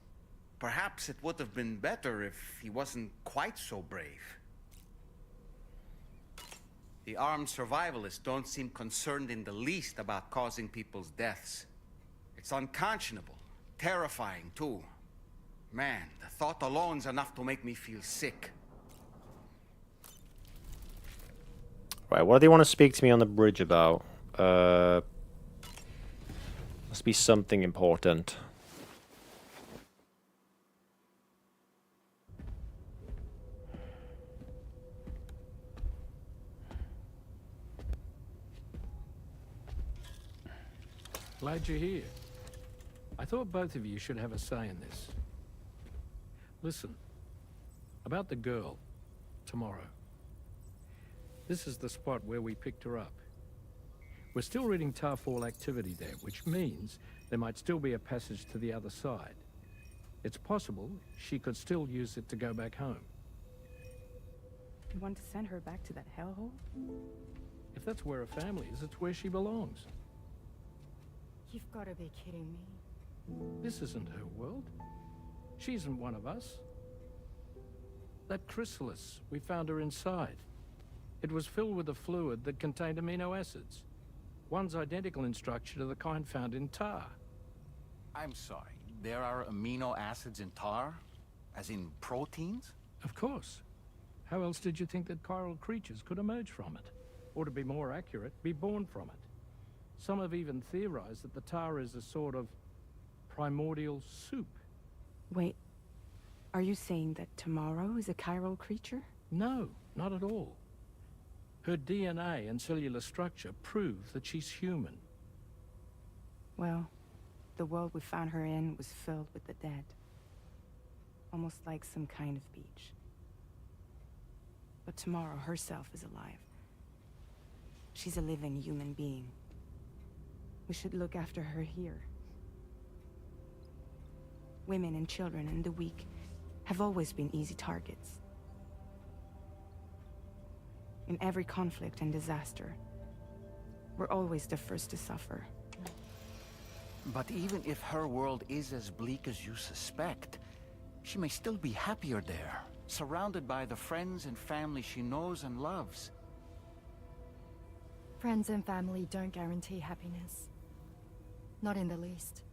Perhaps it would have been better if he wasn't quite so brave. The armed survivalists don't seem concerned in the least about causing people's deaths. It's unconscionable, terrifying too. Man, the thought alone's enough to make me feel sick. Right, what do they want to speak to me on the bridge about? Must be something important. Glad you're here. I thought both of you should have a say in this. Listen, about the girl, tomorrow. This is the spot where we picked her up. We're still reading Tarfall activity there, which means there might still be a passage to the other side. It's possible she could still use it to go back home. You want to send her back to that hellhole? If that's where her family is, it's where she belongs. You've got to be kidding me. This isn't her world. She isn't one of us. That chrysalis, we found her inside. It was filled with a fluid that contained amino acids. One's identical in structure to the kind found in tar. I'm sorry, there are amino acids in tar? As in proteins? Of course. How else did you think that chiral creatures could emerge from it? Or to be more accurate, be born from it? Some have even theorized that the tar is a sort of primordial soup. Wait, are you saying that Tomorrow is a chiral creature? No, not at all. Her DNA and cellular structure prove that she's human. Well, the world we found her in was filled with the dead. Almost like some kind of beach. But Tomorrow herself is alive. She's a living human being. We should look after her here. Women and children and the weak have always been easy targets. In every conflict and disaster, We're always the first to suffer. But even if her world is as bleak as you suspect, she may still be happier there, surrounded by the friends and family she knows and loves. Friends and family don't guarantee happiness. Not in the least.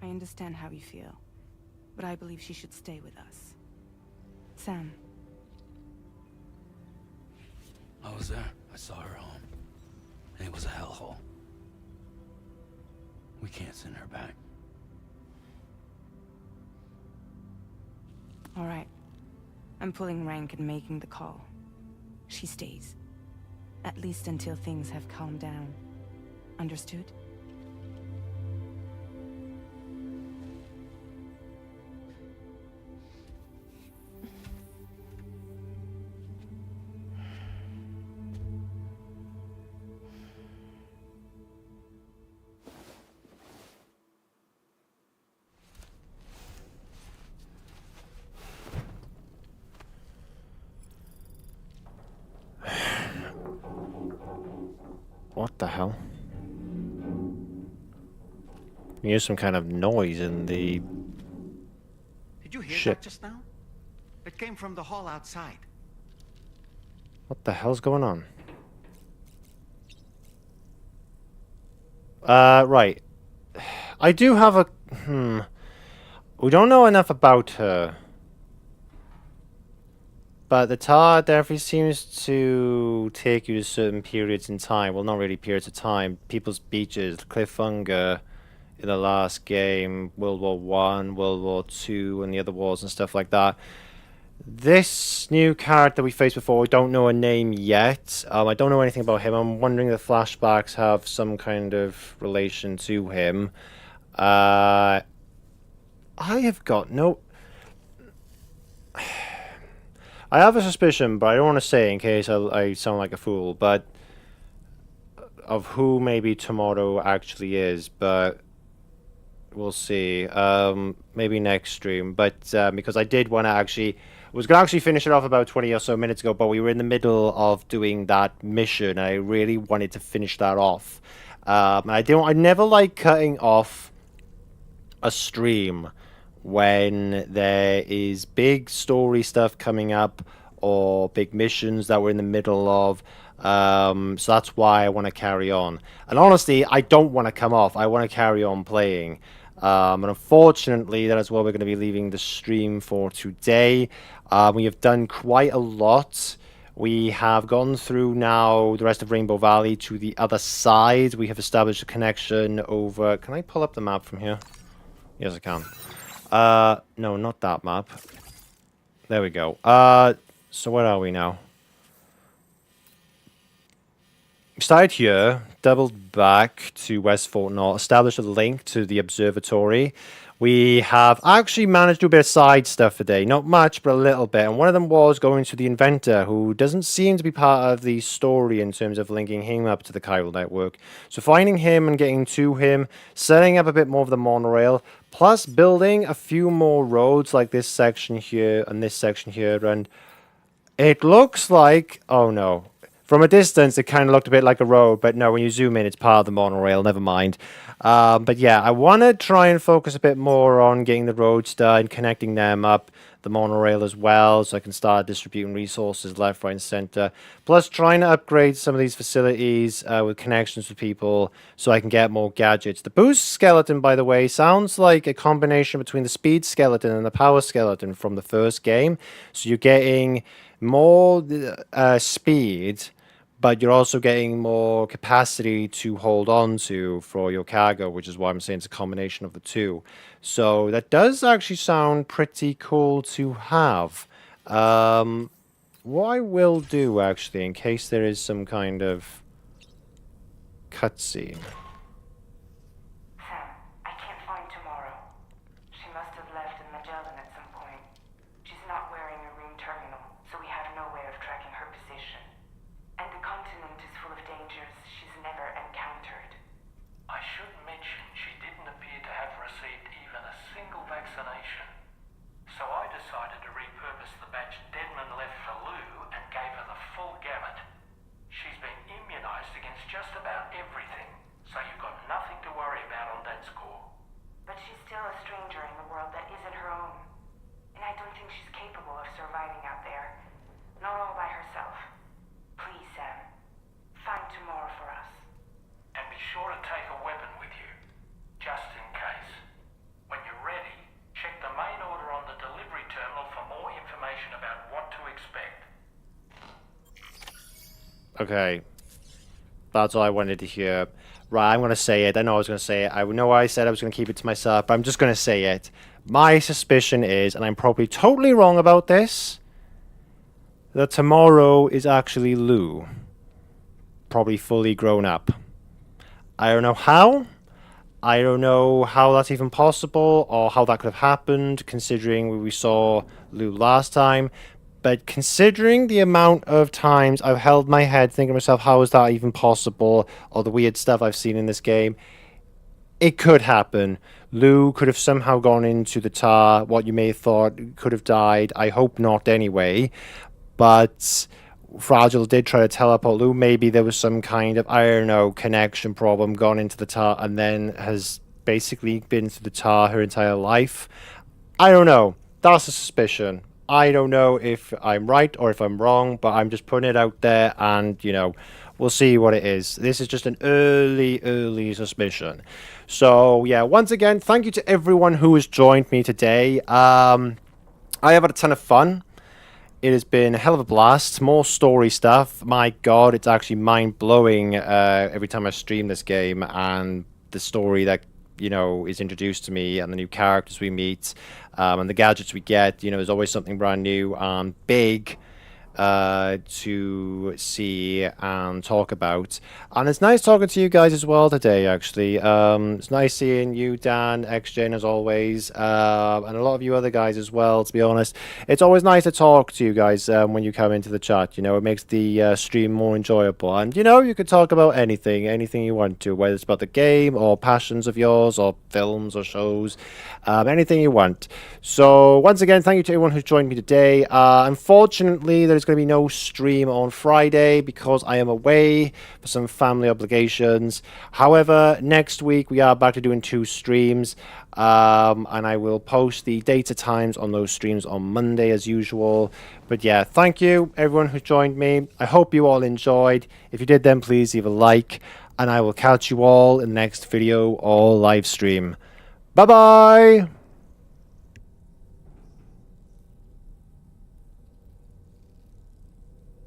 I understand how you feel, but I believe she should stay with us. Sam. I was there. I saw her home. And it was a hellhole. We can't send her back. All right. I'm pulling rank and making the call. She stays. At least until things have calmed down. Understood? What the hell? You hear some kind of noise in the... Did you hear ship. that just now? It came from the hall outside. What the hell's going on? Right. I do have a... We don't know enough about her. But the tar definitely seems to take you to certain periods in time. Well, not really periods of time. People's Beaches, Cliffhanger in the last game, World War One, World War Two, and the other wars and stuff like that. This new character we faced before, we don't know a name yet. I don't know anything about him. I'm wondering if the flashbacks have some kind of relation to him. I have got no... I have a suspicion, but I don't want to say in case I sound like a fool, but of who maybe Tomorrow actually is, but we'll see. Maybe next stream, but because I did want to actually... I was going to actually finish it off about 20 or so minutes ago, but we were in the middle of doing that mission, and I really wanted to finish that off. I never like cutting off a stream when there is big story stuff coming up or big missions that we're in the middle of. So that's why I want to carry on. And honestly, I don't want to come off. I want to carry on playing. And unfortunately, that is what we're going to be leaving the stream for today. We have done quite a lot. We have gone through now the rest of Rainbow Valley to the other side. We have established a connection over... Can I pull up the map from here? Yes, I can. No, not that map. There we go. So where are we now? We started here, doubled back to West Fort North, established a link to the observatory. We have actually managed to do a bit of side stuff today. Not much, but a little bit. And one of them was going to the inventor, who doesn't seem to be part of the story in terms of linking him up to the Chiral Network. So finding him and getting to him, setting up a bit more of the monorail, plus building a few more roads like this section here and this section here. And it looks like... Oh, no. From a distance, it kind of looked a bit like a road, but no, when you zoom in, it's part of the monorail, never mind. But yeah, I want to try and focus a bit more on getting the roads done, connecting them up, the monorail as well, so I can start distributing resources left, right, and center. Plus, trying to upgrade some of these facilities with connections with people so I can get more gadgets. The boost skeleton, by the way, sounds like a combination between the speed skeleton and the power skeleton from the first game. So you're getting more speed, but you're also getting more capacity to hold on to for your cargo, which is why I'm saying it's a combination of the two. So that does actually sound pretty cool to have. What I will do, actually, in case there is some kind of cutscene. Sam, I can't find Tomorrow. She must have left in Magellan at some point. She's not wearing a room terminal, so we have no way of tracking her position. And the continent is full of dangers she's never encountered. I should mention she didn't appear to have received even a single vaccination. So I decided to repurpose the batch Deadman left for Lou and gave her the full gamut. She's been Okay. That's all I wanted to hear. Right, I'm going to say it. I know I was going to say it. I know I said I was going to keep it to myself, but I'm just going to say it. My suspicion is, and I'm probably totally wrong about this, that tomorrow is actually Lou. Probably fully grown up. I don't know how. I don't know how that's even possible, or how that could have happened, considering we saw Lou last time. But considering the amount of times I've held my head thinking to myself, how is that even possible? Or the weird stuff I've seen in this game. It could happen. Lou could have somehow gone into the tar. What you may have thought could have died. I hope not anyway. But Fragile did try to teleport Lou. Maybe there was some kind of, I don't know, connection problem, gone into the tar and then has basically been through the tar her entire life. I don't know. That's a suspicion. I don't know if I'm right or if I'm wrong, but I'm just putting it out there and, you know, we'll see what it is. This is just an early suspicion. So, yeah, once again, thank you to everyone who has joined me today. I have had a ton of fun. It has been a hell of a blast. More story stuff. My God, it's actually mind-blowing every time I stream this game, and the story that, you know, is introduced to me, and the new characters we meet, and the gadgets we get. You know, there's always something brand new and big to see and talk about. And it's nice talking to you guys as well today, actually. It's nice seeing you, Dan, XJN, as always, and a lot of you other guys as well, to be honest. It's always nice to talk to you guys when you come into the chat. You know, it makes the stream more enjoyable. And, you know, you can talk about anything you want to, whether it's about the game or passions of yours or films or shows, anything you want. So, once again, thank you to everyone who's joined me today. Unfortunately, there's going to be no stream on Friday because I am away for some family obligations. However, next week we are back to doing 2 streams, and I will post the data times on those streams on Monday as usual. But yeah, thank you everyone who joined me. I hope you all enjoyed. If you did, then please leave a like, and I will catch you all in the next video or live stream. Bye bye.